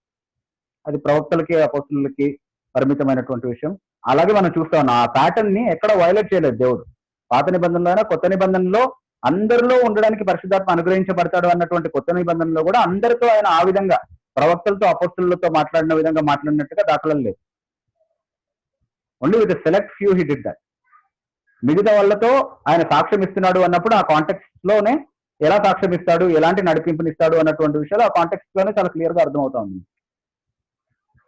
అది ప్రవక్తలకి, అపోస్తలులకి పరిమితమైనటువంటి విషయం. అలాగే మనం చూస్తా ఉన్నాం, ఆ ప్యాటర్న్ ని ఎక్కడ వైలేట్ చేయలేదు దేవుడు. పాత నిబంధనలో అయినా కొత్త నిబంధనలో అందరిలో ఉండడానికి పరిశుద్ధాత్మ అనుగ్రహించబడతాడు అన్నటువంటి కొత్త నిబంధనలో కూడా అందరితో ఆయన ఆ విధంగా ప్రవక్తలతో, అపోస్తలులతో మాట్లాడిన విధంగా మాట్లాడినట్టుగా దాఖలు లేదు. Only with select few he did that. మిగతా వాళ్ళతో ఆయన సాక్ష్యం ఇస్తున్నాడు అన్నప్పుడు ఆ కాంటెక్స్ట్ లోనే ఎలా సాక్ష్యం ఇస్తాడు, ఎలాంటి నడిపింపునిస్తాడు అన్నటువంటి విషయాలు ఆ కాంటెక్స్ట్ లోనే చాలా క్లియర్ గా అర్థమవుతా ఉంది.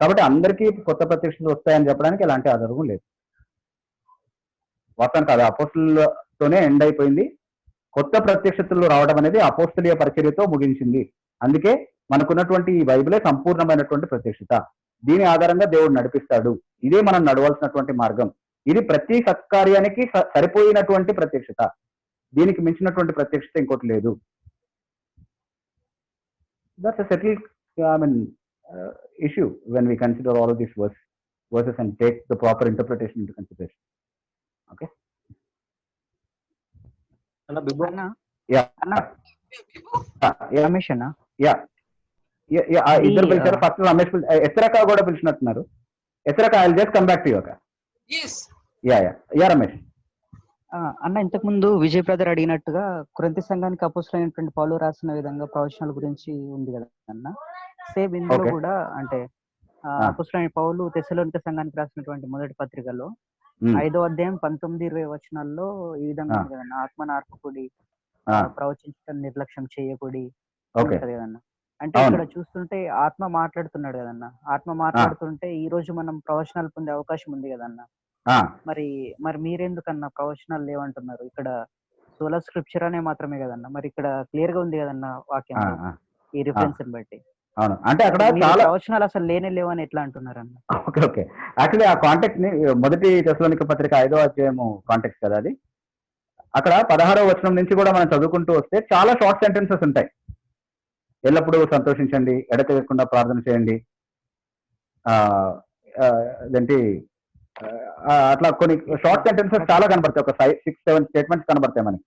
కాబట్టి అందరికీ కొత్త ప్రత్యక్షతలు వస్తాయని చెప్పడానికి ఎలాంటి ఆధారం లేదు. వాస్తవానికి అది అపోస్తలులతోనే ఎండ్ అయిపోయింది. కొత్త ప్రత్యక్షతలు రావడం అనేది అపోస్తలీయ పరిచర్యతో ముగించింది. అందుకే మనకున్నటువంటి ఈ బైబిలే సంపూర్ణమైనటువంటి ప్రత్యక్షత. దీని ఆధారంగా దేవుడు నడిపిస్తాడు. ఇదే మనం నడవాల్సినటువంటి మార్గం. ఇది ప్రతి సత్కార్యానికి సరిపోయినటువంటి ప్రత్యక్షత. దీనికి మించినటువంటి ప్రత్యక్షత ఇంకోటి లేదు. That's a settled issue when we consider all of these verses and take the proper interpretation into consideration. Okay. Anna Bibo na? Yeah. Anna. Ramesh na? Yeah. ఇద్దరు పిలిచారు. ఫస్ట్ రమేష్ ఎస్రకా కూడా పిలిచినట్టున్నారు. ఎస్రకా, I will just come back to you. Okay. yes. Yeah Ramesh. అన్న, ఇంతకు ముందు Vijay brother అడిగినట్టుగా కొరింథీ సంఘానికి అపోస్తలులైనటువంటి పౌలు రాసిన విధంగా ప్రవచనాల గురించి ఉంది కదా అన్న. సేమ్ ఇందులో కూడా అంటే అపోస్తలులైన పౌలు తెస్సలోనిక సంఘానికి రాసినటువంటి మొదటి పత్రికలో 5వ అధ్యాయం 19-20 వచనాల్లో ఈ విధంగా ఉంది కదన్న, ఆత్మను ఆర్పకుడి, ప్రవచించడం నిర్లక్ష్యం చేయకుడి ఉంటది కదన్న. అంటే ఇక్కడ చూస్తుంటే ఆత్మ మాట్లాడుతున్నాడు కదన్న. ఆత్మ మాట్లాడుతుంటే ఈ రోజు మనం ప్రవచనాలు పొందే అవకాశం ఉంది కదన్న. మరి మీరెందుకన్నా ప్రవచనాలు లేవంటున్నారు? ఇక్కడ సోలా స్క్రిప్చర్ అనే మాత్రమే కదన్న. మరి ఇక్కడ క్లియర్ గా ఉంది కదన్న వాక్యం ఈ రిఫరెన్స్ బట్టి. అవును, అంటే అక్కడ చాలా ప్రవచనాలు అసలు లేనే లేవని ఎట్లా అంటున్నారన్న? ఓకే. యాక్చువల్లీ ఆ కాంటెక్స్ట్ ని మొదటి తెస్సలోనిక పత్రిక 5వ అధ్యాయము కాంటెక్స్ట్ కదా అది. అక్కడ 16వ వచనం నుంచి కూడా మనం చదువుకుంటూ వస్తే చాలా షార్ట్ సెంటెన్సెస్ ఉంటాయి. ఎల్లప్పుడూ సంతోషించండి, ఎడతెగకుండా ప్రార్థన చేయండి, అదేంటి అట్లా కొన్ని షార్ట్ సెంటెన్సెస్ చాలా కనబడతాయి. ఒక 6-7 స్టేట్మెంట్స్ కనబడతాయి మనకి.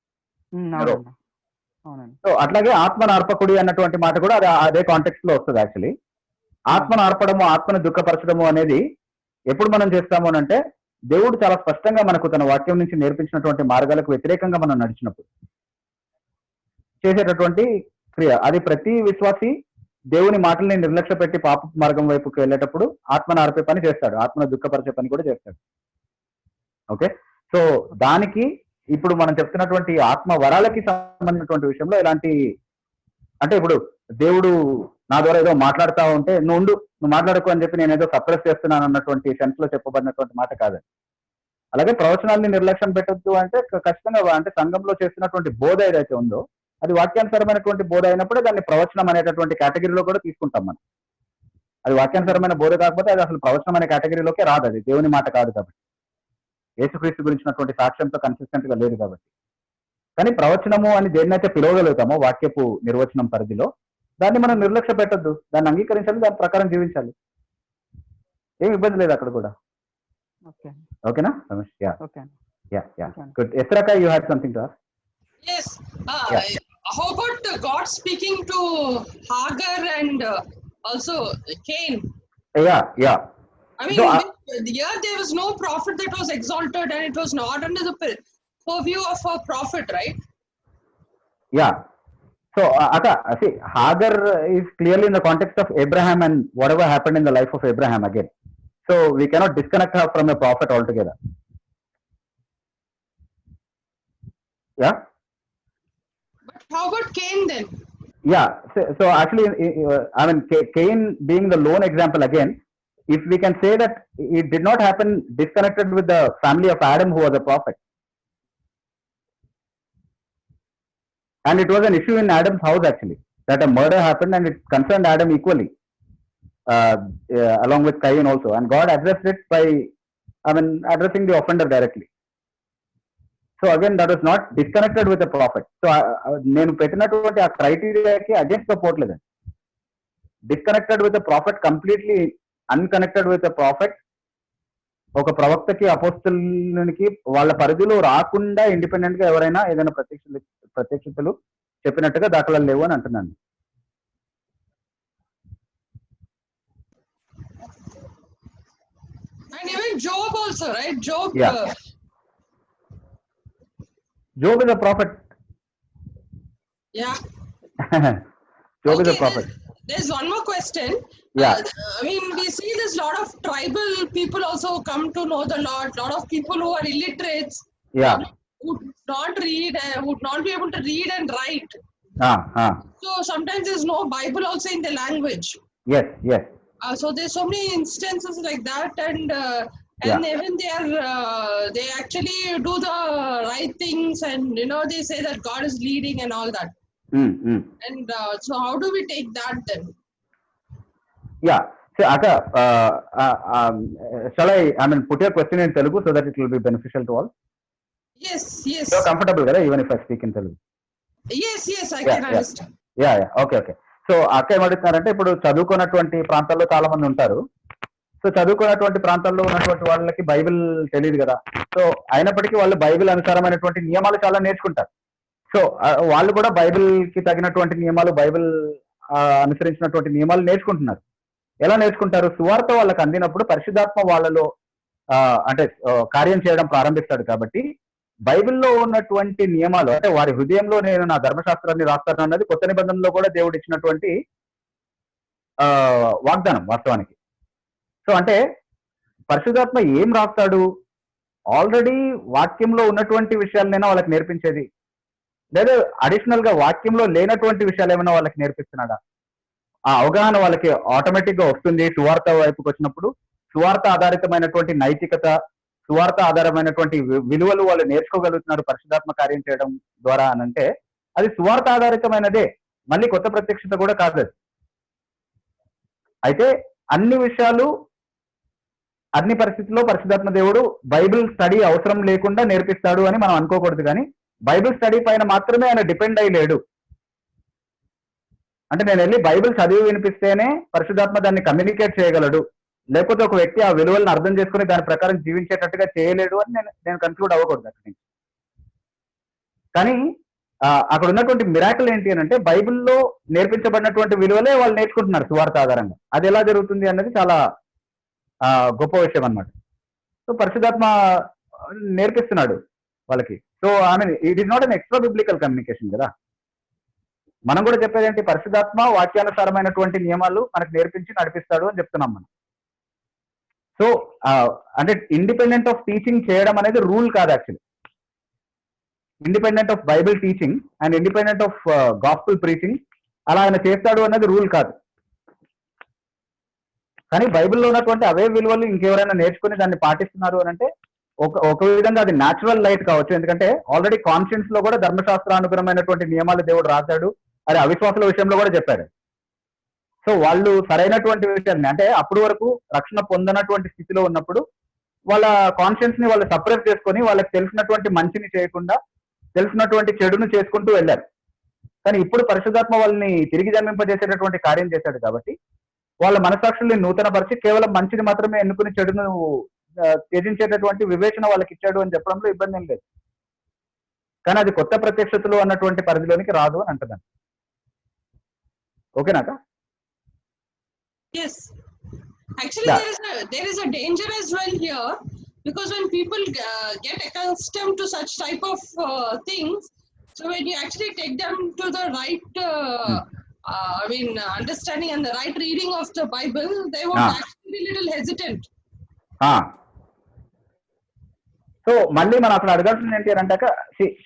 సో అట్లాగే ఆత్మను అర్పకుడి అన్నటువంటి మాట కూడా అదే కాంటెక్స్ట్ లో వస్తుంది. యాక్చువల్లీ ఆత్మను అర్పడము, ఆత్మను దుఃఖపరచడము అనేది ఎప్పుడు మనం చేస్తాము అని అంటే, దేవుడు చాలా స్పష్టంగా మనకు తన వాక్యం నుంచి నేర్పించినటువంటి మార్గాలకు వ్యతిరేకంగా మనం నడిచినప్పుడు చేసేటటువంటి క్రియ. అది ప్రతి విశ్వాసి దేవుని మాటల్ని నిర్లక్ష్య పెట్టి పాప మార్గం వైపుకి వెళ్ళేటప్పుడు ఆత్మను ఆర్పే పని చేస్తాడు, ఆత్మను దుఃఖపరిచే పని కూడా చేస్తాడు. ఓకే. సో దానికి ఇప్పుడు మనం చెప్తున్నటువంటి ఆత్మ వరాలకి సంబంధించినటువంటి విషయంలో ఎలాంటి, అంటే ఇప్పుడు దేవుడు నా ద్వారా ఏదో మాట్లాడుతూ ఉంటే నువ్వు మాట్లాడుకో అని చెప్పి నేను ఏదో సప్రెస్ చేస్తున్నాను అన్నటువంటి సెన్స్ లో చెప్పబడినటువంటి మాట కాదు. అలాగే ప్రవచనాల్ని నిర్లక్ష్యం పెట్టొద్దు అంటే ఖచ్చితంగా అంటే సంఘంలో చేస్తున్నటువంటి బోధ ఏదైతే ఉందో అది వాక్యానుసరమైనటువంటి బోధ అయినప్పుడే దాన్ని ప్రవచనం అనేటటువంటి కేటగిరీలో కూడా తీసుకుంటాం మనం. అది వాక్యానుసరమైన బోధ కాకపోతే అది అసలు ప్రవచనం అనే కేటగిరీలోకే రాదు, అది దేవుని మాట కాదు కాబట్టి, యేసుక్రీస్తు గురించినటువంటి సాక్ష్యంతో కన్సిస్టెంట్ గా లేదు కాబట్టి. కానీ ప్రవచనము అని దేన్నైతే పిలవగలుగుతామో వాక్యపు నిర్వచనం పరిధిలో దాన్ని మనం నిర్లక్ష్య పెట్టొద్దు, దాన్ని అంగీకరించాలి, దాని ప్రకారం జీవించాలి, ఏం ఇబ్బంది లేదు అక్కడ కూడా. ఓకేనా రమేష్? గుడ్. ఎస్రాక, you had something to ask? Yes. How about God speaking to Hagar and also Cain? Yeah. I mean, here there was no prophet that was exalted, and it was not under the purview of a prophet, right? Yeah. So, see, Hagar is clearly in the context of Abraham and whatever happened in the life of Abraham again. So, we cannot disconnect her from a prophet altogether. Yeah? But how about Cain then? Yeah. So actually, I mean, Cain being the lone example again, if we can say that it did not happen disconnected with the family of Adam, who was a prophet. And it was an issue in Adam's house actually, that a murder happened and it concerned Adam equally, along with Cain also. And God addressed it by, addressing the offender directly. So again, that was not disconnected with the prophet. So నేను పెట్టినటువంటి ఆ క్రైటీరియాకి against గా పోవట్లేదండి. Disconnected with the profit, completely unconnected with the profit, ఒక ప్రవక్తకి అపోస్తలునికి వాళ్ళ పరిధిలో రాకుండా ఇండిపెండెంట్ గా ఎవరైనా ఏదైనా ప్రత్యక్షతలు చెప్పినట్టుగా దాఖలాలు లేవు అని అంటున్నాను. And even Job also, right? Job. Job is a prophet. Yeah. Job is a prophet. There's one more question. Yeah. I mean, we see this lot of tribal people also come to know the Lord. Lot of people who are illiterates. Yeah. Would not read, would not be able to read and write. So sometimes there's no Bible also in the language. Yes. So there's so many instances like that, and even they actually do the right things, and they say that God is leading and all that. And so how do we take that then? Yeah. So Aka, shall I put your question in Telugu so that it will be beneficial to all? Yes. You're comfortable, right? Even if I speak in Telugu. Yes, I can understand. Yeah. Okay. So అక్క ఏమడుతున్నారంటే, ఇప్పుడు చదువుకున్నటువంటి ప్రాంతాల్లో చాలా మంది ఉంటారు. So చదువుకున్నటువంటి ప్రాంతాల్లో ఉన్నటువంటి వాళ్ళకి బైబిల్ తెలియదు కదా. సో అయినప్పటికీ వాళ్ళు బైబిల్ అనుసారమైనటువంటి నియమాలు చాలా నేర్చుకుంటారు. సో వాళ్ళు కూడా బైబిల్ కి తగినటువంటి నియమాలు, బైబిల్ అనుసరించినటువంటి నియమాలు నేర్చుకుంటున్నారు. ఎలా నేర్చుకుంటారు? సువార్త వాళ్ళకి అందినప్పుడు పరిశుద్ధాత్మ వాళ్ళలో అంటే కార్యం చేయడం ప్రారంభిస్తాడు. కాబట్టి బైబిల్లో ఉన్నటువంటి నియమాలు, అంటే వారి హృదయంలో నేను నా ధర్మశాస్త్రాన్ని రాస్తాను అన్నది కొత్త నిబంధనలో కూడా దేవుడు ఇచ్చినటువంటి వాగ్దానం వాస్తవానికి. సో అంటే పరిశుద్ధాత్మ ఏం రాస్తాడు? ఆల్రెడీ వాక్యంలో ఉన్నటువంటి విషయాలనైనా వాళ్ళకి నేర్పించేది, లేదా అడిషనల్ గా వాక్యంలో లేనటువంటి విషయాలు ఏమైనా వాళ్ళకి నేర్పిస్తున్నాడా? ఆ అవగాహన వాళ్ళకి ఆటోమేటిక్ గా వస్తుంది. సువార్త వైపుకి వచ్చినప్పుడు సువార్త ఆధారితమైనటువంటి నైతికత, సువార్త ఆధారమైనటువంటి విలువలు వాళ్ళు నేర్చుకోగలుగుతున్నారు పరిశుద్ధాత్మ కార్యం చేయడం ద్వారా అని అంటే అది సువార్త ఆధారితమైనదే, మళ్ళీ కొత్త ప్రత్యక్షత కూడా కాదు అది. అయితే అన్ని విషయాలు, అన్ని పరిస్థితుల్లో పరిశుద్ధాత్మ దేవుడు బైబిల్ స్టడీ అవసరం లేకుండా నేర్పిస్తాడు అని మనం అనుకోకూడదు. కానీ బైబిల్ స్టడీ పైన మాత్రమే ఆయన డిపెండ్ అయ్యి లేడు. అంటే నేను వెళ్ళి బైబిల్ చదివి వినిపిస్తేనే పరిశుద్ధాత్మ దాన్ని కమ్యూనికేట్ చేయగలడు, లేకపోతే ఒక వ్యక్తి ఆ విలువలను అర్థం చేసుకుని దాని ప్రకారం జీవించేటట్టుగా చేయలేడు అని నేను కన్క్లూడ్ అవ్వకూడదు అక్కడి నుంచి. కానీ అక్కడ ఉన్నటువంటి మిరాకిల్ ఏంటి అని అంటే, బైబిల్లో నేర్పించబడినటువంటి విలువలే వాళ్ళు నేర్చుకుంటున్నారు సువార్త ఆధారంగా. అది ఎలా జరుగుతుంది అన్నది చాలా గొప్ప విషయం అన్నమాట. సో పరిశుద్ధాత్మ నేర్పిస్తున్నాడు వాళ్ళకి. So it is not an extra biblical communication కదా. మనం కూడా చెప్పేది ఏంటి? పరిశుద్ధాత్మ వాక్యానుసారమైనటువంటి నియమాలు మనకు నేర్పించి నడిపిస్తాడు అని చెప్తున్నాం మనం. సో అంటే ఇండిపెండెంట్ ఆఫ్ టీచింగ్ చేయడం అనేది రూల్ కాదు actually. Independent of Bible teaching and independent of gospel preaching అలా ఆయన చేస్తాడు అన్నది రూల్ కాదు. కానీ బైబిల్లో ఉన్నటువంటి అవే విలువలు ఇంకెవరైనా నేర్చుకుని దాన్ని పాటిస్తున్నారు అని అంటే ఒక విధంగా అది న్యాచురల్ లైట్ కావచ్చు. ఎందుకంటే ఆల్రెడీ కాన్షియన్స్ లో కూడా ధర్మశాస్త్రానుగుణమైనటువంటి నియమాలు దేవుడు రాశాడు, అది అవిశ్వాసుల విషయంలో కూడా చెప్పాడు. సో వాళ్ళు సరైనటువంటి విషయాన్ని అంటే అప్పటి వరకు రక్షణ పొందనటువంటి స్థితిలో ఉన్నప్పుడు వాళ్ళ కాన్షియన్స్ ని వాళ్ళు సప్రెస్ చేసుకొని వాళ్ళకి తెలిసినటువంటి మంచిని చేయకుండా తెలిసినటువంటి చెడును చేసుకుంటూ వెళ్ళారు. కానీ ఇప్పుడు పరిశుద్ధాత్మ వాళ్ళని తిరిగి జన్మింపజేసేటటువంటి కార్యం చేశాడు కాబట్టి వాళ్ళ మనసాక్షుల్ని నూతనపరిచి కేవలం మంచిని మాత్రమే ఎన్నుకుని చెడును త్యజించేటటువంటి వివేచన వాళ్ళకి ఇచ్చాడు అని చెప్పడంలో ఇబ్బంది ఏం లేదు. కానీ అది కొత్త ప్రత్యక్షతలు అన్నటువంటి పరిధిలోనికి రాదు అని అంటున్నాను. ఓకేనాక? Yes. Actually, there is a danger as well here, because when people get accustomed to such type of things, so when you actually take them to the right, understanding and the right reading of the Bible, they would actually be a little hesitant. So మళ్ళీ మనం అక్కడ అడగాల్సింది ఏంటి అని అంటాక,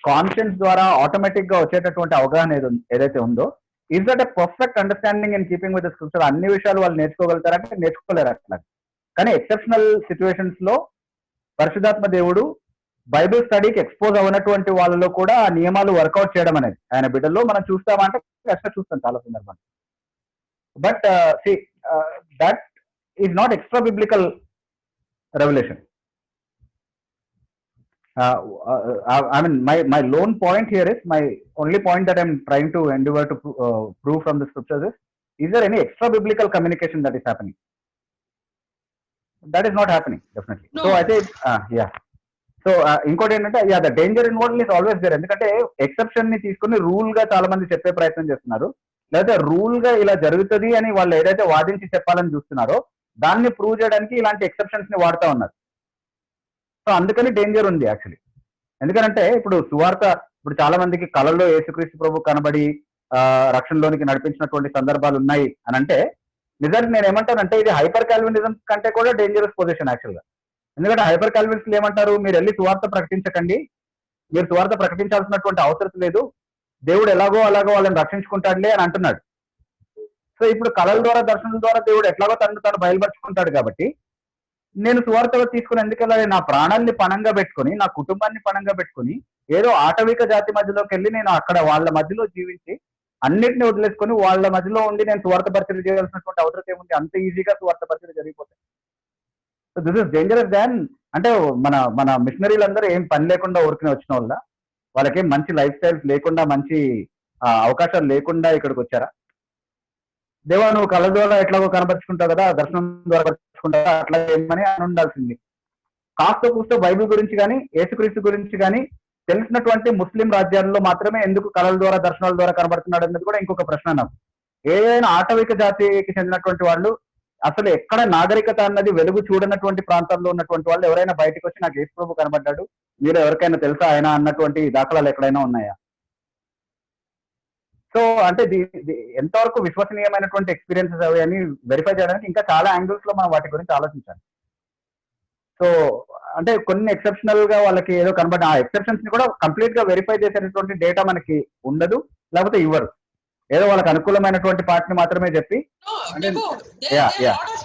conscience ద్వారా automatic గా వచ్చేటటువంటి అవగాహన ఏదైతే ఉందో, is that a perfect understanding in keeping with the scripture? అన్ని విషయాలు వాళ్ళు నేర్చుకోగలుగుతారంటే నేర్చుకోలేరు అట్లా. కానీ ఎక్సెప్షనల్ సిచ్యువేషన్స్ లో పరిశుద్ధాత్మ దేవుడు బైబిల్ స్టడీకి ఎక్స్పోజ్ అవనటువంటి వాళ్ళలో కూడా ఆ నియమాలు వర్కౌట్ చేయడం అనేది ఆయన బిడ్డల్లో మనం చూస్తామంటే కష్టం చూస్తాం చాలా సందర్భాలు. But that is not extra biblical revolution. I mean, my lone point here is, my only point that I'm trying to endeavor to prove from the scriptures is there any extra biblical communication that is happening? That is not happening, definitely. No. So I think, yeah. So ఇంకోటి ఏంటంటే, the danger involved is always there. ఎందుకంటే exception ని తీసుకుని rule గా చాలా మంది చెప్పే ప్రయత్నం చేస్తున్నారు, లేదా రూల్ గా ఇలా జరుగుతుంది అని వాళ్ళు ఏదైతే వాదించి చెప్పాలని చూస్తున్నారో దాన్ని ప్రూవ్ చేయడానికి ఇలాంటి ఎక్సెప్షన్స్ ని వాడుతూ ఉన్నారు. సో అందుకని డేంజర్ ఉంది యాక్చువల్లీ. ఎందుకంటే ఇప్పుడు సువార్త, ఇప్పుడు చాలా మందికి కళల్లో యేసుక్రీస్తు ప్రభు కనబడి రక్షణలోనికి నడిపించినటువంటి సందర్భాలు ఉన్నాయి అని అంటే, నిజానికి నేను ఏమంటానంటే ఇది హైపర్ కాల్వినిజం కంటే కూడా డేంజరస్ పొజిషన్ యాక్చువల్గా. ఎందుకంటే హైపర్ కాల్వినిస్టులు ఏమంటారు, మీరు వెళ్ళి సువార్త ప్రకటించకండి, మీరు సువార్త ప్రకటించాల్సినటువంటి అవసరం లేదు, దేవుడు ఎలాగో అలాగో వాళ్ళని రక్షించుకుంటాడులే అని అంటున్నాడు. సో ఇప్పుడు కళల ద్వారా దర్శనం ద్వారా దేవుడు ఎట్లాగో తను బయలుపరుచుకుంటాడు కాబట్టి నేను సువార్తగా తీసుకుని ఎందుకలా నా ప్రాణాన్ని పణంగా పెట్టుకుని, నా కుటుంబాన్ని పణంగా పెట్టుకుని, ఏదో ఆటవిక జాతి మధ్యలోకి వెళ్ళి నేను అక్కడ వాళ్ళ మధ్యలో జీవించి అన్నిటిని వదిలేసుకొని వాళ్ళ మధ్యలో ఉండి నేను సువార్త పరిచయం చేయాల్సినటువంటి అవసరం ఏముంది? అంత ఈజీగా సువార్త పరిచయం జరిగిపోతాయి. So this is dangerous than, అంటే మన మిషనరీలందరూ ఏం పని లేకుండా ఊరికనే వచ్చిన వాళ్ళ, వాళ్ళకేం మంచి లైఫ్ స్టైల్స్ లేకుండా, మంచి అవకాశాలు లేకుండా ఇక్కడికి వచ్చారా? దేవా నువ్వు కళ ద్వారా ఎట్లాగో కనపరుచుకుంటావు కదా, దర్శనం ద్వారా పరుచుకుంటావా, అట్లా ఏమని అని ఉండాల్సింది. కాస్త కూస్తో బైబిల్ గురించి కానీ యేసుక్రీస్తు గురించి కానీ తెలిసినటువంటి ముస్లిం రాజ్యాల్లో మాత్రమే ఎందుకు కళల ద్వారా దర్శనాల ద్వారా కనబడుతున్నాడు అనేది కూడా ఇంకొక ప్రశ్న నాకు. ఏదైనా ఆటవిక జాతికి చెందినటువంటి వాళ్ళు, అసలు ఎక్కడ నాగరికత అన్నది వెలుగు చూడనటువంటి ప్రాంతాల్లో ఉన్నటువంటి వాళ్ళు ఎవరైనా బయటకు వచ్చి నాకు యేసు ప్రభు కనబడ్డాడు, మీరు ఎవరికైనా తెలుసా ఆయన అన్నటువంటి దాఖలాలు ఎక్కడైనా ఉన్నాయా? సో అంటే ఎంతవరకు విశ్వసనీయమైనటువంటి ఎక్స్పీరియన్సెస్ అవి అని వెరిఫై చేయడానికి ఇంకా చాలా యాంగిల్స్ లో మనం వాటి గురించి ఆలోచించాలి. సో అంటే కొన్ని ఎక్సెప్షనల్ గా వాళ్ళకి ఏదో కనబడి ఆ ఎక్సెప్షన్స్ ని కూడా కంప్లీట్ గా వెరిఫై చేసేటటువంటి డేటా మనకి ఉండదు, లేకపోతే ఇవ్వరు. ఏదో వాళ్ళకి అనుకూలమైనటువంటి పార్ట్ ని మాత్రమే చెప్పి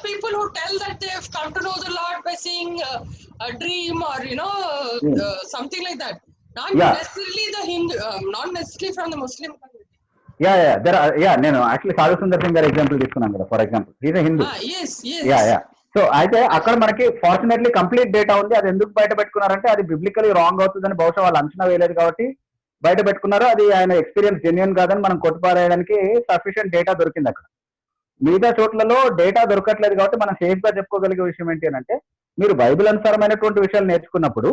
people who tell that they have come to know the Lord by seeing a dream or something like that. Not necessarily the Hindu, not necessarily from the Muslim community. నేను యాక్చువల్లీ సాధు సుందర్ సింగ్ గారి example తీసుకున్నాను కదా, for example is Hindu. So అయితే అక్కడ మనకి fortunately complete data ఉంది. అది ఎందుకు బయట పెట్టుకున్నారంటే అది బిబ్లికలీ రాంగ్ అవుతుందని బహుశా వాళ్ళు అంచనా వేయలేదు కాబట్టి బయట పెట్టుకున్నారు. అది ఆయన ఎక్స్పీరియన్స్ జెన్యూన్ కాదని మనం కొట్టుపారేయడానికి సఫిషియెంట్ డేటా దొరికింది అక్కడ. మిగతా చోట్లలో డేటా దొరకట్లేదు కాబట్టి మనం సేఫ్ గా చెప్పుకోగలిగే విషయం ఏంటి అని అంటే, మీరు బైబిల్ అనుసారమైనటువంటి విషయాలు నేర్చుకున్నప్పుడు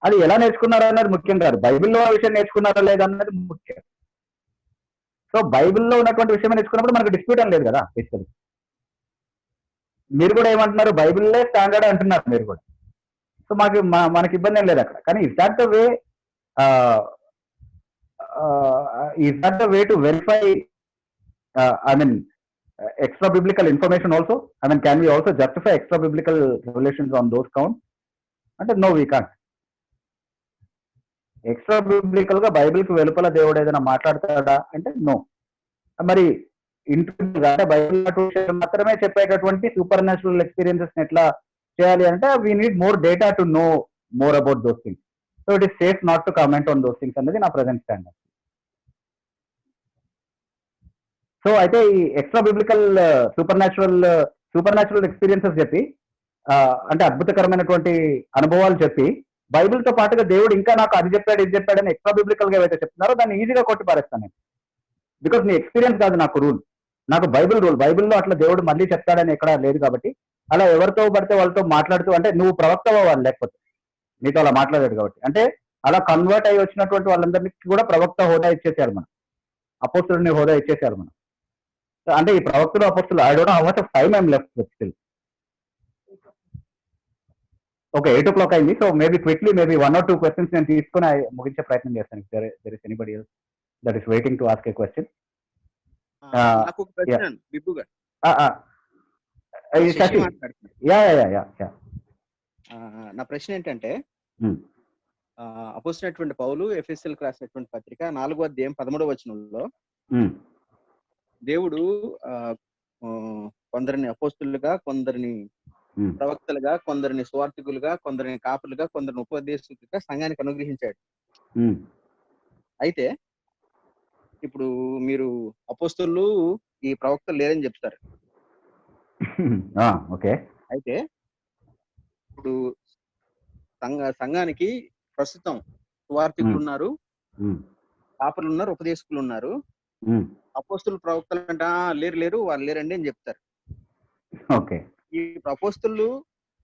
అది ఎలా నేర్చుకున్నారో అన్నది ముఖ్యం కాదు, బైబిల్లో విషయం నేర్చుకున్నారా లేదా అన్నది ముఖ్యం. సో బైబిల్లో ఉన్నటువంటి విషయం నేర్చుకున్నప్పుడు మనకు డిస్ప్యూట్ అని లేదు కదా. బేసికలీ మీరు కూడా ఏమంటున్నారు, బైబిల్లే స్టాండర్డ్ అంటున్నారు మీరు కూడా. సో మనకి ఇబ్బంది ఏం లేదు అక్కడ. కానీ is that the way to verify I mean extra biblical information also? I mean, can we also justify extra biblical revelations on those counts? అంటే no, we can't. Extra biblical గా బైబిల్ కి వెలుపల దేవుడు ఏదైనా మాట్లాడతాడా అంటే నో. మరి interview అంటే బైబిల్ మాత్రమే చెప్పేటటువంటి సూపర్ న్యాచురల్ ఎక్స్పీరియన్సెస్ ఎట్లా చేయాలి అంటే we need more data to know more about those things. So it is safe not to comment on those things అనేది నా ప్రజెంట్ స్టాండ్. సో అయితే ఈ extra biblical super natural experiences చెప్పి అంటే అద్భుతకరమైనటువంటి అనుభవాలు చెప్పి బైబిల్తో పాటుగా దేవుడు ఇంకా నాకు అది చెప్పాడు ఇది చెప్పాడని ఎక్స్ట్రా బిబ్లికల్ గా ఏవైతే చెప్తున్నారో దాన్ని ఈజీగా కొట్టి పారేస్తాను నేను. బికాస్ నీ ఎక్స్పీరియన్స్ కాదు నాకు రూల్, నాకు బైబిల్ రూల్. బైబిల్లో అట్లా దేవుడు మళ్ళీ చెప్తాడని ఎక్కడా లేదు. కాబట్టి అలా ఎవరితో పడితే వాళ్ళతో మాట్లాడుతూ అంటే నువ్వు ప్రవక్త అవ్వాలి, లేకపోతే నీతో అలా మాట్లాడాడు. కాబట్టి అంటే అలా కన్వర్ట్ అయ్యి వచ్చినటువంటి వాళ్ళందరికీ కూడా ప్రవక్త హోదా ఇచ్చేసారు మనం, అపోస్తులుని హోదా ఇచ్చేసారు మనం. అంటే ఈ ప్రవక్తలు అపోస్తులు I don't know how much of time I'm left with still. Okay 8 o'clock అయింది. So maybe quickly maybe 1 or 2 questions నేను తీసుకుని ముగించే ప్రయత్నం చేస్తాను. There is anybody else that is waiting to ask a question. నాకు ఒక ప్రశ్న బిబ్బు గారు. నా ప్రశ్న ఏంటంటే అపోస్తులైనటువంటి పౌలు ఎఫెసీయులకు రాసినటువంటి పత్రిక 4వ అధ్యాయం 13వ వచనంలో దేవుడు కొందరిని అపోస్తులుగా, కొందరిని ప్రవక్తలుగా, కొందరిని సువార్థికులుగా, కొందరిని కాపులుగా, కొందరిని ఉపదేశకులుగా సంఘానికి అనుగ్రహించాడు. అయితే ఇప్పుడు మీరు అపోస్తులు ఈ ప్రవక్తలు లేరని చెప్తారు. ఓకే. అయితే ఇప్పుడు సంఘానికి ప్రస్తుతం సువార్థికులు ఉన్నారు, కాపులు ఉన్నారు, ఉపదేశకులు ఉన్నారు. అపోస్తులు ప్రవక్తలు అంట లేరు వాళ్ళు లేరండి అని చెప్తారు. ఓకే. ఈ అపోస్తులు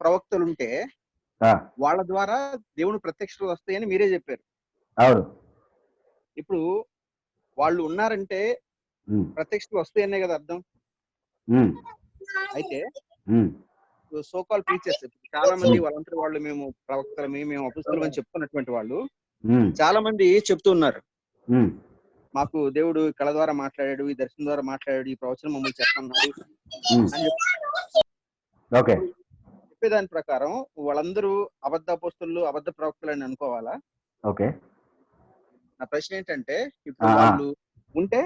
ప్రవక్తలు ఉంటే వాళ్ళ ద్వారా దేవుని ప్రత్యక్షతలు వస్తాయని మీరే చెప్పారు. ఇప్పుడు వాళ్ళు ఉన్నారంటే ప్రత్యక్షతలు వస్తాయనే కదా అర్థం. అయితే సోకాల్ ప్రీచర్స్ చాలా మంది వాళ్ళంతా వాళ్ళు మేము ప్రవక్తలమే, మేము అపోస్తులం అని చెప్పుకున్నటువంటి వాళ్ళు చాలా మంది చెప్తున్నారు, మాకు దేవుడు కళ ద్వారా మాట్లాడాడు, ఈ దర్శనం ద్వారా మాట్లాడాడు, ఈ ప్రవచనం మమ్మల్ని చెప్పన్నాడు అని చెప్పేదాని ప్రకారం వాళ్ళందరూ అబద్ధ అపోస్తులు, అబద్ధ ప్రవక్తలు అని అనుకోవాలా? ఓకే. నా ప్రశ్న ఏంటంటే ఇప్పుడు వాళ్ళు ఉంటే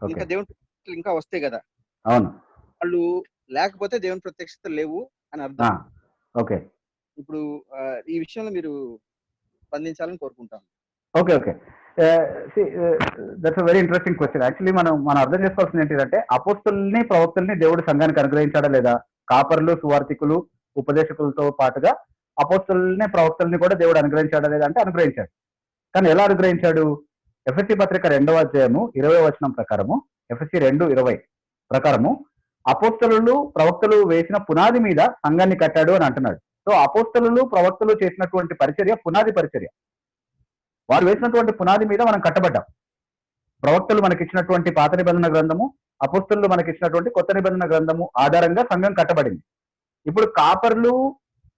ఇంకా దేవుని ప్రత్యక్షతలు ఇంకా వస్తాయి కదా, వాళ్ళు లేకపోతే దేవుని ప్రత్యక్షతలు లేవు అని అర్థం. ఓకే. ఇప్పుడు ఈ విషయంలో మీరు స్పందించాలని కోరుకుంటాను. Okay okay that's very interesting question. Actually మనం అర్థం చేసుకోవాల్సింది ఏంటంటే అపోస్తుల్ని ప్రవక్తల్ని దేవుడు సంఘానికి అనుగ్రహించాడా లేదా? కాపర్లు, సువార్థికులు, ఉపదేశకులతో పాటుగా అపోస్తుల్ని ప్రవక్తల్ని కూడా దేవుడు అనుగ్రహించాడా లేదా అంటే అనుగ్రహించాడు. కానీ ఎలా అనుగ్రహించాడు? ఎఫెసీ పత్రిక 2వ అధ్యాయము 20వ వచనం ప్రకారము, ఎఫెసీ 2:20 ప్రకారము అపోస్తలులు ప్రవక్తలు వేసిన పునాది మీద సంఘాన్ని కట్టాడు అని అంటున్నాడు. సో అపోస్తలులు ప్రవక్తలు చేసినటువంటి పరిచర్య పునాది పరిచర్య. వారు వేసినటువంటి పునాది మీద మనం కట్టబడ్డాం. ప్రవక్తలు మనకిచ్చినటువంటి పాత నిబంధన గ్రంథము, అపోస్తలులు మనకిచ్చినటువంటి కొత్త నిబంధన గ్రంథము ఆధారంగా సంఘం కట్టబడింది. ఇప్పుడు కాపర్లు,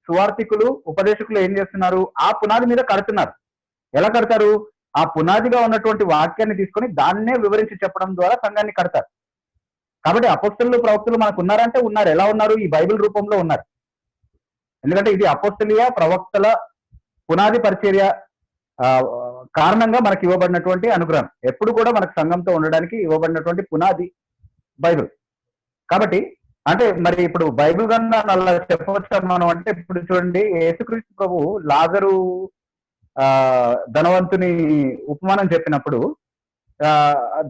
సువార్థికులు, ఉపదేశకులు ఏం చేస్తున్నారు? ఆ పునాది మీద కడుతున్నారు. ఎలా కడతారు? ఆ పునాదిగా ఉన్నటువంటి వాక్యాన్ని తీసుకొని దాన్నే వివరించి చెప్పడం ద్వారా సంఘాన్ని కడతారు. కాబట్టి అపోస్తలులు ప్రవక్తలు మనకు ఉన్నారంటే ఉన్నారు. ఎలా ఉన్నారు? ఈ బైబిల్ రూపంలో ఉన్నారు. ఎందుకంటే ఇది అపోస్తలీయ ప్రవక్తల పునాది పరిచర్య కారణంగా మనకి ఇవ్వబడినటువంటి అనుగ్రహం. ఎప్పుడు కూడా మనకు సంఘంతో ఉండడానికి ఇవ్వబడినటువంటి పునాది బైబిల్. కాబట్టి అంటే మరి ఇప్పుడు బైబిల్ కన్నా అలా చెప్పవచ్చా మనం అంటే, ఇప్పుడు చూడండి యేసుక్రీస్తు ప్రభు లాజరు ధనవంతుని ఉపమానం చెప్పినప్పుడు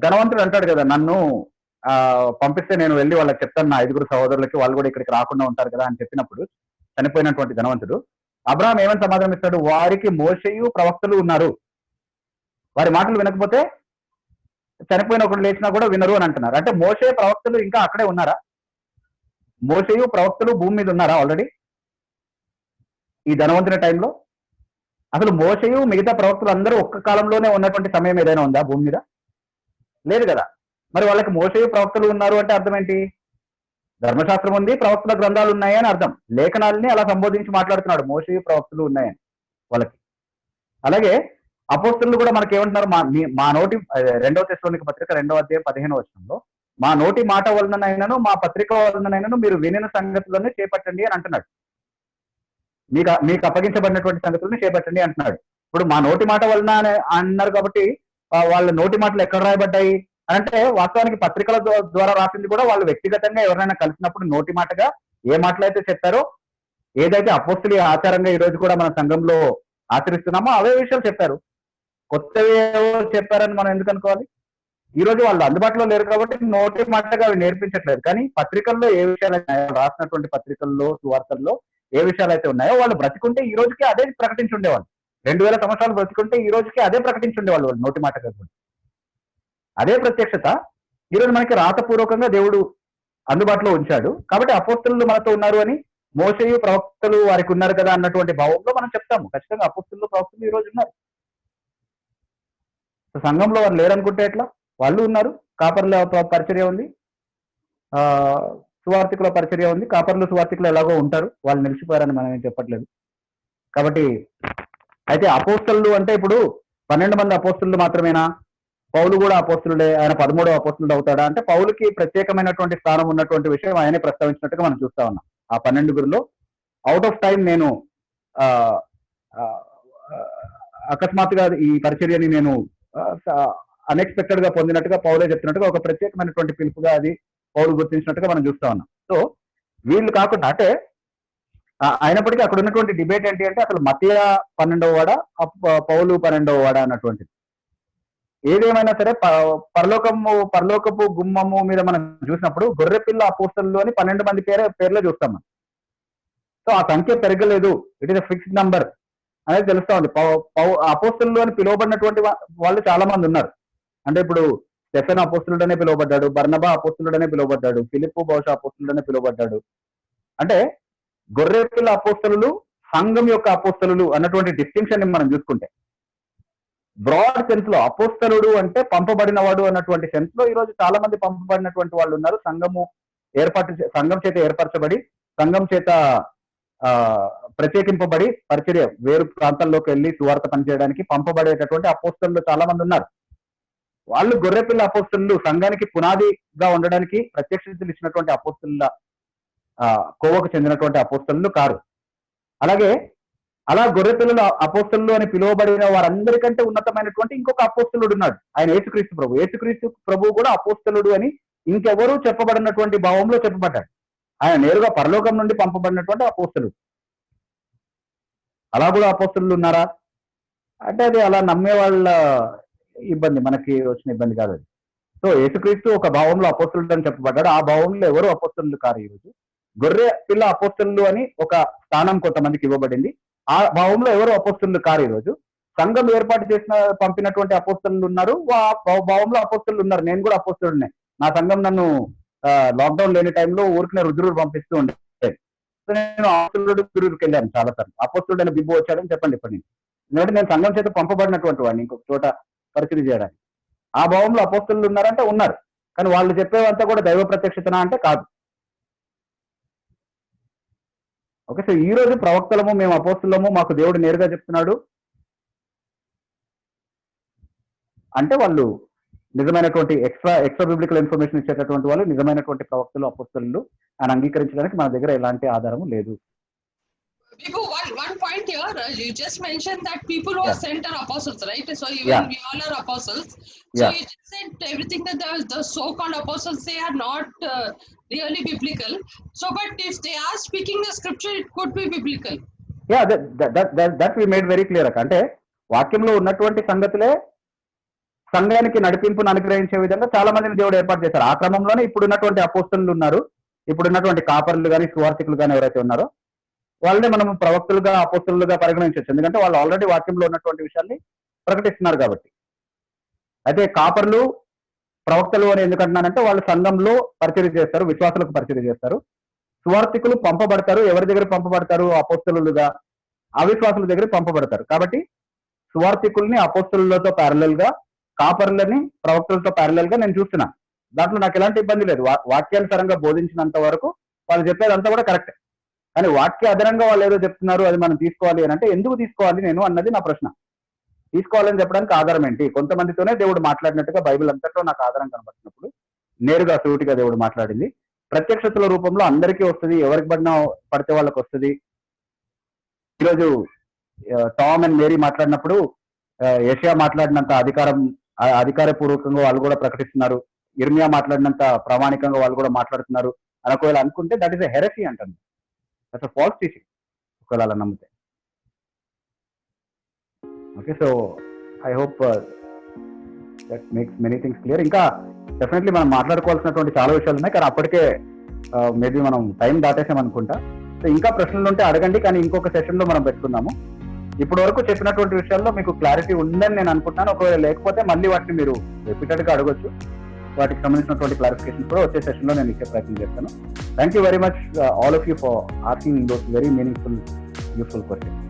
ధనవంతుడు అంటాడు కదా, నన్ను పంపిస్తే నేను వెళ్ళి వాళ్ళకి చెప్తాను, నా 5 సహోదరులకి, వాళ్ళు కూడా ఇక్కడికి రాకుండా ఉంటారు కదా అని చెప్పినప్పుడు చనిపోయినటువంటి ధనవంతుడు అబ్రహాం ఏమని సమాధానం ఇస్తాడు? వారికి మోషేయు ప్రవక్తలు ఉన్నారు, వారి మాటలు వినకపోతే చనిపోయిన ఒకడు లేచినా కూడా వినరు అని అంటున్నారు. అంటే మోషే ప్రవక్తలు ఇంకా అక్కడే ఉన్నారా? మోషేయు ప్రవక్తలు భూమి మీద ఉన్నారా ఆల్రెడీ ఈ ధనవంతుని టైంలో? అసలు మోషేయు మిగతా ప్రవక్తలు అందరూ ఒక్క కాలంలోనే ఉన్నటువంటి సమయం ఏదైనా ఉందా భూమి మీద? లేదు కదా. మరి వాళ్ళకి మోషేయు ప్రవక్తలు ఉన్నారు అంటే అర్థం ఏంటి? ధర్మశాస్త్రం ఉంది, ప్రవక్తల గ్రంథాలు ఉన్నాయని అర్థం. లేఖనాలని అలా సంబోధించి మాట్లాడుతున్నాడు, మోషేయు ప్రవక్తలు ఉన్నాయని వాళ్ళకి. అలాగే అపోస్తలులు కూడా మనకి ఏమంటున్నారు? మా నోటి 2వ తెస్సలోనిక పత్రిక 2వ అధ్యాయం 15వ వచనంలో మా నోటి మాట వలననైనను మా పత్రిక వలననైనను మీరు వినిన సంగతులను చేపట్టండి అని అంటున్నాడు. మీకు అప్పగించబడినటువంటి సంగతులను చేపట్టండి అంటున్నాడు. ఇప్పుడు మా నోటి మాట వలన అన్నారు కాబట్టి వాళ్ళ నోటి మాటలు ఎక్కడ రాయబడ్డాయి? అంటే వాస్తవానికి పత్రికల ద్వారా రాసింది కూడా వాళ్ళు వ్యక్తిగతంగా ఎవరైనా కలిసినప్పుడు నోటి మాటగా ఏ మాటలైతే చెప్పారో, ఏదైతే అపోస్తుల ఆచారంగా ఈ రోజు కూడా మన సంఘంలో ఆచరిస్తున్నామో అవే విషయాలు చెప్పారు. కొత్తవి ఏవో చెప్పారని మనం ఎందుకు అనుకోవాలి? ఈ రోజు వాళ్ళు అందుబాటులో లేరు కాబట్టి నోటి మాటగా అవి నేర్పించట్లేదు. కానీ పత్రికల్లో ఏ విషయాలు రాసినటువంటి పత్రికల్లో, సువార్తల్లో ఏ విషయాలు అయితే ఉన్నాయో వాళ్ళు బ్రతికుంటే ఈ రోజుకి అదే ప్రకటించి ఉండేవాళ్ళు. 2000 సంవత్సరాలు బ్రతికుంటే ఈ రోజుకి అదే ప్రకటించి ఉండేవాళ్ళు వాళ్ళు నోటి మాటగా. అదే ప్రత్యక్షత ఈరోజు మనకి రాతపూర్వకంగా దేవుడు అందుబాటులో ఉంచాడు. కాబట్టి అపోస్తలులు మనతో ఉన్నారు అని, మోషేయు ప్రవక్తలు వారికి ఉన్నారు కదా అన్నటువంటి భావంలో మనం చెప్తాము. ఖచ్చితంగా అపోస్తలులు ప్రవక్తలు ఈ రోజు ఉన్నారు. సంఘంలో వారు లేరనుకుంటే ఎట్లా? వాళ్ళు ఉన్నారు. కాపర్ల పరిచర్య ఉంది, సువార్థికుల పరిచర్య ఉంది. కాపర్లు సువార్థికులు ఎలాగో ఉంటారు, వాళ్ళు నిలిచిపోయారని మనం ఏం చెప్పట్లేదు. కాబట్టి అయితే అపోస్తలులు అంటే ఇప్పుడు 12 మంది అపోస్తలులు మాత్రమేనా? పౌలు కూడా అపోస్తలుడే, ఆయన 13వ అపోస్తలుడు అవుతాడా అంటే పౌలుకి ప్రత్యేకమైనటువంటి స్థానం ఉన్నటువంటి విషయం ఆయనే ప్రస్తావించినట్టుగా మనం చూస్తా ఉన్నాం. ఆ 12గురిలో అవుట్ ఆఫ్ టైం నేను అకస్మాత్తుగా ఈ పరిచర్యని నేను అన్ఎక్స్పెక్టెడ్ గా పొందినట్టుగా పౌలే చెప్తున్నట్టుగా ఒక ప్రత్యేకమైనటువంటి పిలుపుగా అది పౌలు గుర్తించినట్టుగా మనం చూస్తా ఉన్నాం. సో వీళ్ళు కాకుండా అంటే అయినప్పటికీ అక్కడ ఉన్నటువంటి డిబేట్ ఏంటి అంటే అసలు మత్తయి 12వ వాడ, పౌలు 12వ వాడ అన్నటువంటిది. ఏదేమైనా సరే పరలోకపు గుమ్మము మీద మనం చూసినప్పుడు గొర్రెపిల్ల అపోస్తలులు అని 12 మంది పేర్లే చూస్తాం మనం. సో ఆ సంఖ్య పెరగలేదు, ఇట్ ఈస్ ఫిక్స్డ్ నంబర్ అనేది తెలుస్తా ఉంది. అపోస్తలులు అని పిలువబడినటువంటి వాళ్ళు చాలా మంది ఉన్నారు. అంటే ఇప్పుడు స్టెఫెన్ అపోస్తలుడనే పిలువబడ్డాడు, బర్నబా అపోస్తలుడనే పిలువబడ్డాడు, ఫిలిప్పు బహుశా అపోస్తలుడనే పిలువబడ్డాడు. అంటే గొర్రెపిల్ల అపోస్తలులు, సంఘం యొక్క అపోస్తలులు అన్నటువంటి డిస్టింక్షన్ ని మనం చూసుకుంటే బ్రాడ్ సెన్స్ లో అపోస్తలుడు అంటే పంపబడిన వాడు అన్నటువంటి సెన్స్ లో ఈ రోజు చాలా మంది పంపబడినటువంటి వాళ్ళు ఉన్నారు. సంఘం చేత ఏర్పరచబడి, సంఘం చేత ప్రత్యేకింపబడి పరిచర్య వేరు ప్రాంతాల్లోకి వెళ్ళి సువార్త పనిచేయడానికి పంపబడేటటువంటి అపోస్తలులు చాలా మంది ఉన్నారు. వాళ్ళు గొర్రెపిల్ల అపోస్తలులు, సంఘానికి పునాదిగా ఉండడానికి ప్రత్యక్షతలు ఇచ్చినటువంటి అపోస్తలుల కోవకు చెందినటువంటి అపోస్తలులు కారు. అలాగే అలా గొర్రెపిల్లలు అపోస్తలులు అని పిలువబడిన వారందరికంటే ఉన్నతమైనటువంటి ఇంకొక అపోస్తలుడు ఉన్నాడు, ఆయన యేసుక్రీస్తు ప్రభు. యేసుక్రీస్తు ప్రభు కూడా అపోస్తలుడు అని ఇంకెవరూ చెప్పబడినటువంటి భావంలో చెప్పబడ్డాడు. ఆయన నేరుగా పరలోకం నుండి పంపబడినటువంటి అపోస్తలుడు. అలా కూడా అపోస్తలులు ఉన్నారా అంటే అది అలా నమ్మే వాళ్ళ ఇబ్బంది, మనకి వచ్చిన ఇబ్బంది కాదు అది. సో యేసుక్రీస్తు ఒక భావంలో అపోస్తలుడు అని చెప్పబడ్డాడు. ఆ భావంలో ఎవరు అపోస్తలులు కారు. ఈరోజు గొర్రె పిల్ల అపోస్తలులు అని ఒక స్థానం కొంతమందికి ఇవ్వబడింది. ఆ భావంలో ఎవరు అపోస్తలులు కారు. ఈరోజు సంఘం ఏర్పాటు చేసిన పంపినటువంటి అపోస్తలులు ఉన్నారు, భావంలో అపోస్తలులు ఉన్నారు. నేను కూడా అపోస్తలుడినే. నా సంఘం నన్ను లాక్డౌన్ లేని టైంలో ఊరికినే రుద్రుడు పంపిస్తూ ఉండే. సో నేను అపోస్తలుడు గురువుకి వెళ్ళాను చాలా సార్లు. అపోస్తలుడు అని బిబ్బు వచ్చాడని చెప్పండి ఇప్పుడు నేను. ఎందుకంటే నేను సంఘం చేత పంపబడినటువంటి వాడిని ఇంకొక చోట పరిచయం చేయడానికి. ఆ భావంలో అపోస్తలులు ఉన్నారంటే ఉన్నారు, కానీ వాళ్ళు చెప్పేవంతా కూడా దైవ ప్రత్యక్షతనా అంటే కాదు. ఓకే, సో ఈ రోజు ప్రవక్తలము, మేము అపోస్తలము, మాకు దేవుడు నేరుగా చెప్తున్నాడు అంటే వాళ్ళు నిజమైనటువంటి ఎక్స్ట్రా బిబ్లికల్ ఇన్ఫర్మేషన్ ఇచ్చేటటువంటి వాళ్ళు నిజమైనటువంటి ప్రవక్తలు, అపోస్తలులు అని అంగీకరించడానికి మన దగ్గర ఎలాంటి ఆధారము లేదు. People, one point here, you just mentioned that people who are sent are apostles, right? So even we all are apostles. So you just said everything that the so-called apostles say are not really biblical. So, but if they are speaking the scripture, it could be biblical. Yeah, that we made very clear. అంటే వాక్యంలో ఉన్నటువంటి సంగతులే సంఘానికి నడిపింపును అనుగ్రహించే విధంగా చాలా మందిని దేవుడు ఏర్పాటు చేశారు. ఆ క్రమంలోనే ఇప్పుడున్నటువంటి అపోస్తలులు ఉన్నారు, ఇప్పుడున్నటువంటి కాపర్లు కానీ సువార్థికులు కానీ ఎవరైతే ఉన్నారో వాళ్ళని మనం ప్రవక్తలుగా, అపోస్తలులుగా పరిగణించవచ్చు. ఎందుకంటే వాళ్ళు ఆల్రెడీ వాక్యంలో ఉన్నటువంటి విషయాన్ని ప్రకటిస్తున్నారు కాబట్టి. అయితే కాపర్లు, ప్రవక్తలు అని ఎందుకంటున్నానంటే వాళ్ళు సంఘంలో పరిచర్య చేస్తారు, విశ్వాసులకు పరిచర్య చేస్తారు. సువార్థికులు పంపబడతారు. ఎవరి దగ్గర పంపబడతారు? అపోస్తలులుగా, అవిశ్వాసుల దగ్గర పంపబడతారు. కాబట్టి సువార్థికుల్ని అపోస్తలులతో ప్యారలల్ గా, కాపర్లని ప్రవక్తలతో ప్యారలల్ గా నేను చూస్తున్నా. దాంట్లో నాకు ఎలాంటి ఇబ్బంది లేదు. వాక్యానుసారంగా బోధించినంత వరకు వాళ్ళు చెప్పేదంతా కూడా కరెక్ట్. కానీ వాక్య అదనంగా వాళ్ళు ఏదో చెప్తున్నారు, అది మనం తీసుకోవాలి అని అంటే ఎందుకు తీసుకోవాలి నేను అన్నది నా ప్రశ్న. తీసుకోవాలని చెప్పడానికి ఆధారం ఏంటి? కొంతమందితోనే దేవుడు మాట్లాడినట్టుగా బైబిల్ అంతట్లో నాకు ఆధారం కనబడుతున్నప్పుడు నేరుగా సూటిగా దేవుడు మాట్లాడింది. ప్రత్యక్షతల రూపంలో అందరికీ వస్తుంది, ఎవరికి పడితే వాళ్ళకి వస్తుంది. ఈరోజు టామ్ అండ్ మేరీ మాట్లాడినప్పుడు యెషయా మాట్లాడినంత అధికారం అధికారపూర్వకంగా వాళ్ళు కూడా ప్రకటిస్తున్నారు, ఇర్మియా మాట్లాడినంత ప్రామాణికంగా వాళ్ళు కూడా మాట్లాడుతున్నారు అని ఒకవేళ అనుకుంటే దట్ ఈస్ ఎ హెరసీ అంటాను. దట్స్ ఎ ఫాల్స్ టీచింగ్ ఒకవేళ అలా నమ్మితే. Okay, so I hope that makes many things clear. ఇంకా డెఫినెట్లీ మనం మాట్లాడుకోవాల్సినటువంటి చాలా విషయాలు ఉన్నాయి, కానీ అప్పటికే మేబీ మనం టైం దాటేసాం అనుకుంటా. సో ఇంకా ప్రశ్నలు ఉంటే అడగండి, కానీ ఇంకొక సెషన్లో మనం పెట్టుకుందాము. ఇప్పటి వరకు చెప్పినటువంటి విషయాల్లో మీకు క్లారిటీ ఉందని నేను అనుకుంటున్నాను. ఒకవేళ లేకపోతే మళ్ళీ వాటిని మీరు రిపీటెడ్గా అడగొచ్చు. వాటికి సంబంధించినటువంటి క్లారిఫికేషన్ కూడా వచ్చే సెషన్లో నేను ఇచ్చే ప్రయత్నం చేస్తాను. Thank you very much all of you for asking those very meaningful useful questions.